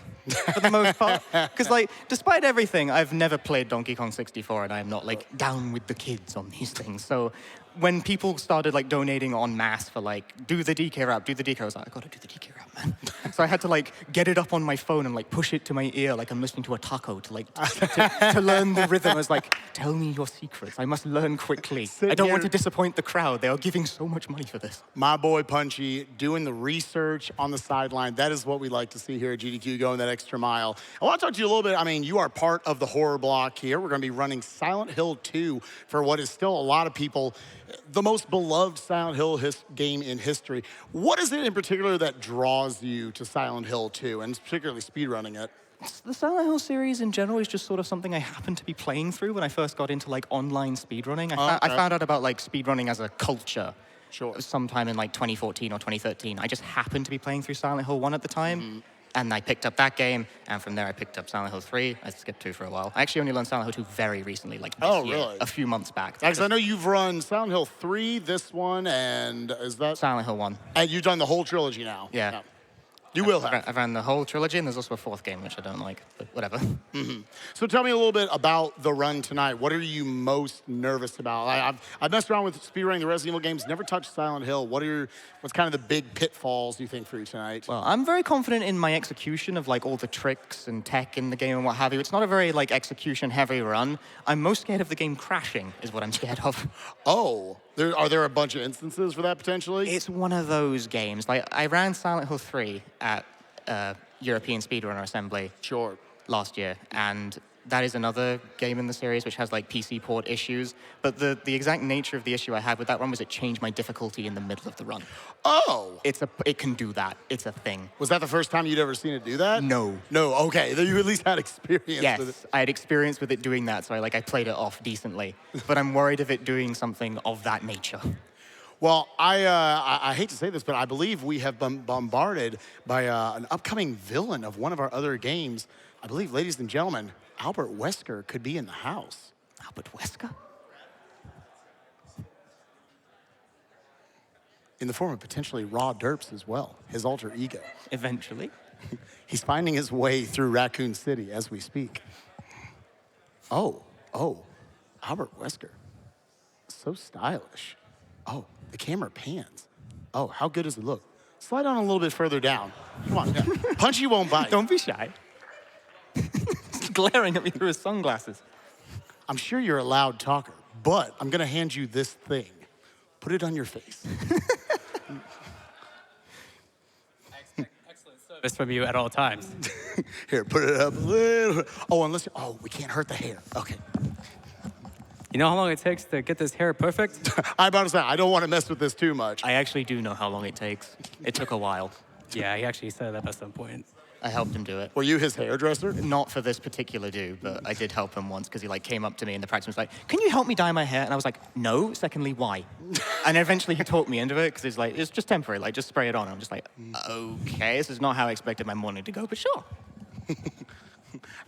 for the most part. Because like, despite everything, I've never played Donkey Kong 64, and I'm not like down with the kids on these things. So when people started like donating en masse for like, do the DK rap, I was like, I gotta do the DK rap, man. So I had to like get it up on my phone and like push it to my ear like I'm listening to a taco to like, to learn the rhythm. I was like, tell me your secrets. I must learn quickly. I don't want to disappoint the crowd. They are giving so much money for this. My boy Punchy doing the research on the sideline. That is what we like to see here at GDQ, going that extra mile. I want to talk to you a little bit. I mean, you are part of the horror block here. We're going to be running Silent Hill 2 for what is still a lot of people the most beloved Silent Hill game in history. What is it in particular that draws you to Silent Hill 2, and particularly speedrunning it? The Silent Hill series in general is just sort of something I happened to be playing through when I first got into like online speedrunning. I found out about like speedrunning as a culture sometime in like 2014 or 2013. I just happened to be playing through Silent Hill 1 at the time. And I picked up that game, and from there I picked up Silent Hill 3. I skipped 2 for a while. I actually only learned Silent Hill 2 very recently, like this year, really? A few months back. Because I know you've run Silent Hill 3, this one, and is that? Silent Hill 1. And you've done the whole trilogy now. Yeah. You will have. I've ran the whole trilogy, and there's also a 4th game, which I don't like, but whatever. So tell me a little bit about the run tonight. What are you most nervous about? I've messed around with speedrunning the Resident Evil games, never touched Silent Hill. What's kind of the big pitfalls you think for you tonight? Well, I'm very confident in my execution of like all the tricks and tech in the game and what have you. It's not a very like execution heavy run. I'm most scared of the game crashing is what I'm scared of. Oh, Are there a bunch of instances for that potentially? It's one of those games. Like, I ran Silent Hill 3 at European Speedrunner Assembly Sure. last year, and that is another game in the series which has like PC port issues. But the exact nature of the issue I had with that run was it changed my difficulty in the middle of the run. Oh! It can do that. It's a thing. Was that the first time you'd ever seen it do that? No. No, okay. Then you at least had experience with it. Yes, I had experience with it doing that, so I played it off decently. But I'm worried of it doing something of that nature. Well, I hate to say this, but I believe we have been bombarded by an upcoming villain of one of our other games. I believe, ladies and gentlemen, Albert Wesker could be in the house. Albert Wesker? In the form of potentially Raw Derps as well, his alter ego. Eventually. He's finding his way through Raccoon City as we speak. Oh, Albert Wesker. So stylish. Oh, the camera pans. Oh, how good does it look? Slide on a little bit further down. Come on, yeah. Punchy won't bite. Don't be shy. He's glaring at me through his sunglasses. I'm sure you're a loud talker, but I'm gonna hand you this thing. Put it on your face. Service from you at all times. Here, put it up a little. Oh, we can't hurt the hair. Okay. You know how long it takes to get this hair perfect? I'm about to say, I don't want to mess with this too much. I actually do know how long it takes. It took a while. Yeah, he actually said that at some point. I helped him do it. Were you his hairdresser? Not for this particular dude, but I did help him once because he came up to me in the practice and was like, "Can you help me dye my hair?" And I was like, "No." Secondly, why? And eventually he talked me into it because he's like, "It's just temporary. Just spray it on." And I'm just like, "Okay, this is not how I expected my morning to go, but sure."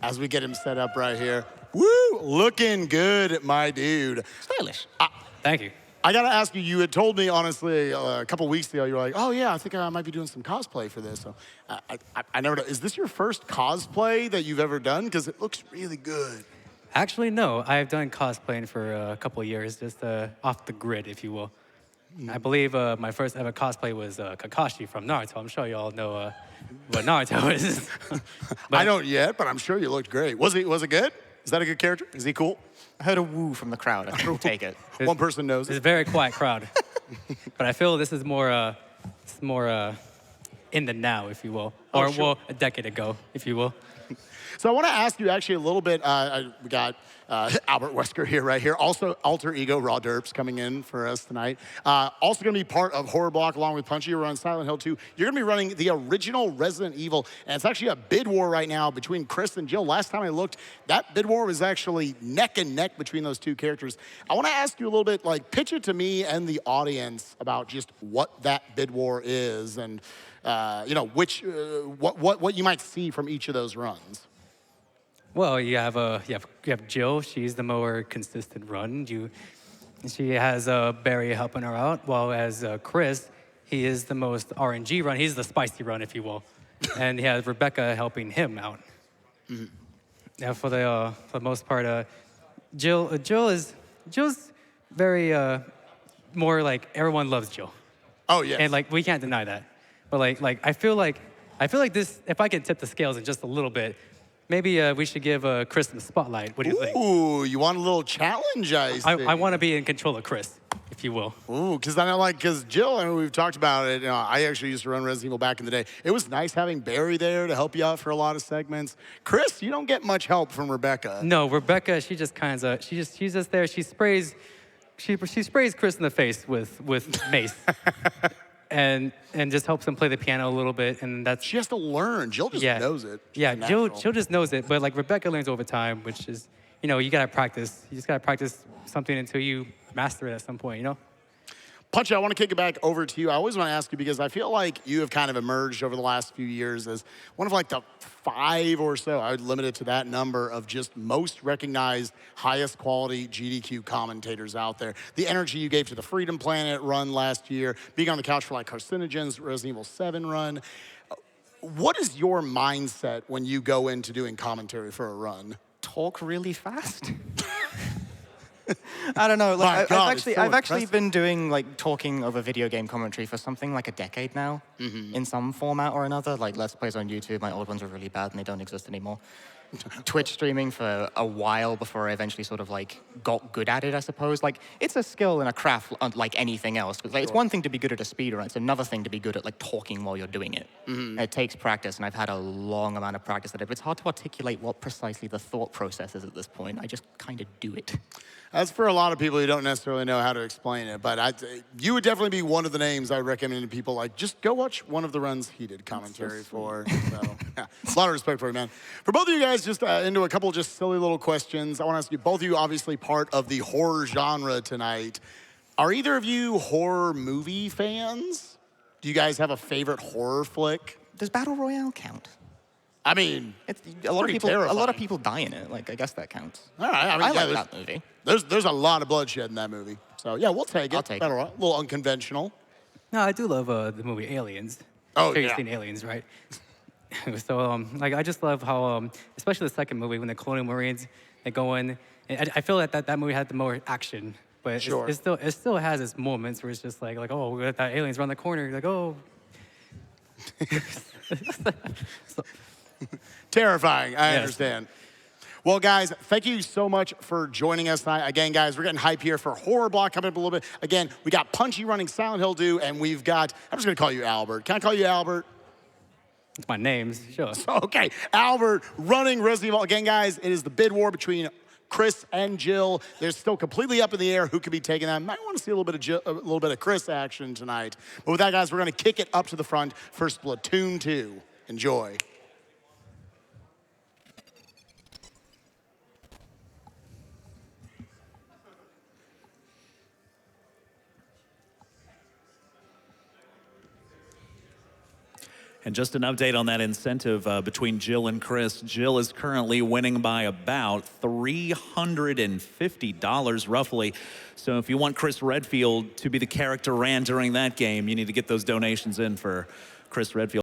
As we get him set up right here. Woo! Looking good, my dude. Stylish. Thank you. I gotta ask you, you had told me, honestly, a couple weeks ago, you were like, "Oh yeah, I think I might be doing some cosplay for this." So I never know. Is this your first cosplay that you've ever done? Because it looks really good. Actually, no. I've done cosplaying for a couple of years, just off the grid, if you will. I believe my first ever cosplay was Kakashi from Naruto. I'm sure you all know what Naruto is. I don't yet, but I'm sure you looked great. Was it good? Is that a good character? Is he cool? I heard a woo from the crowd. I couldn't take it. One person knows It's it. a very quiet crowd. But I feel this is more in the now, if you will. Or sure. well, a decade ago, if you will. So I want to ask you actually a little bit. We got Albert Wesker right here. Also, alter ego Raw Derps coming in for us tonight. Also going to be part of Horror Block along with Punchy. We're on Silent Hill 2. You're going to be running the original Resident Evil. And it's actually a bid war right now between Chris and Jill. Last time I looked, that bid war was actually neck and neck between those two characters. I want to ask you a little bit, pitch it to me and the audience about just what that bid war is and, what you might see from each of those runs. Well, you have Jill. She's the more consistent run. She has Barry helping her out, while as Chris, he is the most RNG run. He's the spicy run, if you will, and he has Rebecca helping him out. Mm-hmm. Now, for the most part, Jill's very more like everyone loves Jill. Oh yes. And we can't deny that. But I feel like this. If I could tip the scales in just a little bit. Maybe we should give Chris the spotlight. What do you think? Ooh, you want a little challenge, I see. I want to be in control of Chris, if you will. Ooh, because Jill, I mean, we've talked about it. I actually used to run Resident Evil back in the day. It was nice having Barry there to help you out for a lot of segments. Chris, you don't get much help from Rebecca. No, Rebecca, she's just there. She sprays Chris in the face with mace. And just helps him play the piano a little bit, and that's... She has to learn. Jill just knows it. Yeah, Jill just knows it, but Rebecca learns over time, which is, you gotta practice. You just gotta practice something until you master it at some point, Punchy, I want to kick it back over to you. I always want to ask you because I feel like you have kind of emerged over the last few years as one of the 5 or so, I would limit it to that number, of just most recognized, highest quality GDQ commentators out there. The energy you gave to the Freedom Planet run last year, being on the couch for Carcinogens, Resident Evil 7 run. What is your mindset when you go into doing commentary for a run? Talk really fast. I don't know. I've actually been doing talking over video game commentary for something like a decade now, in some format or another. Let's Plays on YouTube. My old ones are really bad and they don't exist anymore. Twitch streaming for a while before I eventually sort of like got good at it, I suppose. Like, it's a skill and a craft like anything else. Like, it's one thing to be good at a speedrun, it's another thing to be good at like talking while you're doing it. And it takes practice, and I've had a long amount of practice at it, but it's hard to articulate what precisely the thought process is at this point. I just kind of do it. That's for a lot of people who don't necessarily know how to explain it, but you would definitely be one of the names I recommend to people. Like, just go watch one of the runs he did commentary for. So, yeah, a lot of respect for you, man. For both of you guys, just into a couple of just silly little questions. I want to ask you, both of you obviously part of the horror genre tonight. Are either of you horror movie fans? Do you guys have a favorite horror flick? Does Battle Royale count? I mean, It's, a lot of people. terrifying. A lot of people die in it. Like, I guess that counts. All right, I mean, I yeah, like that movie. There's a lot of bloodshed in that movie. So yeah, we'll take it. I'll take Battle Royale, a little unconventional. No, I do love the movie Aliens. Oh, Sure, you've yeah. seen Aliens, right? So, like, I just love how, especially the second movie when the Colonial Marines they go in. And I feel that movie had the more action, but Sure. it still has its moments where it's just like oh, we got that aliens around the corner, like oh. Terrifying, I Yes. understand. Well, guys, thank you so much for joining us tonight. Again, guys, we're getting hype here for Horror Block coming up a little bit. Again, we got Punchy running Silent Hill 2, and we've got, I'm just gonna call you Albert. Can I call you Albert? It's my names, sure. Okay, Albert running Resident Evil. Again, guys, it is the bid war between Chris and Jill. They're still completely up in the air who could be taking that. Might want to see a little bit of Chris action tonight. But with that, guys, we're gonna kick it up to the front for Splatoon 2. Enjoy. And just an update on that incentive between Jill and Chris. Jill is currently winning by about $350 roughly. So if you want Chris Redfield to be the character ran during that game, you need to get those donations in for Chris Redfield.